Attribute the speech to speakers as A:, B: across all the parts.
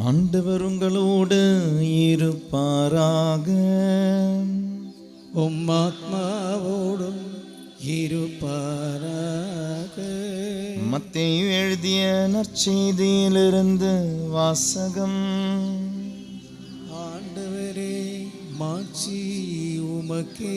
A: ஆண்டவர் உங்களோடு இருப்பாராக.
B: உம்மாத்மாவோடும் இருப்பாராக.
A: மத்தேயு எழுதிய நற்செய்தியிலிருந்து வாசகம்.
B: ஆண்டவரே, மாட்சி உமக்கே.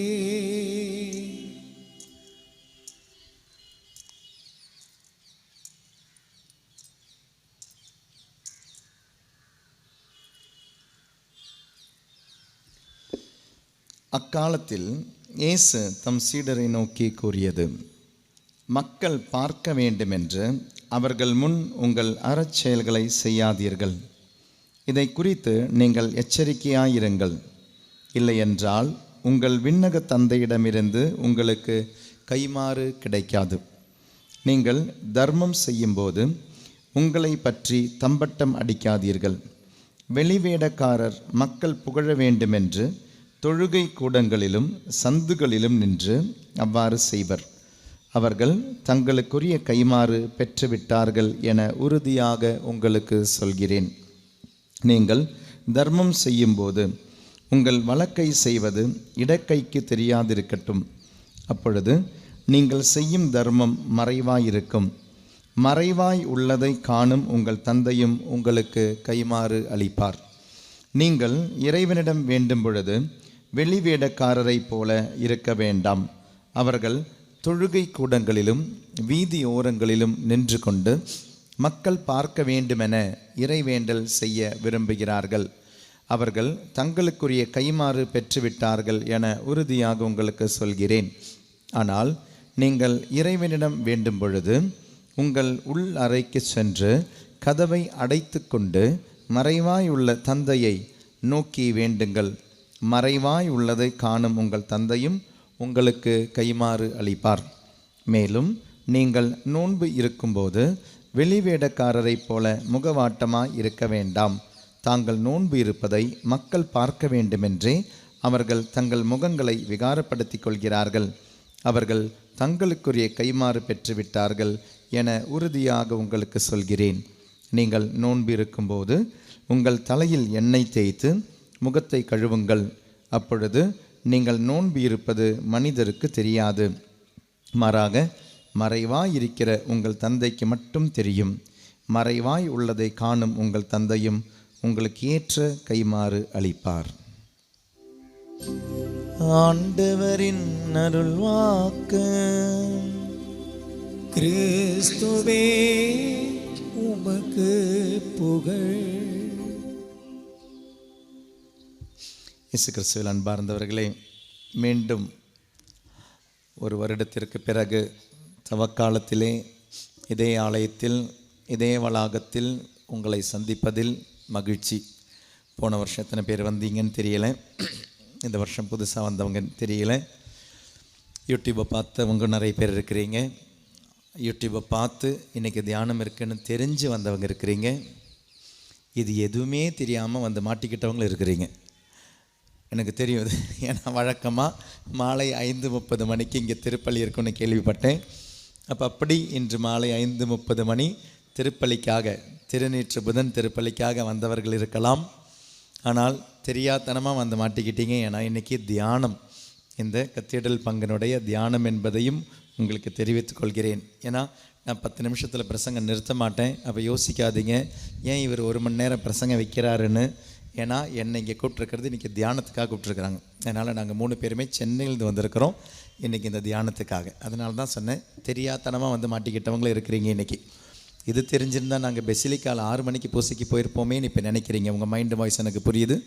A: அக்காலத்தில் இயேசு தம் சீடரை நோக்கி கூறியது: மக்கள் பார்க்க வேண்டுமென்று அவர்கள் முன் உங்கள் அறச்செயல்களை செய்யாதீர்கள். இதை குறித்து நீங்கள் எச்சரிக்கையாயிருங்கள். இல்லையென்றால் உங்கள் விண்ணக தந்தையிடமிருந்து உங்களுக்கு கைமாறு கிடைக்காது. நீங்கள் தர்மம் செய்யும்போது உங்களை பற்றி தம்பட்டம் அடிக்காதீர்கள். வெளிவேடக்காரர் மக்கள் புகழ வேண்டுமென்று தொழுகை கூடங்களிலும் சந்துகளிலும் நின்று அவ்வாறு செய்வர். அவர்கள் தங்களுக்குரிய கைமாறு பெற்றுவிட்டார்கள் என உறுதியாக உங்களுக்கு சொல்கிறேன். நீங்கள் தர்மம் செய்யும்போது உங்கள் வலக்கை செய்வது இடக்கைக்கு தெரியாதிருக்கட்டும். அப்பொழுது நீங்கள் செய்யும் தர்மம் மறைவாயிருக்கும். மறைவாய் உள்ளதை காணும் உங்கள் தந்தையும் உங்களுக்கு கைமாறு அளிப்பார். நீங்கள் இறைவனிடம் வேண்டும் பொழுது வெளிவேடக்காரரைப் போல இருக்க வேண்டாம். அவர்கள் தொழுகை கூடங்களிலும் வீதி ஓரங்களிலும் நின்று கொண்டு மக்கள் பார்க்க வேண்டுமென இறைவேண்டல் செய்ய விரும்புகிறார்கள். அவர்கள் தங்களுக்குரிய கைமாறு பெற்றுவிட்டார்கள் என உறுதியாக உங்களுக்கு சொல்கிறேன். ஆனால் நீங்கள் இறைவனிடம் வேண்டும் பொழுது உங்கள் உள் அறைக்கு சென்று கதவை அடைத்து கொண்டு மறைவாய் உள்ள தந்தையை நோக்கி வேண்டுங்கள். மறைவாய் உள்ளதை காணும் உங்கள் தந்தையும் உங்களுக்கு கைமாறு அளிப்பார். மேலும் நீங்கள் நோன்பு இருக்கும்போது வெளிவேடக்காரரைப் போல முகவாட்டமாய் இருக்க வேண்டாம். தாங்கள் நோன்பு இருப்பதை மக்கள் பார்க்க வேண்டுமென்றே அவர்கள் தங்கள் முகங்களை விகாரப்படுத்திக் கொள்கிறார்கள். அவர்கள் தங்களுக்குரிய கைமாறு பெற்றுவிட்டார்கள் என உறுதியாக உங்களுக்கு சொல்கிறேன். நீங்கள் நோன்பு இருக்கும்போது உங்கள் தலையில் எண்ணெய் தேய்த்து முகத்தை கழுவுங்கள். அப்பொழுது நீங்கள் நோன்பு இருப்பது மனிதருக்கு தெரியாது. மாறாக மறைவாய் இருக்கிற உங்கள் தந்தைக்கு மட்டும் தெரியும். மறைவாய் உள்ளதை காணும் உங்கள் தந்தையும் உங்களுக்கு ஏற்ற கைமாறு அளிப்பார். ஆண்டவரின் அருள்வாக்கு.
B: கிறிஸ்துவே, உமக்கு புகழ்.
A: இயேசு கிறிஸ்துவில் அன்பார்ந்தவர்களே, மீண்டும் ஒரு வருடத்திற்கு பிறகு தவக்காலத்திலே இதே ஆலயத்தில் இதே வளாகத்தில் உங்களை சந்திப்பதில் மகிழ்ச்சி. போன வருஷம் எத்தனை பேர் வந்தீங்கன்னு தெரியல, இந்த வருஷம் புதுசாக வந்தவங்கன்னு தெரியல. யூடியூப்பை பார்த்தவங்க நிறைய பேர் இருக்கிறீங்க. யூடியூப்பை பார்த்து இன்றைக்கி தியானம் இருக்குன்னு தெரிஞ்சு வந்தவங்க இருக்கிறீங்க. இது எதுவுமே தெரியாமல் வந்து மாட்டிக்கிட்டவங்களும் இருக்கிறீங்க. எனக்கு தெரியும் இது. ஏன்னா வழக்கமாக மாலை 5:30 மணிக்கு இங்கே திருப்பலி இருக்குன்னு கேள்விப்பட்டேன். அப்படி இன்று மாலை 5:30 மணி திருப்பலிக்காக, திருநீற்று புதன் திருப்பலிக்காக வந்தவர்கள் இருக்கலாம். ஆனால் தெரியாதனமாக வந்து மாட்டிக்கிட்டீங்க. ஏன்னா இன்றைக்கி தியானம், இந்த கத்தீட்ரல் பங்கினுடைய தியானம் என்பதையும் உங்களுக்கு தெரிவித்துக் கொள்கிறேன். ஏன்னா நான் 10 நிமிஷத்தில் பிரசங்கம் நிறுத்த மாட்டேன். அப்போ யோசிக்காதீங்க ஏன் இவர் 1 மணி நேரம் பிரசங்கம் வைக்கிறாருன்னு. ஏன்னா என்னை இங்கே கூப்பிட்ருக்கிறது இன்றைக்கி தியானத்துக்காக கூப்பிட்ருக்குறாங்க. அதனால் நாங்கள் 3 பேருமே சென்னையிலேருந்து வந்திருக்கிறோம் இன்றைக்கி இந்த தியானத்துக்காக. அதனால தான் சொன்னேன், தெரியாதனமாக வந்து மாட்டிக்கிட்டவங்களும் இருக்கிறீங்க. இன்றைக்கி இது தெரிஞ்சிருந்தால் நாங்கள் பெசிலிக்கால் 6 மணிக்கு பூசைக்கு போயிருப்போமேன்னு இப்போ நினைக்கிறீங்க. உங்கள் மைண்டு வாய்ஸ் எனக்கு புரியுது.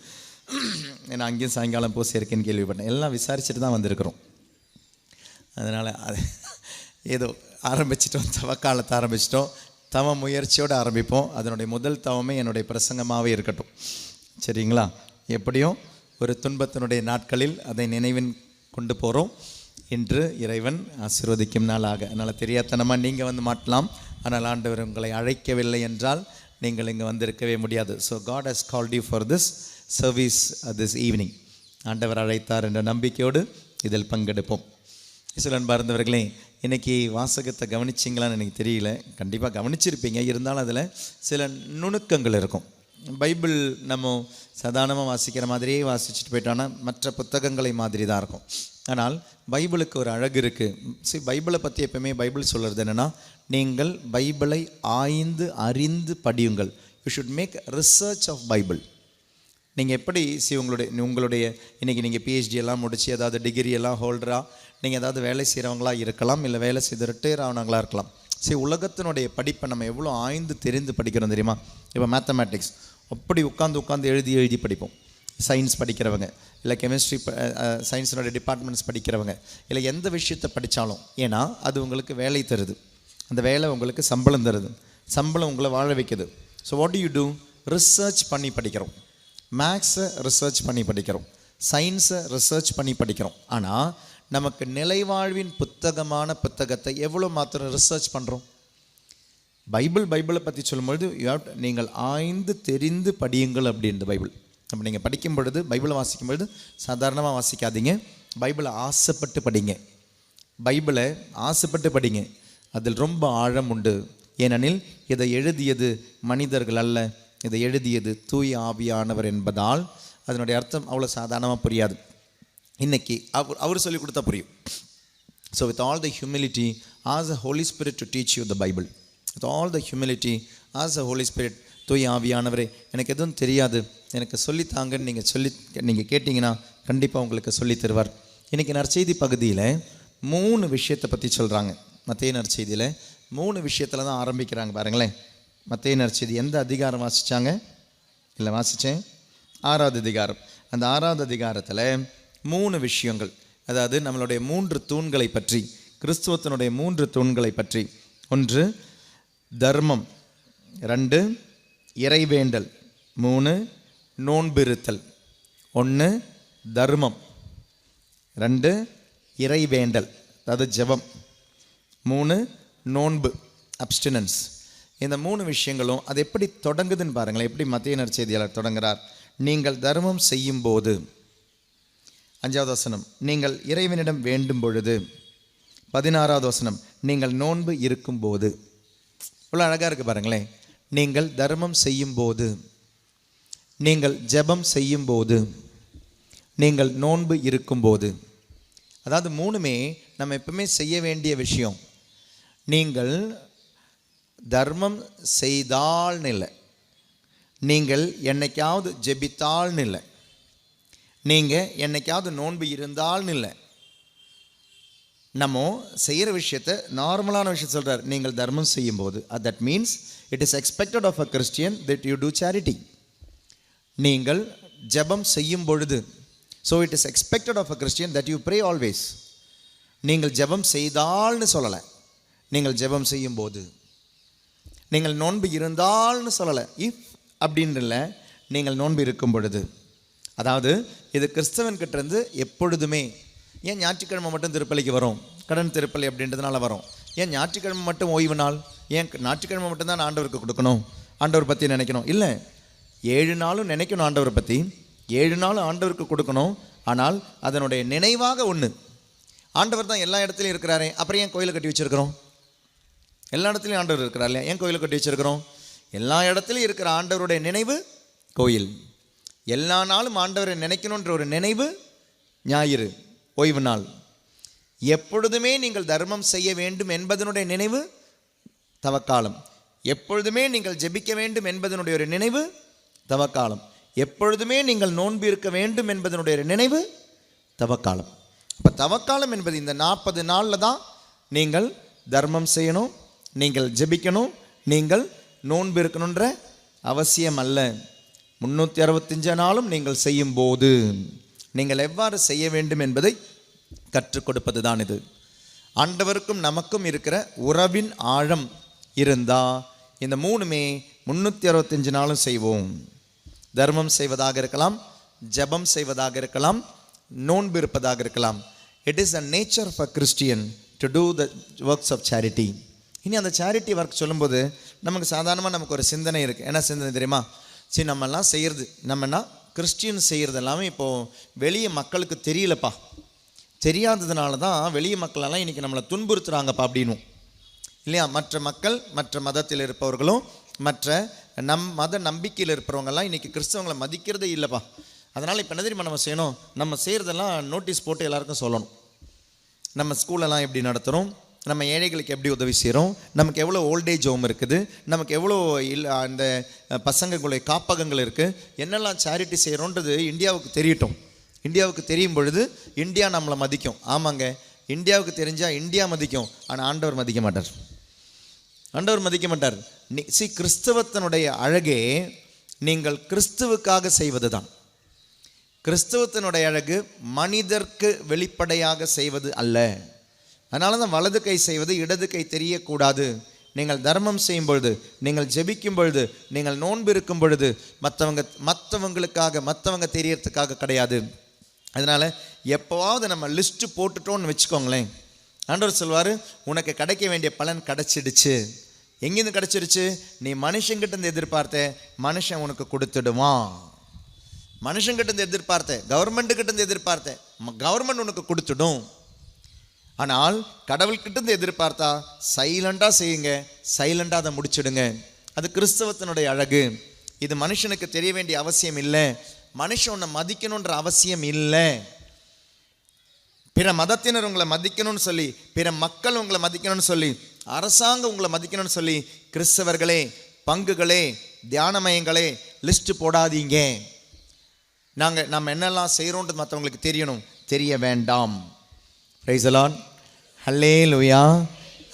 A: ஏன்னா அங்கேயும் சாயங்காலம் பூசை இருக்கேன்னு கேள்விப்பட்டேன். எல்லாம் விசாரிச்சுட்டு தான் வந்திருக்கிறோம். அதனால் அது ஏதோ ஆரம்பிச்சிட்டோம், தவக்காலத்தை ஆரம்பிச்சிட்டோம். தவ முயற்சியோடு ஆரம்பிப்போம். அதனுடைய முதல் தவமே என்னுடைய பிரசங்கமாகவே இருக்கட்டும், சரிங்களா? எப்படியும் ஒரு துன்பத்தினுடைய நாட்களில் அதை நினைவின் கொண்டு போகிறோம். இன்று இறைவன் ஆசீர்வதிக்கும் நாளாக. அதனால் தெரியாதனமாக நீங்கள் வந்து மாட்டலாம். ஆனால் ஆண்டவர் உங்களை அழைக்கவில்லை என்றால் நீங்கள் இங்கே வந்திருக்கவே முடியாது. So God has called you for this service this evening. ஆண்டவர் அழைத்தார் என்ற நம்பிக்கையோடு இதில் பங்கெடுப்போம். இயேசுவில் அன்பார்ந்தவர்களே, இன்றைக்கி வாசகத்தை கவனிச்சிங்களான்னு எனக்கு தெரியல. கண்டிப்பாக கவனிச்சிருப்பீங்க. இருந்தாலும் அதில் சில நுணுக்கங்கள் இருக்கும். பைபிள் நம்ம சாதாரணமாக வாசிக்கிற மாதிரியே வாசிச்சுட்டு போயிட்டோன்னா மற்ற புத்தகங்களை மாதிரி தான் இருக்கும். ஆனால் பைபிளுக்கு ஒரு அழகு இருக்குது. பைபிளை பற்றி எப்பவுமே பைபிள் சொல்கிறது என்னென்னா, நீங்கள் பைபிளை ஆய்ந்து அறிந்து படியுங்கள். You should make research of Bible. நீங்கள் எப்படி உங்களுடைய இன்றைக்கி நீங்கள் பிஹெச்டி எல்லாம் முடித்து ஏதாவது டிகிரி எல்லாம் ஹோல்டராக நீங்கள் ஏதாவது வேலை செய்கிறவங்களாக இருக்கலாம், இல்லை வேலை செய்து ரிட்டையர் ஆனவங்களாக இருக்கலாம். உலகத்தினுடைய படிப்பை நம்ம எவ்வளோ ஆய்ந்து தெரிந்து படிக்கிறோம் தெரியுமா? இப்போ மேத்தமேட்டிக்ஸ் அப்படி உட்காந்து எழுதி படிப்போம். சயின்ஸ் படிக்கிறவங்க, இல்லை கெமிஸ்ட்ரி சயின்ஸினுடைய டிபார்ட்மெண்ட்ஸ் படிக்கிறவங்க, இல்லை எந்த விஷயத்தை படித்தாலும், ஏன்னா அது உங்களுக்கு வேலை தருது, அந்த வேலை உங்களுக்கு சம்பளம் தருது, சம்பளம் உங்களை வாழ வைக்குது. So what do you do? Research பண்ணி படிக்கிறோம். மேக்ஸை ரிசர்ச் பண்ணி படிக்கிறோம், சயின்ஸை ரிசர்ச் பண்ணி படிக்கிறோம். ஆனால் நமக்கு நிலைவாழ்வின் புத்தகத்தை எவ்வளோ மாத்திரம் ரிசர்ச் பண்ணுறோம்? பைபிளை பற்றி சொல்லும்பொழுது நீங்கள் ஆய்ந்து தெரிந்து படியுங்கள் அப்படின்றது பைபிள். நம்ம நீங்கள் படிக்கும் பொழுது, பைபிளை வாசிக்கும் பொழுது சாதாரணமாக வாசிக்காதீங்க, பைபிளை ஆசைப்பட்டு படிங்க. பைபிளை ஆசைப்பட்டு படிங்க, அதில் ரொம்ப ஆழம் உண்டு. ஏனெனில் இதை எழுதியது மனிதர்கள் அல்ல, இதை எழுதியது தூய ஆவியானவர் என்பதால் அதனுடைய அர்த்தம் அவ்வளோ சாதாரணமாக புரியாது. இன்னைக்கு அவர் சொல்லிக் கொடுத்தா புரியும். So with all the humility, as a Holy Spirit to teach you the Bible. With all the humility, as a Holy Spirit, தூய ஆவியானவரே எனக்கு எதுவும் தெரியாது, எனக்கு சொல்லித்தாங்கன்னு நீங்கள் கேட்டிங்கன்னா கண்டிப்பாக உங்களுக்கு சொல்லி தருவார். இன்றைக்கி நற்செய்தி பகுதியில் 3 விஷயத்தை பற்றி சொல்கிறாங்க. மத்தேயு நற்செய்தியில் 3 விஷயத்தில் தான் ஆரம்பிக்கிறாங்க. பாருங்களேன், மத்தேயு நற்செய்தி எந்த அதிகாரம் வாசித்தாங்க? இல்லை வாசித்தேன், 6வது அதிகாரம். அந்த 6வது அதிகாரத்தில் 3 விஷயங்கள், அதாவது நம்மளுடைய 3 தூண்களை பற்றி, கிறிஸ்துவத்தினுடைய 3 தூண்களை பற்றி. 1 தர்மம், 2 இறைவேண்டல், 3 நோன்பிருத்தல். 1 தர்மம், 2 இறைவேண்டல் அதாவது ஜெபம், 3 நோன்பு அப்ஸ்டினன்ஸ். இந்த 3 விஷயங்களும் அது எப்படி தொடங்குதுன்னு பாருங்களேன். எப்படி மத்தேயு நற்செய்தியாளர் தொடங்குகிறார்? நீங்கள் தர்மம் செய்யும் போது, 5வது வசனம், நீங்கள் இறைவனிடம் வேண்டும் பொழுது. 16வது வசனம், நீங்கள் நோன்பு இருக்கும்போது. இவ்வளோ அழகாக இருக்குது பாருங்களேன். நீங்கள் தர்மம் செய்யும் போது, நீங்கள் ஜெபம் செய்யும் போது, நீங்கள் நோன்பு இருக்கும்போது. அதாவது 3மே நம்ம எப்பவுமே செய்ய வேண்டிய விஷயம். நீங்கள் தர்மம் செய்தால்னு இல்லை, நீங்கள் என்னைக்காவது ஜெபித்தால்னு இல்லை, நீங்கள் என்னைக்காவது நோன்பு இருந்தால்னு இல்லை. நம்ம செய்கிற விஷயத்தை நார்மலான விஷயம் சொல்கிறார். நீங்கள் தர்மம் செய்யும்போது, that means it is expected of a Christian that you do charity. நீங்கள் ஜெபம் செய்யும் பொழுது, so it is expected of a Christian that you pray always. நீங்கள் ஜெபம் செய்தால்னு சொல்லலை, நீங்கள் ஜெபம் செய்யும் போது. நீங்கள் நோன்பு இருந்தால்னு சொல்லலை, இஃப் அப்படின்னு இல்லை, நீங்கள் நோன்பு இருக்கும் பொழுது. அதாவது இது கிறிஸ்தவன்கிட்ட இருந்து எப்பொழுதுமே. ஏன் ஞாயிற்றுக்கிழமை மட்டும் திருப்பலிக்கு வரும்? கடன் திருப்பலி அப்படின்றதுனால வரும். ஏன் ஞாயிற்றுக்கிழமை மட்டும் ஓய்வு நாள்? ஏன் ஞாயிற்றுக்கிழமை மட்டும்தான் ஆண்டவருக்கு கொடுக்கணும், ஆண்டவர் பற்றி நினைக்கணும்? இல்லை, 7 நாளும் நினைக்கணும் ஆண்டவரை பற்றி, 7 நாளும் ஆண்டவருக்கு கொடுக்கணும். ஆனால் அதனுடைய நினைவாக ஒன்று. ஆண்டவர் தான் எல்லா இடத்துலையும் இருக்கிறாரே, அப்புறம் ஏன் கோயிலை கட்டி வச்சுருக்கிறோம்? எல்லா இடத்துலையும் ஆண்டவர் இருக்கிறார் இல்லையா, ஏன் கோயிலை கட்டி வச்சுருக்கிறோம்? எல்லா இடத்துலையும் இருக்கிற ஆண்டவருடைய நினைவு கோயில். எல்லா நாளும் ஆண்டவரை நினைக்கணுன்ற ஒரு நினைவு ஞாயிறு, ஓய்வு நாள். எப்பொழுதுமே நீங்கள் தர்மம் செய்ய வேண்டும் என்பதனுடைய நினைவு தவக்காலம். எப்பொழுதுமே நீங்கள் ஜெபிக்க வேண்டும் என்பதனுடைய ஒரு நினைவு தவக்காலம். எப்பொழுதுமே நீங்கள் நோன்பு இருக்க வேண்டும் என்பதனுடைய ஒரு நினைவு தவக்காலம். இப்போ தவக்காலம் என்பது இந்த 40 நாளில் தான் நீங்கள் தர்மம் செய்யணும், நீங்கள் ஜெபிக்கணும், நீங்கள் நோன்பு இருக்கணுன்ற அவசியம் அல்ல. 365 நாளும் நீங்கள் செய்யும் போது நீங்கள் எவ்வாறு செய்ய வேண்டும் என்பதை கற்றுக் கொடுப்பது தான் இது. ஆண்டவருக்கும் நமக்கும் இருக்கிற உறவின் ஆழம் இருந்தால் இந்த 3மே 365 நாளும் செய்வோம். தர்மம் செய்வதாக இருக்கலாம், ஜெபம் செய்வதாக இருக்கலாம், நோன்பு இருப்பதாக இருக்கலாம். It is a nature of a Christian to do the works of charity. இனி அந்த சேரிட்டி ஒர்க் சொல்லும்போது நமக்கு சாதாரணமாக நமக்கு ஒரு சிந்தனை இருக்குது. என்ன சிந்தனை தெரியுமா? சரி, நம்மெல்லாம் செய்கிறது, நம்மனா கிறிஸ்டியன் செய்கிறது எல்லாமே இப்போது வெளியே மக்களுக்கு தெரியலப்பா, தெரியாததுனால தான் வெளியே மக்களெல்லாம் இன்றைக்கி நம்மளை துன்புறுத்துகிறாங்கப்பா அப்படின்னும் இல்லையா? மற்ற மக்கள், மற்ற மதத்தில் இருப்பவர்களும், மற்ற மத நம்பிக்கையில் இருக்கிறவங்கெல்லாம் இன்றைக்கி கிறிஸ்தவங்களை மதிக்கிறதே இல்லைப்பா. அதனால் இப்போ என்ன தெரியுமா நம்ம செய்யணும், நம்ம செய்கிறதெல்லாம் நோட்டீஸ் போட்டு எல்லாருக்கும் சொல்லணும். நம்ம ஸ்கூலெல்லாம் எப்படி நடத்துகிறோம், நம்ம ஏழைகளுக்கு எப்படி உதவி செய்கிறோம், நமக்கு எவ்வளோ ஓல்டேஜ் ஹோம் இருக்குது, நமக்கு எவ்வளோ அந்த பசங்களுடைய காப்பகங்கள் இருக்குது, என்னெல்லாம் சேரிட்டி செய்கிறோன்றது இந்தியாவுக்கு தெரியட்டும். இந்தியாவுக்கு தெரியும் பொழுது இந்தியா நம்மளை மதிக்கும். ஆமாங்க, இந்தியாவுக்கு தெரிஞ்சால் இந்தியா மதிக்கும், ஆனால் ஆண்டவர் மதிக்க மாட்டார். ஆண்டவர் மதிக்க மாட்டார். கிறிஸ்தவத்தினுடைய அழகே நீங்கள் கிறிஸ்துவுக்காக செய்வது தான். கிறிஸ்தவத்தினுடைய அழகு மனிதர்க்கு வெளிப்படையாக செய்வது அல்ல. அதனால தான் வலது கை செய்வது இடது கை தெரியக்கூடாது. நீங்கள் தர்மம் செய்யும் பொழுது, நீங்கள் ஜெபிக்கும் பொழுது, நீங்கள் நோன்பு இருக்கும் பொழுது மற்றவங்க தெரியறதுக்காக கிடையாது. அதனால் எப்போவாவது நம்ம லிஸ்ட்டு போட்டுட்டோன்னு வச்சுக்கோங்களேன், ஆண்டவர் சொல்வார், உனக்கு கிடைக்க வேண்டிய பலன் கிடைச்சிடுச்சு. எங்கேருந்து கிடைச்சிருச்சு? நீ மனுஷங்கிட்ட எதிர்பார்த்த, மனுஷன் உனக்கு கொடுத்துடுவான். மனுஷங்கிட்ட எதிர்பார்த்த, கவர்மெண்ட்டுக்கிட்ட எதிர்பார்த்த, கவர்மெண்ட் உனக்கு கொடுத்துடும். ஆனால் கடவுள்கிட்ட எதிர்பார்த்தா சைலண்டாக செய்யுங்க, சைலண்டாக அதை முடிச்சிடுங்க. அது கிறிஸ்தவத்தினுடைய அழகு. இது மனுஷனுக்கு தெரிய வேண்டிய அவசியம் இல்லை. மனுஷன் உன்னை மதிக்கணுன்ற அவசியம் இல்லை. பிற மதத்தினர் உங்களை மதிக்கணும்னு சொல்லி, பிற மக்கள் உங்களை மதிக்கணும்னு சொல்லி, அரசாங்கம் உங்களை மதிக்கணும்னு சொல்லி கிறிஸ்தவர்களே, பங்குகளே, தியான மையங்களே லிஸ்ட்டு போடாதீங்க. நம்ம என்னெல்லாம் செய்கிறோன்றது மற்றவங்களுக்கு தெரியணும், தெரிய வேண்டாம். Praise the Lord. Hallelujah,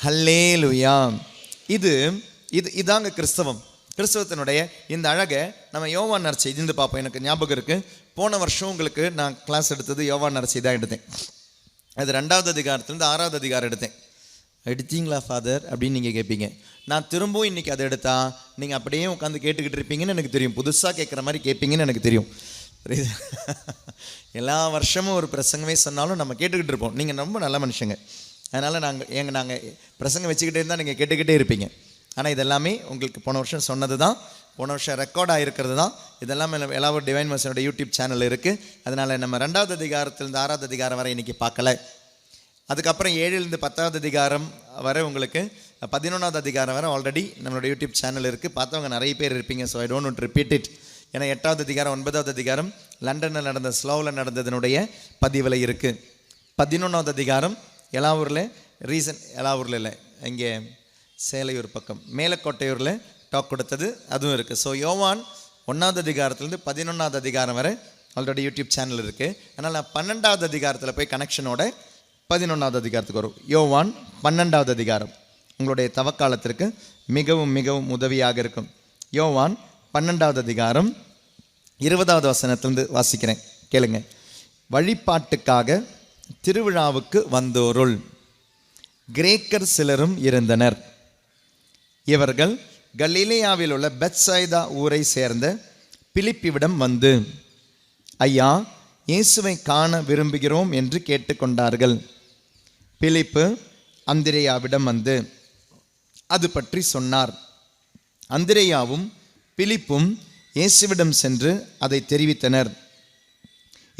A: hallelujah. இதாங்க கிறிஸ்தவம். கிறிஸ்தவத்தினுடைய இந்த அழகை நம்ம யோவான் நற்செய்தி பார்ப்போம். எனக்கு ஞாபகம் இருக்குது, போன வருஷம் உங்களுக்கு நான் கிளாஸ் எடுத்தது யோவான் நற்செய்தி தான் எடுத்தேன். அது 2வது அதிகாரத்துலேருந்து 6வது அதிகாரம் எடுத்தேன். எடுத்தீங்களா ஃபாதர் அப்படின்னு நீங்கள் கேட்பீங்க. நான் திரும்பவும் இன்றைக்கி அதை எடுத்தா நீங்கள் அப்படியே உட்காந்து கேட்டுக்கிட்டு இருப்பீங்கன்னு எனக்கு தெரியும். புதுசாக கேட்குற மாதிரி கேட்பீங்கன்னு எனக்கு தெரியும். எல்லா வருஷமும் ஒரு பிரசங்கமே சொன்னாலும் நம்ம கேட்டுக்கிட்டு இருப்போம். நீங்கள் ரொம்ப நல்ல மனுஷங்க, அதனால் நாங்கள் பிரசங்கம் வச்சுக்கிட்டே இருந்தால் நீங்கள் கேட்டுக்கிட்டே இருப்பீங்க. ஆனால் இதெல்லாமே உங்களுக்கு போன வருஷம் சொன்னது தான், போன வருஷம் ரெக்கார்ட் ஆகிருக்கிறது தான். இதெல்லாமே எல்லாரும் டிவைன் மர்சியோட யூடியூப் சேனல் இருக்குது. அதனால் நம்ம 2வது அதிகாரத்திலேருந்து 6வது அதிகாரம் வரை இன்றைக்கி பார்க்கல. அதுக்கப்புறம் 7லேருந்து 10வது அதிகாரம் வரை, உங்களுக்கு 11வது அதிகாரம் வரை ஆல்ரெடி நம்மளோட யூடியூப் சேனல் இருக்குது. பார்த்தவங்க நிறைய பேர் இருப்பீங்க. So I don't want to repeat it. ஏன்னா 8வது அதிகாரம் 9வது அதிகாரம் லண்டனில் நடந்த ஸ்லோவில் நடந்ததனுடைய பதிவில் இருக்குது. 11வது அதிகாரம் எல்லாவூரில் எல்லாவூரில் இல்லை, இங்கே சேலையூர் பக்கம் மேலக்கோட்டையூரில் டாக் கொடுத்தது, அதுவும் இருக்குது. ஸோ யோவான் 1வது அதிகாரத்துலேருந்து 11வது அதிகாரம் வரை ஆல்ரெடி யூடியூப் சேனல் இருக்குது. அதனால் நான் 12வது அதிகாரத்தில் போய் கனெக்ஷனோட 11வது அதிகாரத்துக்கு வரும். யோவான் 12வது அதிகாரம் உங்களுடைய தவக்காலத்திற்கு மிகவும் மிகவும் உதவியாக இருக்கும். யோவான் 12வது அதிகாரம் 20வது வசனத்திலிருந்து வாசிக்கிறேன், கேளுங்க. வழிபாட்டுக்காக திருவிழாவுக்கு வந்தோருள் கிரேக்கர் சிலரும் இருந்தனர். இவர்கள் கலிலேயாவில் உள்ள பெத்சைதா ஊரை சேர்ந்த பிலிப்பிவிடம் வந்து, ஐயா, இயேசுவை காண விரும்புகிறோம் என்று கேட்டுக்கொண்டார்கள். பிலிப்பு அந்திரேயாவிடம் வந்து அது பற்றி சொன்னார். அந்திரேயாவும் பிலிப்பும் இயேசுவிடம் சென்று அதை தெரிவித்தனர்.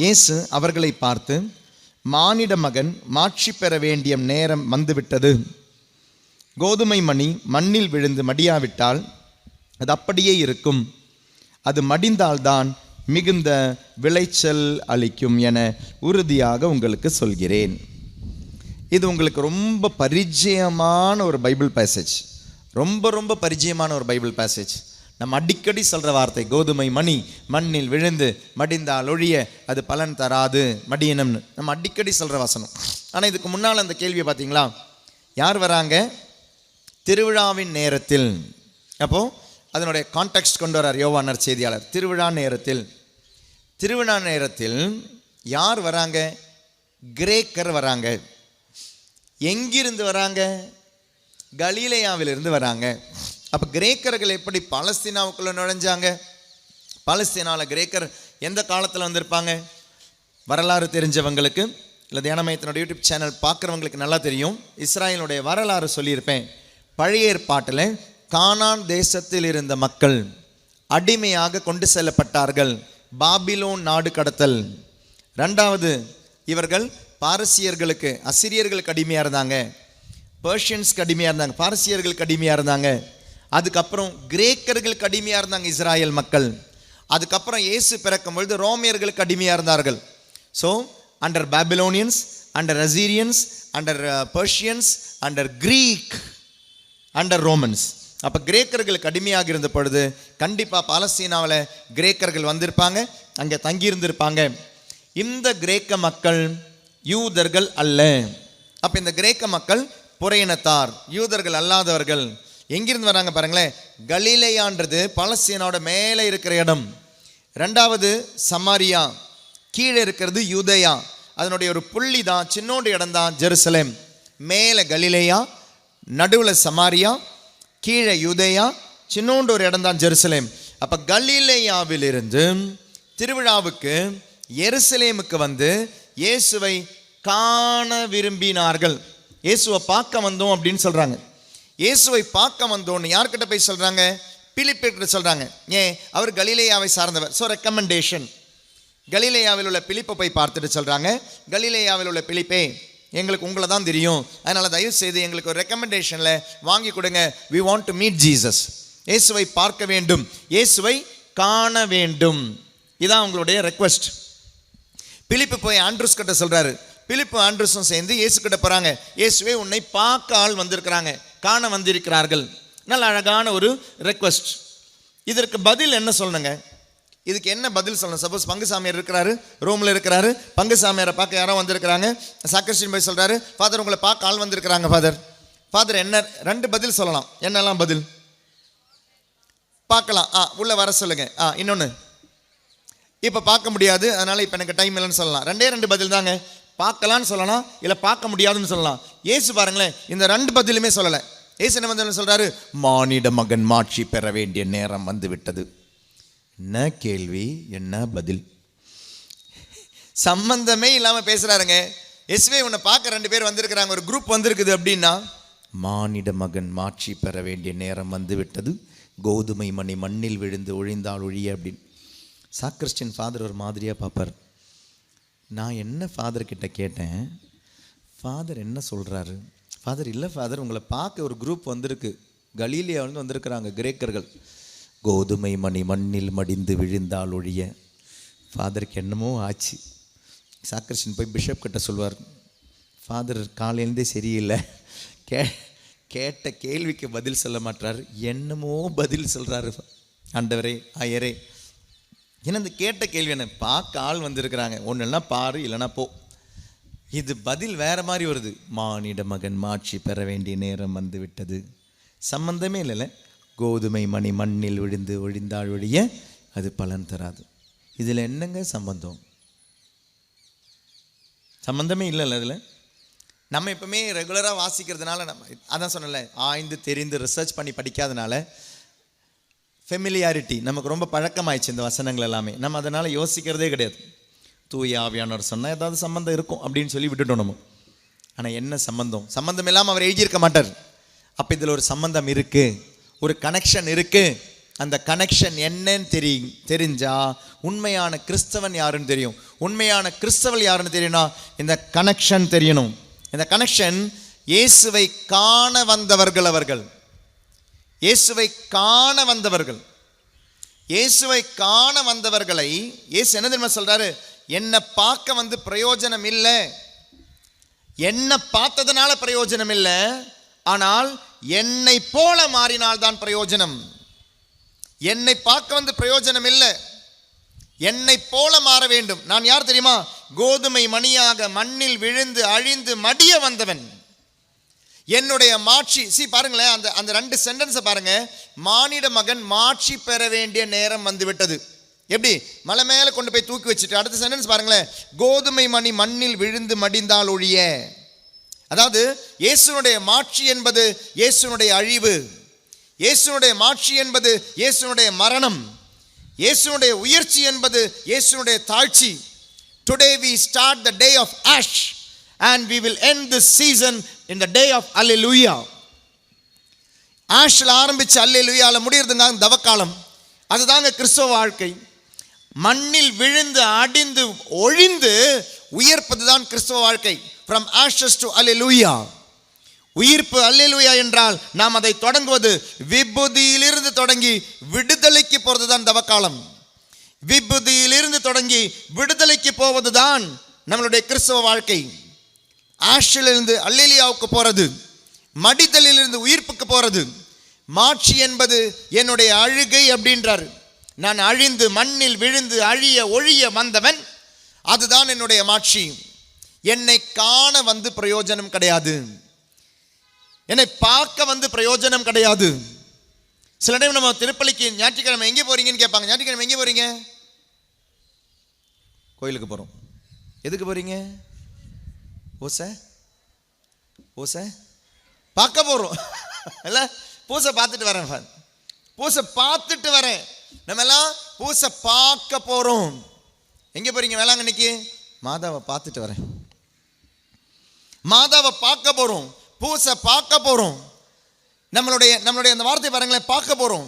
A: இயேசு அவர்களை பார்த்து, மானிட மகன் மாட்சி பெற வேண்டிய நேரம் வந்துவிட்டது. கோதுமை மணி மண்ணில் விழுந்து மடியாவிட்டால் அது அப்படியே இருக்கும், அது மடிந்தால்தான் மிகுந்த விளைச்சல் அளிக்கும் என உறுதியாக உங்களுக்கு சொல்கிறேன். இது உங்களுக்கு ரொம்ப பரிச்சயமான ஒரு பைபிள் பேசேஜ், ரொம்ப பரிச்சயமான ஒரு பைபிள் பேசேஜ். நம்ம அடிக்கடி சொல்கிற வார்த்தை, கோதுமை மணி மண்ணில் விழுந்து மடிந்தால் ஒழிய அது பலன் தராது, மடியனம்னு நம்ம அடிக்கடி சொல்கிற வசனம். ஆனால் இதுக்கு முன்னால் அந்த கேள்வியை பார்த்தீங்களா? யார் வராங்க? திருவிழாவின் நேரத்தில். அப்போது அதனுடைய கான்டெக்ஸ்ட் கொண்டு வரார் யோவான் நற்செய்தியாளர். திருவிழா நேரத்தில் யார் வராங்க? கிரேக்கர் வராங்க. எங்கிருந்து வராங்க? கலிலேயாவிலிருந்து வராங்க. அப்போ கிரேக்கர்கள் எப்படி பாலஸ்தீனாவுக்குள்ளே நுழைஞ்சாங்க? பாலஸ்தீனாவில் கிரேக்கர் எந்த காலத்தில் வந்திருப்பாங்க? வரலாறு தெரிஞ்சவங்களுக்கு, இல்லை தியானமயத்தினோட யூடியூப் சேனல் பார்க்குறவங்களுக்கு நல்லா தெரியும். இஸ்ராயலுடைய வரலாறு சொல்லியிருப்பேன். பழைய ஏற்பாட்டில் கானான் தேசத்தில் இருந்த மக்கள் அடிமையாக கொண்டு செல்லப்பட்டார்கள். பாபிலோன் நாடு கடத்தல். 2வது, இவர்கள் பாரசீகர்களுக்கு, அசிரியர்களுக்கு அடிமையாக இருந்தாங்க, பெர்ஷியன்ஸ்க்கு அடிமையாக இருந்தாங்க, பாரசீகர்களுக்கு அடிமையாக இருந்தாங்க. அதுக்கப்புறம் கிரேக்கர்களுக்கு அடிமையாக இருந்தாங்க இஸ்ராயல் மக்கள். அதுக்கப்புறம் இயேசு பிறக்கும் பொழுது ரோமியர்களுக்கு அடிமையாக இருந்தார்கள். So under Babylonians, under Assyrians, under Persians, under Greek, under Romans. அப்போ கிரேக்கர்களுக்கு அடிமையாக இருந்த பொழுது கண்டிப்பாக பாலஸ்தீனாவில் கிரேக்கர்கள் வந்திருப்பாங்க, அங்கே தங்கியிருந்திருப்பாங்க. இந்த கிரேக்க மக்கள் யூதர்கள் அல்ல. அப்போ இந்த கிரேக்க மக்கள் புறையினத்தார், யூதர்கள் அல்லாதவர்கள். எங்கிருந்து வராங்க பாருங்களேன். கலிலேயான்றது பாலஸ்தீனாவோட மேலே இருக்கிற இடம். ரெண்டாவது சமாரியா, கீழே இருக்கிறது யூதேயா. அதனுடைய ஒரு புள்ளி தான், சின்னோண்டு இடம் தான் ஜெருசலேம். மேலே கலிலேயா, நடுவில் சமாரியா, கீழே யூதேயா, சின்னோண்டு ஒரு இடம் தான் ஜெருசலேம். அப்போ கலிலேயாவிலிருந்து திருவிழாவுக்கு எருசலேமுக்கு வந்து இயேசுவை காண விரும்பினார்கள். இயேசுவை பார்க்க வந்தோம் அப்படின்னு சொல்கிறாங்க. இயேசுவை பார்க்க வந்தோன்னு யார்கிட்ட போய் சொல்கிறாங்க? பிலிப்பிட்ட சொல்கிறாங்க. ஏன்? அவர் கலிலேயாவை சார்ந்தவர். So recommendation. கலிலேயாவில் உள்ள பிலிப்பை போய் பார்த்துட்டு சொல்கிறாங்க, கலிலேயாவில் உள்ள பிலிப்பே, எங்களுக்கு உங்களை தான் தெரியும், அதனால் தயவு செய்து எங்களுக்கு ஒரு ரெக்கமெண்டேஷனில் வாங்கி கொடுங்க. We want to meet Jesus. இயேசுவை பார்க்க வேண்டும், இயேசுவை காண வேண்டும். இதான் உங்களுடைய ரெக்வெஸ்ட். பிலிப்பு போய் ஆண்ட்ரூஸ் கிட்ட சொல்கிறாரு. பிலிப்பு ஆண்ட்ரூஸும் சேர்ந்து இயேசு கிட்ட போகிறாங்க. இயேசுவே உன்னை பார்க்க ஆள் வந்திருக்கிறாங்க, காண வந்திருக்கிறார்கள். நல்ல அழகான ஒரு ரெக்வெஸ்ட். இதற்கு பதில் என்ன சொல்லணுங்க? இதுக்கு என்ன பதில் சொல்லணும்? சப்போஸ் பங்குசாமியார் இருக்கிறாரு, ரோமில் இருக்கிறாரு, பங்குசாமியாரை பார்க்க யாரோ வந்திருக்கிறாங்க. சாக்ரிஸ்டியன் போய் சொல்கிறாரு, ஃபாதர் உங்களை பார்க்க ஆள் வந்திருக்கிறாங்க ஃபாதர். ஃபாதர் என்ன? ரெண்டு பதில் சொல்லலாம். என்னெல்லாம் பதில்? பார்க்கலாம், உள்ளே வர சொல்லுங்க. இன்னொன்று, இப்போ பார்க்க முடியாது, அதனால் இப்போ எனக்கு டைம் இல்லைன்னு சொல்லலாம். ரெண்டு பதில் தாங்க. பார்க்கலான்னு சொல்லலாம், இல்லை பார்க்க முடியாதுன்னு சொல்லலாம். இயேசு பாருங்களேன், இந்த ரெண்டு பதிலுமே சொல்லலை. இயேசு என்ன வந்து சொல்கிறாரு? மானிட மகன் மாட்சி பெற வேண்டிய நேரம் வந்து விட்டது. என்ன கேள்வி, என்ன பதில்? சம்பந்தமே இல்லாமல் பேசுகிறாருங்க. இயேசுவே உன்னை பார்க்க ரெண்டு பேர் வந்திருக்கிறாங்க, ஒரு குரூப் வந்திருக்குது அப்படின்னா, மானிட மகன் மாட்சி பெற வேண்டிய நேரம் வந்து விட்டது, கோதுமை மணி மண்ணில் விழுந்து ஒழிந்தால் ஒழிய அப்படின்னு. சாக்ரிஸ்டியன் ஃபாதர் ஒரு மாதிரியாக பார்ப்பார். நான் என்ன ஃபாதர்கிட்ட கேட்டேன், ஃபாதர் என்ன சொல்கிறாரு? ஃபாதர் இல்லை ஃபாதர், உங்களை பார்க்க ஒரு குரூப் வந்திருக்கு, கலீலியாவிலிருந்து வந்திருக்கிறாங்க கிரேக்கர்கள், கோதுமை மணி மண்ணில் மடிந்து விழுந்தால் ஒழிய. ஃபாதருக்கு என்னமோ ஆச்சு. சாக்ரிஸ்டியன் போய் பிஷப் கிட்ட சொல்வார், ஃபாதர் காலையிலேருந்தே சரியில்லை, கேட்ட கேள்விக்கு பதில் சொல்ல மாட்டார், என்னமோ பதில் சொல்கிறாரு. ஆண்டவரே, ஆயரே, ஏன்னா இந்த கேட்ட கேள்வி என்ன? பார்க்க ஆள் வந்திருக்கிறாங்க, ஒன்றுனா பாரு, இல்லைனா போ. இது பதில் வேற மாதிரி வருது. மானிட மகன் மாட்சி பெற வேண்டிய நேரம் வந்து விட்டது. சம்பந்தமே இல்லைல்ல. கோதுமை மணி மண்ணில் விழுந்து ஒழிந்தால் ஒழிய அது பலன் தராது. இதில் என்னங்க சம்பந்தம்? சம்பந்தமே இல்லைல்ல. இதில் நம்ம எப்பவுமே ரெகுலராக வாசிக்கிறதுனால, நம்ம அதான் சொன்னல, ஆய்ந்து தெரிந்து ரிசர்ச் பண்ணி படிக்காதனால ஃபெமிலியாரிட்டி நமக்கு ரொம்ப பழக்கமாயிடுச்சு. இந்த வசனங்கள் எல்லாமே நம்ம அதனால் யோசிக்கிறதே கிடையாது. தூய ஆவியானவர் சொன்னால் ஏதாவது சம்பந்தம் இருக்கும் அப்படின்னு சொல்லி விட்டுட்டோம் நம்ம. ஆனால் என்ன சம்பந்தம்? சம்பந்தம் இல்லாமல் அவர் எழுதியிருக்க மாட்டார். அப்போ இதில் ஒரு சம்பந்தம் இருக்குது, ஒரு கனெக்ஷன் இருக்குது. அந்த கனெக்ஷன் என்னன்னு தெரிஞ்சா உண்மையான கிறிஸ்தவன் யாருன்னு தெரியும். உண்மையான கிறிஸ்தவன் யாருன்னு தெரியும்னா இந்த கனெக்ஷன் தெரியணும். இந்த கனெக்ஷன் இயேசுவை காண வந்தவர்கள். அவர்கள் இயேசுவை காண வந்தவர்கள். இயேசுவை காண வந்தவர்களை இயேசு என்ன தெரியுமா சொல்றாரு? என்னை பார்க்க வந்து பிரயோஜனம் இல்லை, என்னை பார்த்ததுனால பிரயோஜனம் இல்லை, ஆனால் என்னை போல மாறினால் தான் பிரயோஜனம். என்னை பார்க்க வந்து பிரயோஜனம் இல்லை, என்னை போல மாற வேண்டும். நான் யார் தெரியுமா? கோதுமை மணியாக மண்ணில் விழுந்து அழிந்து மடிய வந்தவன். என்னுடைய மாட்சி பாருங்களேன், அந்த ரெண்டு சென்டென்ஸை பாருங்க. மானிட மகன் மாட்சி பெற வேண்டிய நேரம் வந்து விட்டது. எப்படி? மலை மேலே கொண்டு போய் தூக்கி வச்சுட்டு அடுத்த சென்டென்ஸ் பாருங்களேன், கோதுமை மணி மண்ணில் விழுந்து மடிந்தால் ஒழிய. அதாவது இயேசுனுடைய மாட்சி என்பது இயேசுனுடைய அழிவு, இயேசுனுடைய மாட்சி என்பது இயேசுனுடைய மரணம், இயேசுனுடைய உயர்ச்சி என்பது இயேசுனுடைய தாழ்ச்சி. Today we start the day of ash and we will end this season in the day of Alleluia. ஆஷ்ல ஆரம்பிச்சு அல்லேலூயால முடியறதுங்க தவக்காலம். அதுதாங்க கிறிஸ்தவ வாழ்க்கை. மண்ணில் விழுந்து அடிந்து ஒழிந்து உயர்ப்பது தான் கிறிஸ்தவ வாழ்க்கை. From ashes to Alleluia. உயிர்ப்பு அல்லேலூயா என்றால் நாம் அதை தொடங்குவது விபூதியிலிருந்து தொடங்கி விடுதலைக்கு போறதுதான் தவக்காலம். விபூதியிலிருந்து தொடங்கி விடுதலைக்கு போவதுதான் நம்மளுடைய கிறிஸ்தவ வாழ்க்கை. ஆஷிலிருந்து அல்லேலியாவுக்கு போறது, மடிதலிலிருந்து உயிர்ப்புக்கு போறது. மாட்சி என்பது என்னுடைய அழுகை அப்படின்றார். நான் அழிந்து மண்ணில் விழுந்து அழிய ஒழிய வந்தவன், அதுதான் என்னுடைய மாட்சி. என்னை காண வந்து பிரயோஜனம் கிடையாது, என்னை பார்க்க வந்து பிரயோஜனம் கிடையாது. சில டைம் நம்ம திருப்பலிக்கு ஞாயிற்றுக்கிழமை எங்கே போறீங்கன்னு கேட்பாங்க. ஞாயிற்றுக்கிழமை எங்கே போறீங்க? கோயிலுக்கு போறோம். எதுக்கு போறீங்க? பூசை பார்க்க போறோம் இல்ல, பூசை பார்த்துட்டு வரேன், பூசை பார்த்துட்டு வரேன். நம்ம எல்லாம் பூசை பார்க்க போறோம். எங்க போறீங்க? வேளாங்கண்ணிக்கு. மாதாவை பார்த்துட்டு வரேன். மாதாவை பார்க்க போறோம், பூசை பார்க்க போறோம். நம்மளுடைய அந்த வார்த்தை பாருங்களேன், பார்க்க போறோம்,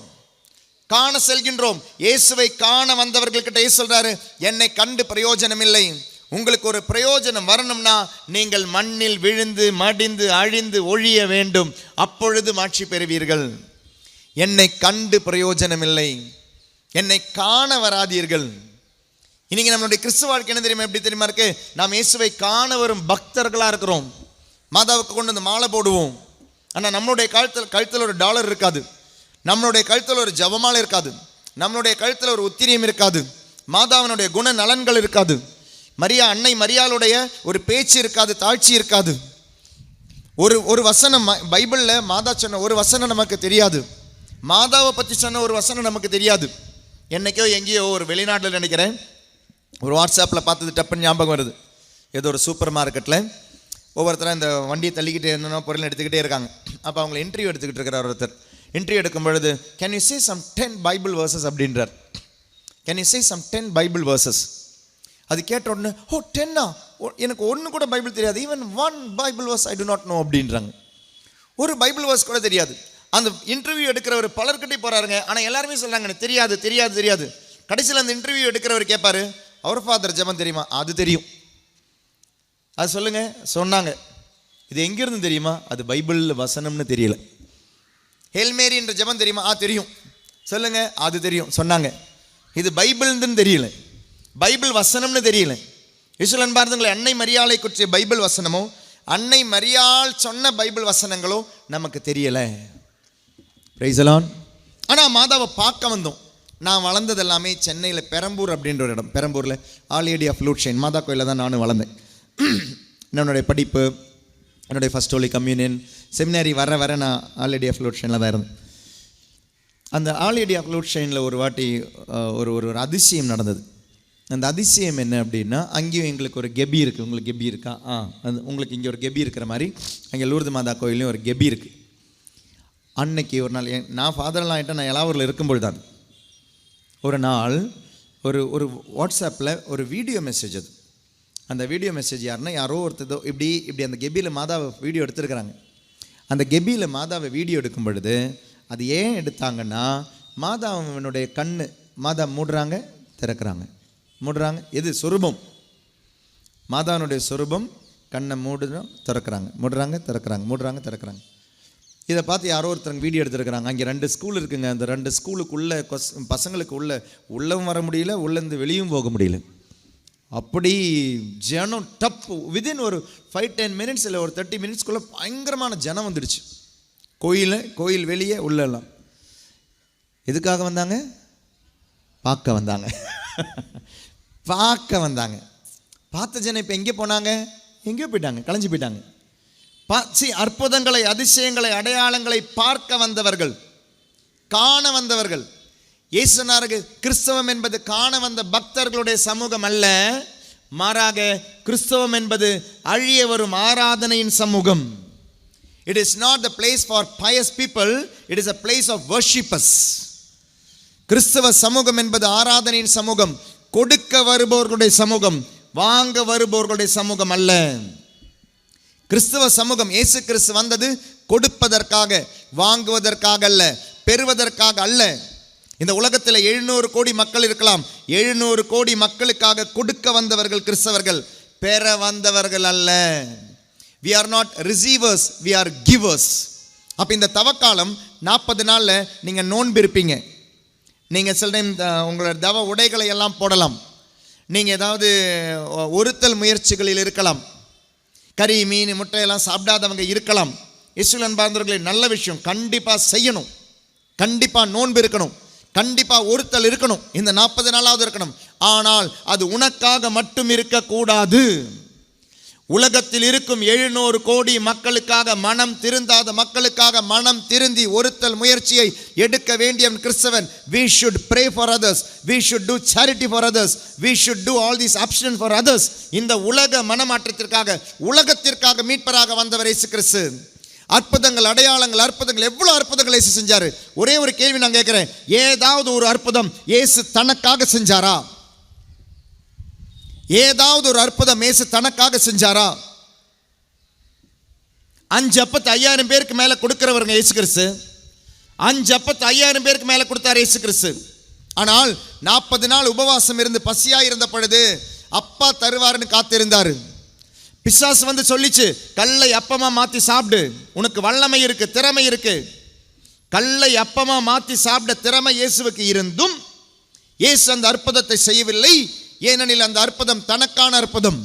A: காண செல்கின்றோம். இயேசுவை காண வந்தவர்கள்கிட்ட இயேசு சொல்றாரு, என்னை கண்டு பிரயோஜனம் இல்லை. உங்களுக்கு ஒரு பிரயோஜனம் வரணும்னா நீங்கள் மண்ணில் விழுந்து மடிந்து அழிந்து ஒழிய வேண்டும், அப்பொழுது மாட்சி பெறுவீர்கள். என்னை கண்டு பிரயோஜனம் இல்லை, என்னை காண வராதீர்கள். இன்னைக்கு நம்மளுடைய கிறிஸ்துவ வாழ்க்கை என்ன தெரியுமா, எப்படி தெரியுமா இருக்கு? நாம் இயேசுவை காண வரும் பக்தர்களா இருக்கிறோம். மாதாவுக்கு கொண்டு வந்து மாலை போடுவோம். ஆனால் நம்மளுடைய கழுத்தில் ஒரு டாலர் இருக்காது, நம்மளுடைய கழுத்தில் ஒரு ஜபமாலை இருக்காது, நம்மளுடைய கழுத்தில் ஒரு உத்திரியம் இருக்காது, மாதாவினுடைய குண நலன்கள் இருக்காது, அன்னை மரியாளுடைய ஒரு பேச்சு இருக்காது, தாழ்ச்சி இருக்காது. ஒரு வசனம் பைபிளில் மாதா சொன்ன ஒரு வசனம் நமக்கு தெரியாது, மாதாவை பற்றி சொன்ன ஒரு வசனம் நமக்கு தெரியாது. என்னைக்கோ எங்கேயோ ஒரு வெளிநாட்டில் நினைக்கிறேன், ஒரு வாட்ஸ்அப்பில் பார்த்தது டப்புன்னு ஞாபகம் வருது. ஏதோ ஒரு சூப்பர் மார்க்கெட்டில் ஒவ்வொருத்தரும் இந்த வண்டியை தள்ளிக்கிட்டு என்னென்ன பொருள் எடுத்துக்கிட்டே இருக்காங்க. அப்போ அவங்களை இன்டர்வியூ எடுத்துக்கிட்டு இருக்கிறார் ஒருத்தர். இன்டர்வியூ எடுக்கும் பொழுது, can you say some 10 Bible verses அப்படின்றார். Can you say some 10 Bible verses. அது கேட்ட உடனே, ஓ 10ஆ, எனக்கு ஒன்று கூட பைபிள் தெரியாது, even 1 Bible verse I do not know அப்படின்றாங்க. ஒரு பைபிள் வேர்ஸ் கூட தெரியாது. அந்த இன்டர்வியூ எடுக்கிறவர் பலர்கிட்டே போறாருங்க, ஆனால் எல்லாருமே சொல்றாங்க தெரியாது தெரியாது தெரியாது. கடைசியில் அந்த இன்டர்வியூ எடுக்கிறவர் கேட்பாரு, அவர் ஃபாதர் ஜெபம் தெரியுமா? அது தெரியும். அது சொல்லுங்க. சொன்னாங்க. இது எங்கிருந்து தெரியுமா? அது பைபிள் வசனம்னு தெரியல. ஹேல்மேரி என்ற ஜெபம் தெரியுமா? தெரியும். சொல்லுங்க. அது தெரியும். சொன்னாங்க. இது பைபிள்னு தெரியல, பைபிள் வசனம்னு தெரியல. இயேசுவின் பாருங்களே, அன்னை மரியாளை குறித்த பைபிள் வசனமோ அன்னை மரியாள் சொன்ன பைபிள் வசனங்களோ நமக்கு தெரியல. Price the Lord. ஆனால் மாதாவை பார்க்க வந்தோம். நான் வளர்ந்தது எல்லாமே சென்னையில் பெரம்பூர் அப்படின்ற ஒரு இடம். பெரம்பூரில் ஆல் லேடி ஆஃப் லூட்ஷைன் மாதா கோயிலில் தான் நானும் வளர்ந்தேன். என்னுடைய படிப்பு, என்னுடைய ஃபர்ஸ்ட் ஹோலி கம்யூனியன், செமினாரி வர நான் ஆல் லேடி ஆஃப் லூட்ஷைனில் தான் இருந்தேன். அந்த ஆல் லேடி ஆஃப் லூட்ஷைனில் ஒரு வாட்டி ஒரு அதிசயம் நடந்தது. அந்த அதிசயம் என்ன அப்படின்னா, அங்கேயும் எங்களுக்கு ஒரு கெபி இருக்குது. உங்களுக்கு கெபி இருக்கா? அது உங்களுக்கு இங்கே ஒரு கெபி இருக்கிற மாதிரி அங்கே லூர்து மாதா கோயிலையும் ஒரு கெபி இருக்குது. அன்னைக்கு ஒரு நாள் நான் ஃபாதர்லாம் ஆகிட்டேன், நான் எலாவூரில் இருக்கும்பொழுது தான் ஒரு நாள் ஒரு வாட்ஸ்அப்பில் ஒரு வீடியோ மெசேஜ். அது அந்த வீடியோ மெசேஜ் யாருன்னா, யாரோ ஒருத்ததோ இப்படி அந்த கெபியில் மாதாவை வீடியோ எடுத்துருக்குறாங்க. அந்த கெபியில் மாதாவை வீடியோ எடுக்கும் பொழுது அது ஏன் எடுத்தாங்கன்னா, மாதாவினுடைய கண்ணு, மாதா மூடுறாங்க திறக்கிறாங்க, மூடுறாங்க. எது? சொரூபம். மாதாவினுடைய சொரூபம். கண்ணை மூடுறோம் திறக்கிறாங்க, மூடுறாங்க திறக்கிறாங்க, மூடுறாங்க திறக்கிறாங்க. இதை பார்த்து யாரோ ஒருத்தர் வீடியோ எடுத்துருக்குறாங்க. அங்கே 2 ஸ்கூல் இருக்குங்க. அந்த 2 ஸ்கூலுக்குள்ளே பசங்களுக்கு உள்ளவும் வர முடியல, உள்ளேருந்து வெளியும் போக முடியல. அப்படி ஜனம் டப் விதின் ஒரு 5-10 மினிட்ஸ் இல்லை ஒரு 30 மினிட்ஸ்க்குள்ளே பயங்கரமான ஜனம் வந்துடுச்சு. கோயில் வெளியே உள்ளெல்லாம். எதுக்காக வந்தாங்க? பார்க்க வந்தாங்க. பார்க்க வந்தாங்க. பார்த்த ஜனம் இப்போ எங்கே போனாங்க? எங்கேயோ போயிட்டாங்க, கலைஞ்சு போயிட்டாங்க. அற்புதங்களை, அதிசயங்களை, அடையாளங்களை பார்க்க வந்தவர்கள், காண வந்தவர்கள். இயேசு சொன்னாரு, கிறிஸ்தவம் என்பது காண வந்த பக்தர்களுடைய சமூகம் அல்ல, மாறாக கிறிஸ்தவம் என்பது அழிய வரும் ஆராதனையின் சமூகம். It is not the place for pious people, it is a place of worshippers. கிறிஸ்தவ சமூகம் என்பது ஆராதனையின் சமூகம், கொடுக்க வருபவர்களுடைய சமூகம், வாங்க வருபவர்களுடைய சமூகம் அல்ல. கிறிஸ்தவ சமூகம், இயேசு கிறிஸ்து வந்தது கொடுப்பதற்காக, வாங்குவதற்காக அல்ல, பெறுவதற்காக அல்ல. இந்த உலகத்தில் 700 கோடி மக்கள் இருக்கலாம். 700 கோடி மக்களுக்காக கொடுக்க வந்தவர்கள் கிறிஸ்தவர்கள், பெற வந்தவர்கள் அல்ல. we are not receivers, we are givers. அப்போ இந்த தவக்காலம் 40 நாளில் நீங்கள் நோன்பு இருப்பீங்க. நீங்கள் சில டைம் உங்களோட தவ உடைகளை எல்லாம் போடலாம். நீங்கள் ஏதாவது ஒருத்தல் முயற்சிகளில் இருக்கலாம். கறி மீன் முட்டையெல்லாம் சாப்பிடாதவங்க இருக்கலாம். இயேசுவில் அன்பார்ந்தவர்களே, நல்ல விஷயம், கண்டிப்பாக செய்யணும். கண்டிப்பாக நோன்பு இருக்கணும், கண்டிப்பாக ஒருத்தல் இருக்கணும், இந்த 40 நாளாவது இருக்கணும். ஆனால் அது உனக்காக மட்டும் இருக்கக்கூடாது. உலகத்தில் இருக்கும் 700 கோடி மக்களுக்காக, மனம் திருந்தாத மக்களுக்காக மனம் திருந்தி ஒருத்தல் முயற்சியை எடுக்க வேண்டிய கிறிஸ்தவன். We should pray for others, we should do charity for others, we should do all these options for others. இந்த உலக மனமாற்றத்திற்காக, உலகத்திற்காக மீட்பராக வந்தவர் இயேசு கிறிஸ்து. அற்புதங்கள், அடையாளங்கள், அற்புதங்கள், எவ்வளவு அற்புதங்கள் இயேசு செஞ்சாரு. ஒரே ஒரு கேள்வி நான் கேட்கிறேன், ஏதாவது ஒரு அற்புதம் இயேசு தனக்காக செஞ்சாரா? ஏதாவது ஒரு அற்புதம் இயேசு தனக்காக செஞ்சாரா? 5 அப்பத்தை 5000 பேருக்கு மேல கொடுக்கிறவருங்க இயேசு கிறிஸ்து. 5 அப்பத்தை 5000 பேருக்கு மேல கொடுத்தார் இயேசு கிறிஸ்து. ஆனால் 40 நாள் உபவாசம் இருந்து பசியா இருந்த பொழுது அப்பா தருவாருன்னு காத்திருந்தாரு. பிசாசு வந்து சொல்லிச்சு, கல்லை அப்பமா மாத்தி சாப்பிடு, உனக்கு வல்லமை இருக்கு, திறமை இருக்கு. கல்லை அப்பமா மாத்தி சாப்பிட திறமை இயேசுவுக்கு இருந்தும் இயேசு அந்த அற்புதத்தை செய்யவில்லை. ஏனெனில் அந்த அற்புதம் தனக்கான அற்புதம்.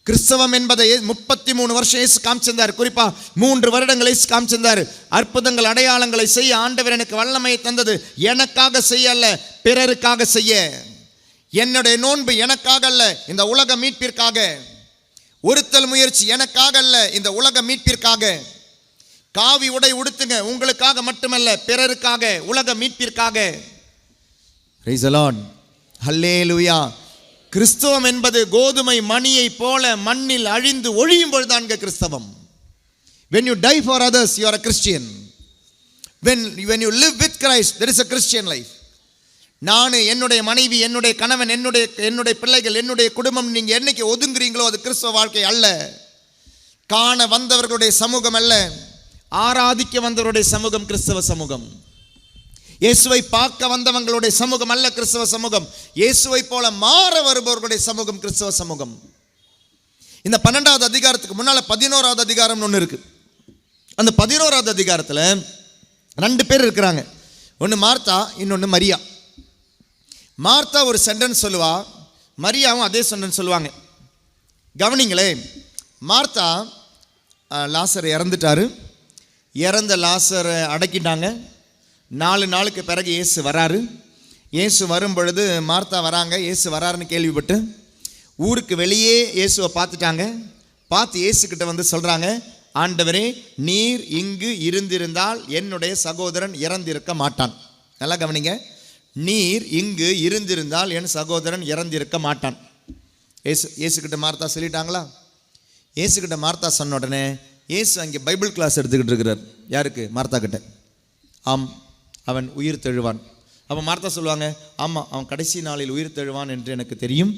A: கிறிஸ்தவம் என்பதை 33 வருஷம் இயேசு காமிச்சிருந்தார். குறிப்பா 3 வருடங்கள் இயேசு காமிச்சிருந்தார். அற்புதங்கள், அடையாளங்களை செய்ய ஆண்டவர் எனக்கு வல்லமையை தந்தது எனக்காக செய்ய அல்ல, பிறருக்காக செய்ய. என்னுடைய நோன்பு எனக்காக அல்ல, இந்த உலக மீட்பிற்காக. ஒருத்தல் முயற்சி எனக்காக அல்ல, இந்த உலக மீட்பிற்காக. காவி உடை உடுத்துங்க, உங்களுக்காக மட்டுமல்ல, பிறருக்காக, உலக மீட்பிற்காக. Praise the Lord. ஹல்லேலூயா. கிறிஸ்தவம் என்பது கோதுமை மணியை போல மண்ணில் அழிந்து ஒழியும் பொழுதுதான் கிறிஸ்தவம். When you die for others, you are a Christian. When you live with Christ, there is a Christian life. நான், என்னுடைய மனைவி, என்னுடைய கணவன், என்னுடைய பிள்ளைகள், என்னுடைய குடும்பம், நீங்க என்னைக்கு ஒதுங்குறீங்களோ அது கிறிஸ்தவ வாழ்க்கை அல்ல. காண வந்தவர்களுடைய சமூகம் அல்ல, ஆராதிக்க வந்தவருடைய சமூகம் கிறிஸ்தவ சமூகம். இயேசுவை பார்க்க வந்தவங்களுடைய சமூகம் அல்ல கிறிஸ்தவ சமூகம். இயேசுவை போல மாற வருபவர்களுடைய சமூகம் கிறிஸ்தவ சமூகம். இந்த 12வது அதிகாரத்துக்கு முன்னால 11வது அதிகாரம் ஒன்று இருக்கு. அந்த 11வது அதிகாரத்தில் 2 பேர் இருக்கிறாங்க. ஒன்று மார்த்தா, இன்னொன்று மரியா. மார்த்தா ஒரு சென்டென்ஸ் சொல்லுவா, மரியாவும் அதே சென்டென்ஸ் சொல்லுவாங்க. கவனிங்களே, மார்த்தா லாசர் இறந்துட்டாரு. இறந்த லாசரை அடக்கிட்டாங்க. 4 நாளுக்கு பிறகு இயேசு வராரு. இயேசு வரும் பொழுது மார்த்தா வராங்க. இயேசு வராருன்னு கேள்விப்பட்டு ஊருக்கு வெளியே இயேசுவை பார்த்துட்டாங்க. பார்த்து இயேசுக்கிட்ட வந்து சொல்கிறாங்க, ஆண்டவரே, நீர் இங்கு இருந்திருந்தால் என்னுடைய சகோதரன் இறந்திருக்க மாட்டான். நல்லா கவனிங்க, நீர் இங்கு இருந்திருந்தால் என் சகோதரன் இறந்திருக்க மாட்டான். இயேசுக்கிட்ட மார்த்தா சொல்லிட்டாங்களா? இயேசுக்கிட்ட மார்த்தா சொன்ன உடனே இயேசு அங்கே பைபிள் கிளாஸ் எடுத்துக்கிட்டு இருக்கிறார். யாருக்கு? மார்த்தா கிட்ட. ஆம், அவன் உயிர் தெழுவான். அப்போ மார்த்தா சொல்லுவாங்க, ஆமாம், அவன் கடைசி நாளில் உயிர் தெழுவான் என்று எனக்கு தெரியும்.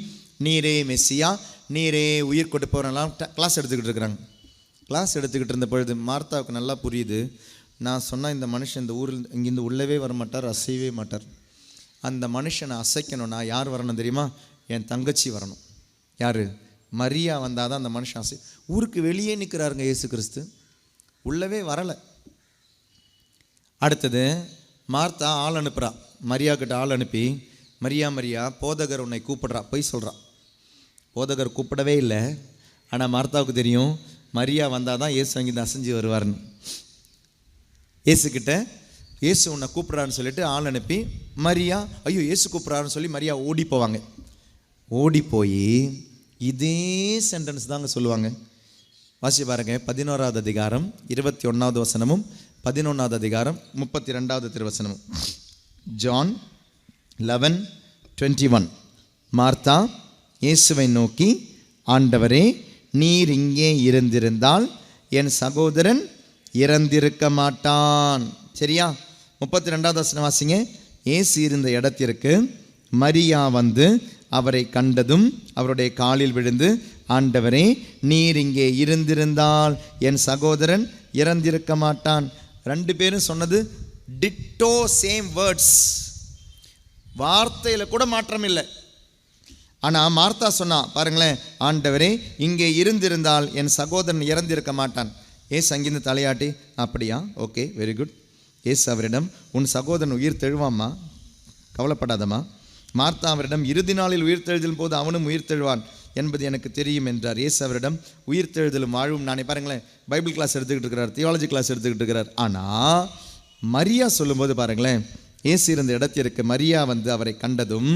A: நீரே மெஸ்ஸியா, நீரே உயிர் கொடுப்பவரெல்லாம் கிளாஸ் எடுத்துக்கிட்டு இருக்கிறாங்க. கிளாஸ் எடுத்துக்கிட்டு இருந்த பொழுது மார்த்தாவுக்கு நல்லா புரியுது, நான் சொன்னால் இந்த மனுஷன் இந்த ஊரில் இங்கேருந்து உள்ளவே வரமாட்டார், அசையவே மாட்டார். அந்த மனுஷனை அசைக்கணும்னா யார் வரணும் தெரியுமா? என் தங்கச்சி வரணும். யார்? மரியா வந்தால் தான் அந்த மனுஷன் அசை. ஊருக்கு வெளியே நிற்கிறாருங்க இயேசு கிறிஸ்து, உள்ளவே வரலை. அடுத்தது மார்த்தா ஆள் அனுப்புகிறா, மரியா கிட்ட ஆள் அனுப்பி, மரியா மரியா, போதகர் உன்னை கூப்பிடுறா, போய் சொல்கிறா. போதகர் கூப்பிடவே இல்லை. ஆனால் மார்த்தாவுக்கு தெரியும், மரியா வந்தால் தான் இயேசு அங்கிருந்து அசைஞ்சு வருவார்னு. இயேசுக்கிட்ட இயேசு உன்னை கூப்பிட்றான்னு சொல்லிட்டு ஆள் அனுப்பி, மரியா, ஐயோ இயேசு கூப்பிட்றாருன்னு சொல்லி மரியா ஓடி போவாங்க. ஓடி போய் இதே சென்டென்ஸ் தாங்க சொல்லுவாங்க. வாசி பாருங்க, 11வது அதிகாரம் 21வது வசனமும் 11வது அதிகாரம் 32வது திருவசனமும். ஜான் 11:21. மார்த்தா இயேசுவை நோக்கி, ஆண்டவரே, நீர் இங்கே இருந்திருந்தால் என் சகோதரன் இறந்திருக்க மாட்டான். சரியா? 32வது வசனம் வாசிங்க. இயேசு இருந்த இடத்திற்கு மரியா வந்து அவரை கண்டதும் அவருடைய காலில் விழுந்து, ஆண்டவரே, நீர் இங்கே இருந்திருந்தால் என் சகோதரன் இறந்திருக்க மாட்டான். 2 பேரும் சொன்னது டிட்டோ சேம் வேர்ட்ஸ். வார்த்தையில் கூட மாற்றம் இல்லை. ஆனால் மார்த்தா சொன்னா பாருங்களேன், ஆண்டவரே இங்கே இருந்திருந்தால் என் சகோதரன் இறந்திருக்க மாட்டான். ஏசு அங்கிருந்து தலையாட்டி, அப்படியா, ஓகே, வெரி குட். ஏசு அவரிடம், உன் சகோதரன் உயிர் தெழுவாம்மா, கவலைப்படாதம்மா. மார்த்தா அவரிடம், இறுதி நாளில் உயிர் தெழுதலும் போது அவனும் உயிர் தெழுவான் என்பது எனக்கு தெரியும் என்றார். ஏசு அவரிடம், உயிர் தெழுதலும் வாழ்வும் நானே. பாருங்களேன், பைபிள் கிளாஸ் எடுத்துக்கிட்டு இருக்கிறார், தியாலஜி கிளாஸ் எடுத்துக்கிட்டு இருக்கிறார். ஆனால் மரியா சொல்லும்போது பாருங்களேன், இயேசு இருந்த இடத்திற்கு மரியா வந்து அவரை கண்டதும்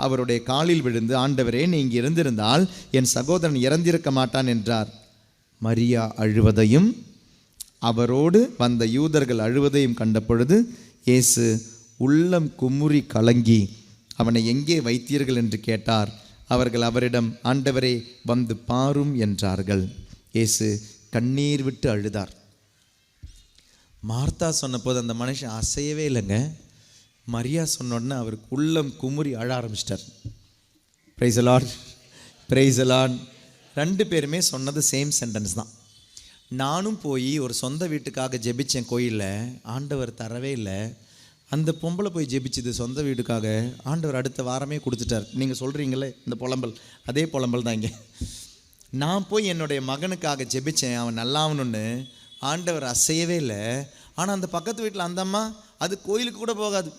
A: அவருடைய காலில் விழுந்து, ஆண்டவரே நீ இங்கே இருந்திருந்தால் என் சகோதரன் இறந்திருக்க மாட்டான் என்றார். மரியா அழுவதையும் அவரோடு வந்த யூதர்கள் அழுவதையும் கண்ட பொழுது இயேசு உள்ளம் குமுறி கலங்கி அவனை எங்கே வைத்தீர்கள் என்று கேட்டார். அவர்கள் அவரிடம், ஆண்டவரே வந்து பாரும் என்றார்கள். இயேசு கண்ணீர் விட்டு அழுதார். மார்த்தா சொன்னபோது அந்த மனுஷன் அசையவே இல்லைங்க. மரியா சொன்ன உடனே அவருக்கு உள்ளம் குமுறி அழ ஆரம்பிச்சிட்டார். Praise the Lord, praise the Lord. ரெண்டு பேருமே சொன்னது சேம் சென்டென்ஸ் தான். நானும் போய் ஒரு சொந்த வீட்டுக்காக ஜெபிச்சேன் கோயிலில், ஆண்டவர் தரவே இல்லை. அந்த பொம்பளை போய் ஜெபிச்சது சொந்த வீட்டுக்காக, ஆண்டவர் அடுத்த வாரமே கொடுத்துட்டார். நீங்கள் சொல்கிறீங்களே இந்த புலம்பல், அதே புலம்பல் தான் இங்கே. நான் போய் என்னுடைய மகனுக்காக ஜெபிச்சேன், அவன் நல்லாவணுன்னு, ஆண்டவர் அசையவே இல்லை. ஆனால் அந்த பக்கத்து வீட்டில் அந்த அம்மா அது கோயிலுக்கு கூட போகாது,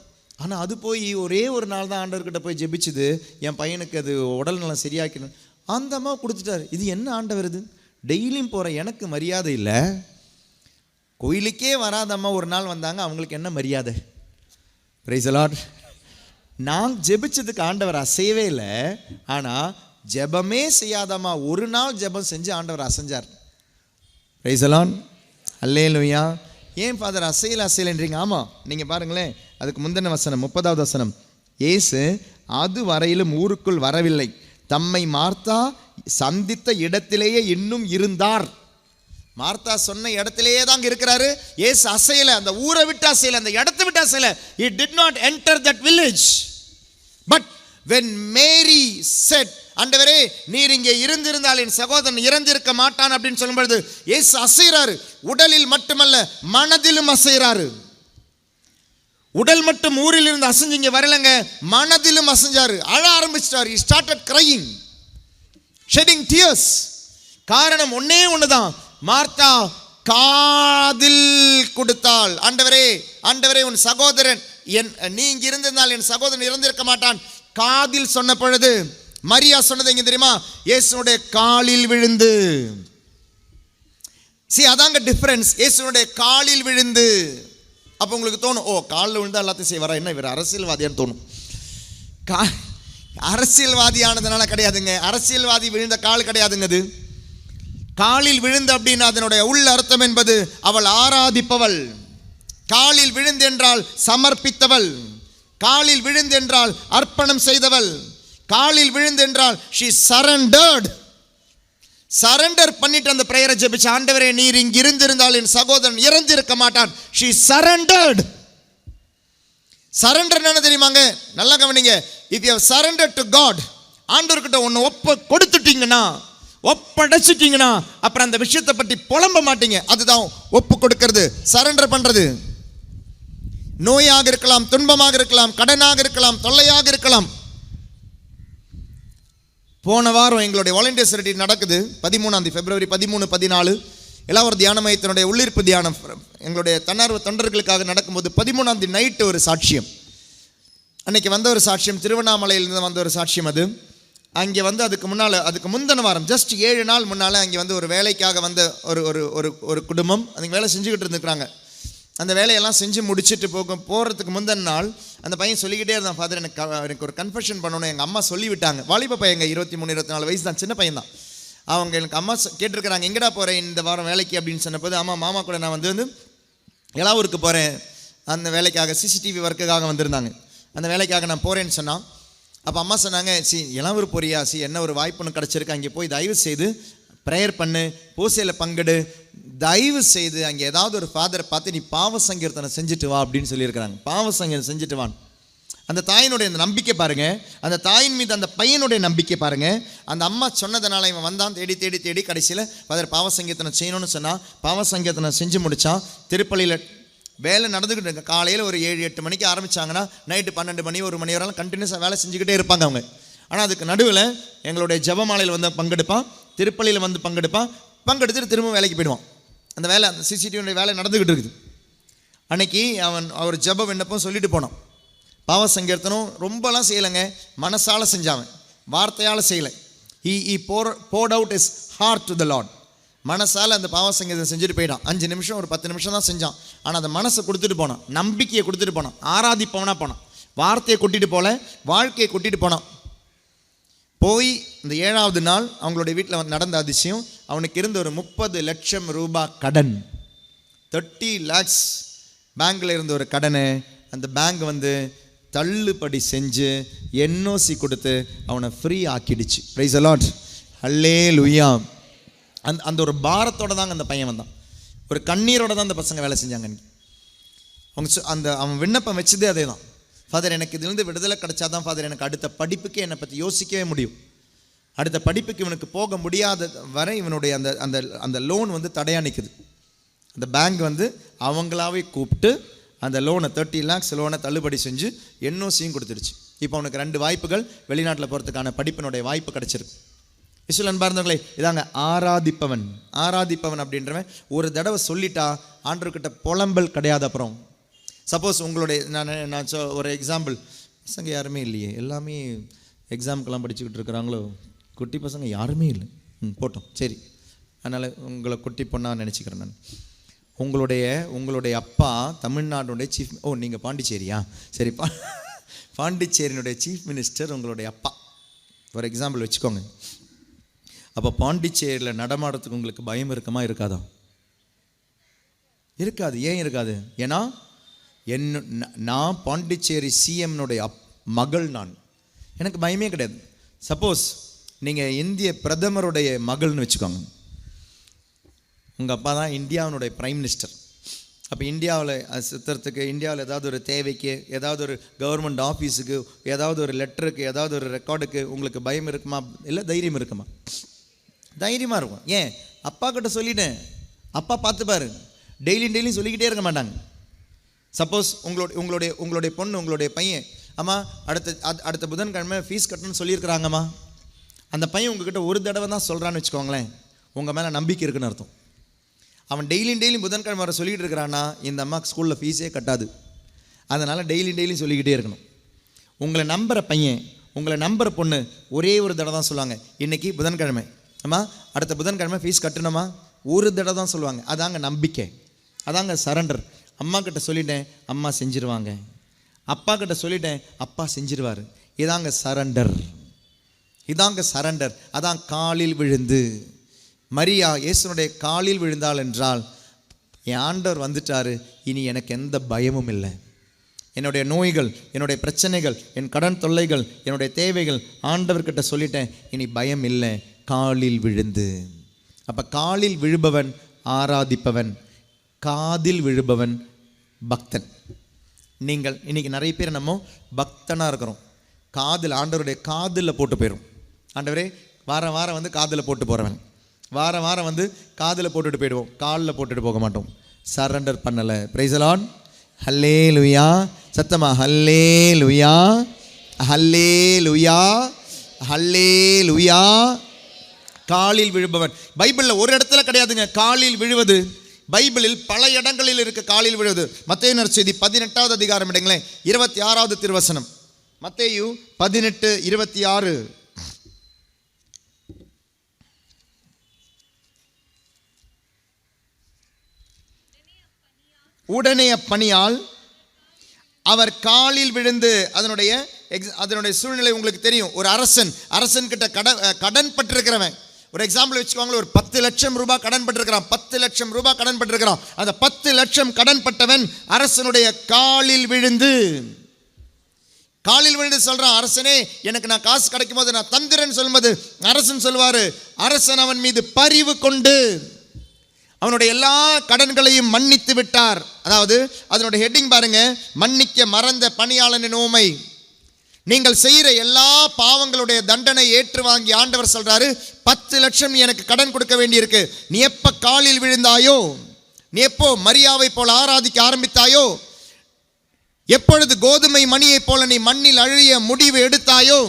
A: ஆனால் அது போய் ஒரே ஒரு நாள் தான் ஆண்டவர்கிட்ட போய் ஜெபிச்சுது, என் பையனுக்கு அது உடல் நலம் சரியாக்கணும், அந்த அம்மா கொடுத்துட்டார். இது என்ன ஆண்டவர் இது? டெய்லியும் போகிற எனக்கு மரியாதை இல்லை, கோயிலுக்கே வராத அம்மா ஒரு நாள் வந்தாங்க, அவங்களுக்கு என்ன மரியாதை? Price the Lord. நான் ஜெபிச்சதுக்கு ஆண்டவர் அசையவே இல்லை. ஆனால் ஜெபமே செய்யாதம்மா ஒரு நாள் ஜெபம் செஞ்சு ஆண்டவர் அசைஞ்சார். பிரைஸ் தி லார்ட், அல்லேலூயா. ஏன் ஃபாதர் அசையலைன்றீங்க? ஆமாம், நீங்கள் பாருங்களேன், அதுக்கு முந்தின வசனம் 30வது வசனம், இயேசு அது வரையிலும் ஊருக்குள் வரவில்லை, தம்மை மார்த்தா சந்தித்த இடத்திலேயே இன்னும் இருந்தார். மார்த்தா சொன்ன இடத்திலேயே தான் இருக்கிறாரு. இயேசு அசையலை, அந்த ஊரை விட்டு அசையலை, அந்த இடத்தை விட்டு அசையலை. He did not enter that village. But when Mary said, ஆண்டவரே நீர் இங்கே இருந்திருந்தால் என் சகோதரன் இறந்திருக்க மாட்டான் அப்படின்னு சொல்லும்போது இயேசு அசைறாரு. உடலில் மட்டுமல்ல, மனதிலும் அசைறாரு. உடல் மட்டும் ஊரில் இருந்து அசைஞ்சு இங்கே வரலங்க, மனதிலும் அசைஞ்சாரு, அழ ஆரம்பிச்சிட்டார். He started crying, shedding tears. காரணம் ஒன்னே ஒண்ணுதான், மார்த்தா காதில் கொடுத்தாள். ஆண்டவரே, ஆண்டவரே உன் சகோதரன் நீ இங்க இருந்திருந்தால் என் சகோதரன் இறந்திருக்க மாட்டான். காதில் சொன்ன பொழுது மரியா சொன்னது எங்க தெரியுமா? இயேசுனுடைய காலில் விழுந்து. அதாங்க டிஃபரன்ஸ், இயேசுனுடைய காலில் விழுந்து. அப்போ உங்களுக்கு தோணும், ஓ காலில் விழுந்தா எல்லாத்தையும் செய்வாரா, என்ன இவர் அரசியல்வாதியான்னு தோணும். அரசியல்வாதியானதுனால கிடையாதுங்க, அரசியல்வாதி விழுந்த கால் கிடையாதுங்க. அது காலில் விழுந்து அப்படின்னா அதனுடைய உள்ள அர்த்தம் என்பது அவள் ஆராதிப்பவள். காலில் விழுந்து என்றால் சமர்ப்பித்தவள், காலில் விழுந்து என்றால் அர்ப்பணம் செய்தவள், காலில் விழுந்து என்றால் she surrendered. சரண்டர் பண்ணிட்டு அந்த பிரேயரை ஜெபிச்ச, ஆண்டவரே நீர் இங்க இருந்திருந்தால் என் சகோதரன் இறந்திருக்க மாட்டான். she surrendered. சரண்டர் என்ன தெரியுமாங்க? நல்லா கவனிங்க. if you have surrendered to God, ஆண்டவர்கிட்ட ஒன்னு கொடுத்துட்டீங்கன்னா, ஒப்படைச்சிட்டீங்கன்னா, அப்புறம் அந்த விஷயத்தை பற்றி புலம்ப மாட்டீங்க. அதுதான் ஒப்பு கொடுக்கிறது, சரண்டர் பண்றது. நோயாக இருக்கலாம், துன்பமாக இருக்கலாம், கடனாக இருக்கலாம், தொல்லையாக இருக்கலாம். போன வாரம் எங்களுடைய வாலண்டியர்ஸ் ரெட்ரீட் நடக்குது. 13 February 13, 14 இளவர் தியான மையத்தினுடைய உள்ளிருப்பு தியானம் எங்களுடைய தன்னார்வ தொண்டர்களுக்காக நடக்கும்போது 13 நைட்டு ஒரு சாட்சியம். அன்னைக்கு வந்த ஒரு சாட்சியம், திருவண்ணாமலையிலிருந்து வந்த ஒரு சாட்சியம். அது அங்கே வந்து அதுக்கு முந்தின வாரம் ஜஸ்ட் 7 நாள் முன்னால் அங்கே வந்து ஒரு வேலைக்காக வந்த ஒரு குடும்பம் அன்றைக்கி வேலை செஞ்சுக்கிட்டு இருந்துக்கிறாங்க. அந்த வேலையெல்லாம் செஞ்சு முடிச்சுட்டு போகிறதுக்கு முந்தின நாள் அந்த பையன் சொல்லிக்கிட்டே இருந்தான், ஃபாதர் எனக்கு ஒரு கன்ஃபெஷன் பண்ணணும், எங்கள் அம்மா சொல்லிவிட்டாங்க. வாலிப பையங்க, 23, 24 வயசு தான், சின்ன பையன் தான். அவங்க எனக்கு அம்மா கேட்டிருக்கிறாங்க, எங்கடா போகிறேன் இந்த வாரம் வேலைக்கு அப்படின்னு சொன்னபோது, அம்மா மாமா கூட நான் வந்து எலாவூருக்கு போகிறேன், அந்த வேலைக்காக சிசிடிவி ஒர்க்குக்காக வந்திருந்தாங்க, அந்த வேலைக்காக நான் போகிறேன்னு சொன்னான். அப்போ அம்மா சொன்னாங்க, எலாவூர் போறியா, என்ன ஒரு வாய்ப்பு ஒன்று கிடச்சிருக்கு, அங்கே போய் தயவு செய்து ப்ரேயர் பண்ணு, பூசையில் பங்கெடு, தயவு செய்து அங்கே ஏதாவது ஒரு ஃபாதரை பார்த்து நீ பாவ சங்கீர்த்தனை செஞ்சுட்டு வா அப்படின்னு சொல்லியிருக்கிறாங்க. பாவ சங்கீர்த்தனை செஞ்சுட்டு வான். அந்த தாயினுடைய அந்த நம்பிக்கை பாருங்க, அந்த தாயின் மீது அந்த பையனுடைய நம்பிக்கை பாருங்க. அந்த அம்மா சொன்னதுனால இவன் வந்தான், தேடி தேடி தேடி கடைசியில் ஃபாதர் பாவ சங்கீர்த்தனை செய்யணும்னு சொன்னால் பாவ சங்கீர்த்தனை செஞ்சு முடித்தான். திருப்பள்ளியில் வேலை நடந்துக்கிட்டு இருக்கு. காலையில் ஒரு 7-8 மணிக்கு ஆரம்பித்தாங்கன்னா நைட்டு 12 மணி 1 மணி வரைக்கும் கண்டினியூஸாக வேலை செஞ்சுக்கிட்டே இருப்பாங்க அவங்க. ஆனால் அதுக்கு நடுவில் எங்களுடைய ஜெபமாலையில் வந்து பங்கெடுப்பான், திருப்பலியில் வந்து பங்கெடுத்துட்டு திரும்ப வேலைக்கு போயிடுவான். அந்த வேலை, அந்த சிசிடிவியுடைய வேலை நடந்துக்கிட்டு இருக்குது. அன்னைக்கு அவர் ஜெப விண்ணப்பம் சொல்லிட்டு போனான். பாவ சங்கீர்த்தனம் ரொம்பலாம் செய்யலைங்க, மனசால் செஞ்சாவன், வார்த்தையால் செய்யலை. he poured out his heart to the Lord. மனசால் அந்த பாவ சங்கீதம் செஞ்சுட்டு போயிட்டான். 5 நிமிஷம் ஒரு 10 நிமிஷம் தான் செஞ்சான். ஆனால் அந்த மனசை கொடுத்துட்டு போனான், நம்பிக்கையை கொடுத்துட்டு போனான், ஆராதிப்பவனாக போனான். வார்த்தையை கொட்டிட்டு போல, வாழ்க்கையை கொட்டிட்டு போனான். போய் இந்த 7வது நாள் அவங்களுடைய வீட்டில் நடந்த அதிசயம், அவனுக்கு இருந்த ஒரு 30 லட்சம் ரூபாய் கடன், 30 lakhs பேங்க்கில் இருந்த ஒரு கடனை அந்த பேங்க் வந்து தள்ளுபடி செஞ்சு என்ஓசி கொடுத்து அவனை ஃப்ரீ ஆக்கிடுச்சு. பிரைஸ் தி லார்ட், ஹல்லேலூயா. அந்த ஒரு பாரத்தோடு தாங்க அந்த பையன் வந்தான், ஒரு கண்ணீரோடு தான் அந்த பசங்க வேலை செஞ்சாங்க. அவங்க அவன் விண்ணப்பம் வச்சதே அதே தான். ஃபாதர், எனக்கு இதுலேருந்து விடுதலை கிடைச்சாதான் ஃபாதர் எனக்கு அடுத்த படிப்புக்கு என்னை பற்றி யோசிக்கவே முடியும். அடுத்த படிப்புக்கு இவனுக்கு போக முடியாத வரை இவனுடைய அந்த அந்த அந்த லோன் வந்து தடையாக நிற்குது. அந்த பேங்க் வந்து அவங்களாவே கூப்பிட்டு அந்த லோனை 30 lakhs லோனை தள்ளுபடி செஞ்சு என்ஓசியும் கொடுத்துருச்சு. இப்போ அவனுக்கு 2 வாய்ப்புகள், வெளிநாட்டில் போகிறதுக்கான படிப்பினுடைய வாய்ப்பு கிடச்சிருக்கு. இஸ்ரவேல் அன்பார்ந்தவர்களே, இதாங்க ஆராதிப்பவன். ஆராதிப்பவன் அப்படின்றவன் ஒரு தடவை சொல்லிட்டா ஆண்டவர்கிட்ட புலம்பல் கிடையாது. அப்புறம் சப்போஸ் உங்களுடைய நான் ஒரு எக்ஸாம்பிள், பசங்க யாருமே இல்லையே, எல்லாமே எக்ஸாமுக்கெல்லாம் படிச்சுக்கிட்டு இருக்கிறாங்களோ, குட்டி பசங்க யாருமே இல்லை, போட்டோம் சரி, அதனால் உங்களை குட்டி பொண்ணாக நினச்சிக்கிறேன் நான். உங்களுடைய அப்பா தமிழ்நாடுடைய சீஃப், நீங்கள் பாண்டிச்சேரியா, சரி, பாண்டிச்சேரியினுடைய சீஃப் மினிஸ்டர் உங்களுடைய அப்பா, ஃபார் எக்ஸாம்பிள் வச்சுக்கோங்க. அப்போ பாண்டிச்சேரியில் நடமாடுறதுக்கு உங்களுக்கு பயம் இருக்குமா இருக்காதா? இருக்காது. ஏன் இருக்காது? ஏன்னா நான் பாண்டிச்சேரி சிஎம்னுடைய மகள், எனக்கு பயமே கிடையாது. சப்போஸ் நீங்கள் இந்திய பிரதமருடைய மகள்னு வச்சுக்கோங்க, உங்கள் அப்பா தான் இந்தியாவினுடைய பிரைம் மினிஸ்டர். அப்போ இந்தியாவில் சுற்றுறதுக்கு, இந்தியாவில் ஏதாவது ஒரு தேவைக்கு, ஏதாவது ஒரு கவர்மெண்ட் ஆஃபீஸுக்கு, ஏதாவது ஒரு லெட்டருக்கு, ஏதாவது ஒரு ரெக்கார்டுக்கு உங்களுக்கு பயம் இருக்குமா? இல்லை தைரியம் இருக்குமா? தைரியமாக இருக்கும். ஏன்? அப்பா கிட்ட சொல்லிட்டேன், அப்பா பார்த்துப்பாரு. டெய்லியும் சொல்லிக்கிட்டே இருக்க மாட்டாங்க. சப்போஸ் உங்களுடைய பொண்ணு, உங்களுடைய பையன், அம்மா அடுத்த புதன்கிழமை ஃபீஸ் கட்டணும்னு சொல்லியிருக்கிறாங்கம்மா, அந்த பையன் உங்ககிட்ட ஒரு தடவை தான் சொல்கிறான்னு வச்சுக்கோங்களேன், உங்கள் மேலே நம்பிக்கை இருக்குன்னு அர்த்தம். அவன் டெய்லியும் புதன்கிழமை வர சொல்லிகிட்டு இருக்கிறான்னா இந்த அம்மாவுக்கு ஸ்கூலில் ஃபீஸே கட்டாது. அதனால் டெய்லியும் சொல்லிக்கிட்டே இருக்கணும். உங்களை நம்புகிற பையன், உங்களை நம்புகிற பொண்ணு ஒரே ஒரு தடவை தான் சொல்லுவாங்க, இன்றைக்கி புதன்கிழமை அம்மா அடுத்த புதன்கிழமை ஃபீஸ் கட்டணுமா, ஒரு தடவை தான் சொல்லுவாங்க. அதாங்க நம்பிக்கை, அதாங்க சரண்டர். அம்மா கிட்ட சொல்லிட்டேன், அம்மா செஞ்சிருவாங்க. அப்பா கிட்ட சொல்லிட்டேன், அப்பா செஞ்சிருவார். இதாங்க சரண்டர், இதாங்க சரண்டர். அதான் காலில் விழுந்து மரியா இயேசுனுடைய காலில் விழுந்தாள் என்றால், என் ஆண்டவர் வந்துட்டாரு, இனி எனக்கு எந்த பயமும் இல்லை. என்னுடைய நோய்கள், என்னுடைய பிரச்சனைகள், என் கடன் தொல்லைகள், என்னுடைய தேவைகள் ஆண்டவர்கிட்ட சொல்லிட்டேன், இனி பயம் இல்லை. காலில் விழுந்து. அப்போ காலில் விழுபவன் ஆராதிப்பவன், காதில் விழுபவன் பக்தன். நீங்கள் இன்னைக்கு நிறைய பேர் நம்ம பக்தனாக இருக்கிறோம். காதில், ஆண்டவருடைய காதில் போட்டு போயிடும். ஆண்டவரே வாரம் வந்து காதில் போட்டு போகிறவன், வாரம் வந்து காதில் போட்டுட்டு போயிடுவோம், காலில் போட்டுட்டு போக மாட்டோம். சரண்டர் பண்ணலை. Price the Lord, hallelujah. சத்தமா ஹல்லேலூயா, ஹல்லேலூயா, ஹல்லேலூயா. காலில் விழுபவன். பைபிளில் ஒரு இடத்துல கிடையாதுங்க காலில் விழுவது, பைபிளில் பல இடங்களில் இருக்கு காலில் விழுவது. மத்தேயு நற்செய்தி 18வது அதிகாரம் இடங்களேன், 26வது திருவசனம். மத்தேயு 18:26. உடனே அப்பணியால் அவர் காலில் விழுந்து, அதனுடைய சூழ்நிலை உங்களுக்கு தெரியும். ஒரு அரசன் கிட்ட கடன் பட்டிருக்கிறவன், ஒரு எக்ஸாம்பிள் வச்சுக்கோங்களேன், ஒரு 10 லட்சம் ரூபாய் கடன் பட்டிருக்கிறான். 10 லட்சம் ரூபாய் கடன் பட்டிருக்கிறான். அந்த 10 லட்சம் கடன் பட்டவன் அரசனுடைய காலில் விழுந்து சொல்றான், அரசனே எனக்கு நான் காசு கிடைக்கும் போது நான் தந்திரன் சொல்லும்போது அரசன் சொல்வாரு, அரசன் அவன் மீது பரிவு கொண்டு அவனுடைய எல்லா கடன்களையும் மன்னித்து விட்டார். அதாவது அதனுடைய ஹெட்டிங் பாருங்க, மன்னிக்க மறந்த பணியாளனின் ஊமை. நீங்கள் செய்கிற எல்லா பாவங்களுடைய தண்டனை ஏற்று வாங்கி ஆண்டவர் சொல்றாரு, 10 லட்சம் எனக்கு கடன் கொடுக்க வேண்டியிருக்கு. நீ எப்ப காலில் விழுந்தாயோ, நீ எப்போ மரியாவை போல ஆராதிக்க ஆரம்பித்தாயோ, எப்பொழுது கோதுமை மணியை போல நீ மண்ணில் அழிய முடிவு எடுத்தாயோ,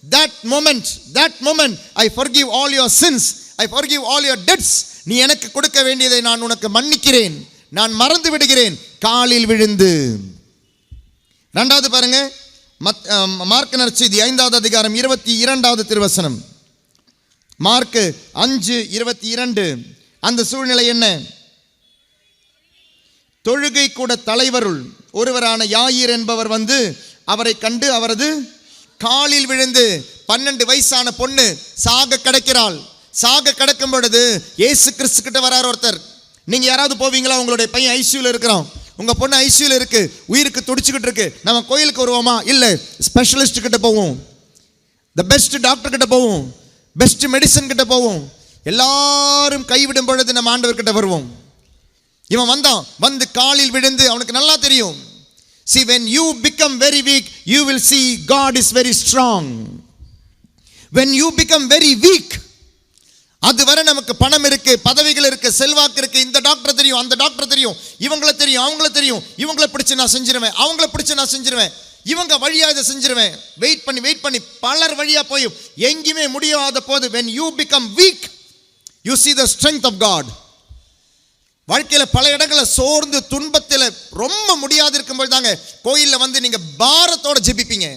A: that moment I forgive all your sins, I forgive all your debts. நீ எனக்கு கொடுக்க வேண்டியதை நான் உனக்கு மன்னிக்கிறேன், நான் மறந்து விடுகிறேன். காலில் விழுந்து. இரண்டாவது பாருங்க, மார்க் நற்செய்தி 5வது அதிகாரம் 22வது திருவசனம். மார்க் 5:22. அந்த சூழ்நிலை என்ன? தொழுகை கூட தலைவருள் ஒருவரான யாயிர் என்பவர் வந்து அவரை கண்டு அவரது காலில் விழுந்து. 12 வயசான பொண்ணு சாக கிடக்கிறாள். சாக கிடக்கும் பொழுது இயேசு கிறிஸ்து கிட்ட வரார் ஒருத்தர். நீங்க யாராவது போவீங்களா? உங்களுடைய பையன் ஐசியூல இருக்கிறான், உங்க பொண்ணு ஐசியூல இருக்கு, உயிருக்கு துடிச்சுக்கிட்டு இருக்கு, நம்ம கோயிலுக்கு வருவோமா? இல்ல, ஸ்பெஷலிஸ்ட் கிட்ட போவோம், தி பெஸ்ட் டாக்டர் கிட்ட போவோம், பெஸ்ட் மெடிசன் கிட்ட போவோம். எல்லாரும் கைவிடும் பொழுது நம்ம ஆண்டவர் கிட்ட வருவோம். இவன் வந்தான், வந்து காலில் விழுந்து. அவனுக்கு நல்லா தெரியும், see when you become very weak you will see God is very strong. When you become very weak, அதுவரை நமக்கு பணம் இருக்கு, பதவிகள் இருக்கு, செல்வாக்கு இருக்கு, இந்த டாக்டர் தெரியும், அந்த டாக்டர் தெரியும், இவங்களை தெரியும், அவங்கள தெரியும், இவங்களை பிடிச்சு நான் செஞ்சிருவேன், அவங்கள பிடிச்சு நான் செஞ்சிருவேன், இவங்க வழியா இதை செஞ்சிருவேன். வெயிட் பண்ணி பலர் வழியா போய் எங்கேயுமே முடியாத போது when you become weak you see the strength of God. வாழ்க்கையில பல இடங்களில் சோர்ந்து துன்பத்தில் ரொம்ப முடியாது இருக்கும்போது தாங்க கோயிலில் வந்து நீங்க பாரத்தோட ஜெபிப்பீங்க.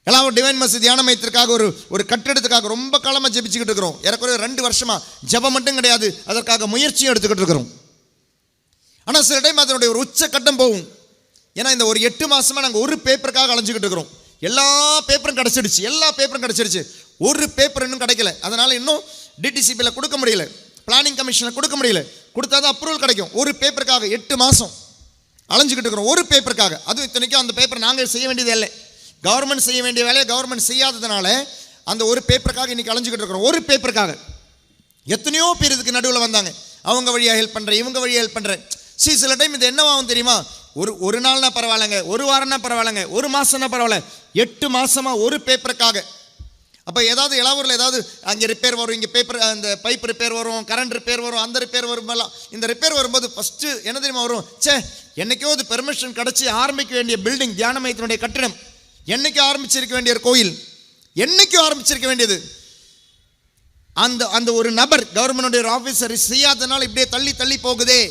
A: எல்லாம் டிவைன் மசி தியான மையத்திற்காக ஒரு கட்டிடத்துக்காக ரொம்ப காலமாக ஜெபிச்சுக்கிட்டு இருக்கிறோம். ஏறக்குறைய 2 வருஷமா ஜெபம் மட்டும் கிடையாது, அதற்காக முயற்சியும் எடுத்துக்கிட்டு இருக்கிறோம். ஆனால் சில டைம் அதனுடைய ஒரு உச்ச கட்டம் போகும். ஏன்னா இந்த ஒரு 8 மாசமா நாங்கள் ஒரு பேப்பருக்காக அலைஞ்சிக்கிட்டு இருக்கிறோம். எல்லா பேப்பரும் கிடைச்சிடுச்சு, ஒரு பேப்பர் இன்னும் கிடைக்கல. அதனால இன்னும் டிடிசிபியில் கொடுக்க முடியல, பிளானிங் கமிஷனில் கொடுக்க முடியல. கொடுத்தா தான் அப்ரூவல் கிடைக்கும். ஒரு பேப்பருக்காக 8 மாதம் அலைஞ்சிக்கிட்டு இருக்கிறோம், ஒரு பேப்பருக்காக. அதுவும் இத்தனைக்கும் அந்த பேப்பர் நாங்கள் செய்ய வேண்டியது இல்லை, கவர்மெண்ட் செய்ய வேண்டிய வேலையை கவர்மெண்ட் செய்யாததுனால அந்த ஒரு பேப்பருக்காக இன்னைக்கு அலைஞ்சிக்கிட்டு இருக்கிறோம். ஒரு பேப்பருக்காக எத்தனையோ பேர் இதுக்கு நடுவில் வந்தாங்க. அவங்க வழியாக ஹெல்ப் பண்ணுறேன், இவங்க வழியாக ஹெல்ப் பண்ணுறேன். சில டைம் இது என்னவாகும் தெரியுமா? ஒரு நாள்னா பரவாயில்லைங்க, ஒரு வாரம்னா பரவாயில்லைங்க, ஒரு மாதம்னா பரவாயில்ல, 8 மாதமா ஒரு பேப்பருக்காக. அப்போ ஏதாவது இளவூரில் ஏதாவது அங்கே ரிப்பேர் வரும், இங்கே பேப்பர் அந்த பைப் ரிப்பேர் வரும், கரண்ட் ரிப்பேர் வரும், அந்த ரிப்பேர் வரும்போதெல்லாம் இந்த ரிப்பேர் வரும்போது ஃபஸ்ட்டு என்ன தெரியுமா வரும்? என்னைக்கோ அது பெர்மிஷன் கிடச்சி ஆரம்பிக்க வேண்டிய பில்டிங், தியான மையத்தினுடைய கட்டிடம், என்னைக்கு ஆரம்பிச்சிருக்க வேண்டிய கோயில், என்னைக்கு ஆரம்பிச்சிருக்க வேண்டியது, அந்த ஒரு நபர் கவர்மெண்ட் ஒரு ஆஃபீஸர் செய்யாதனால இப்படியே தள்ளி போகுதே.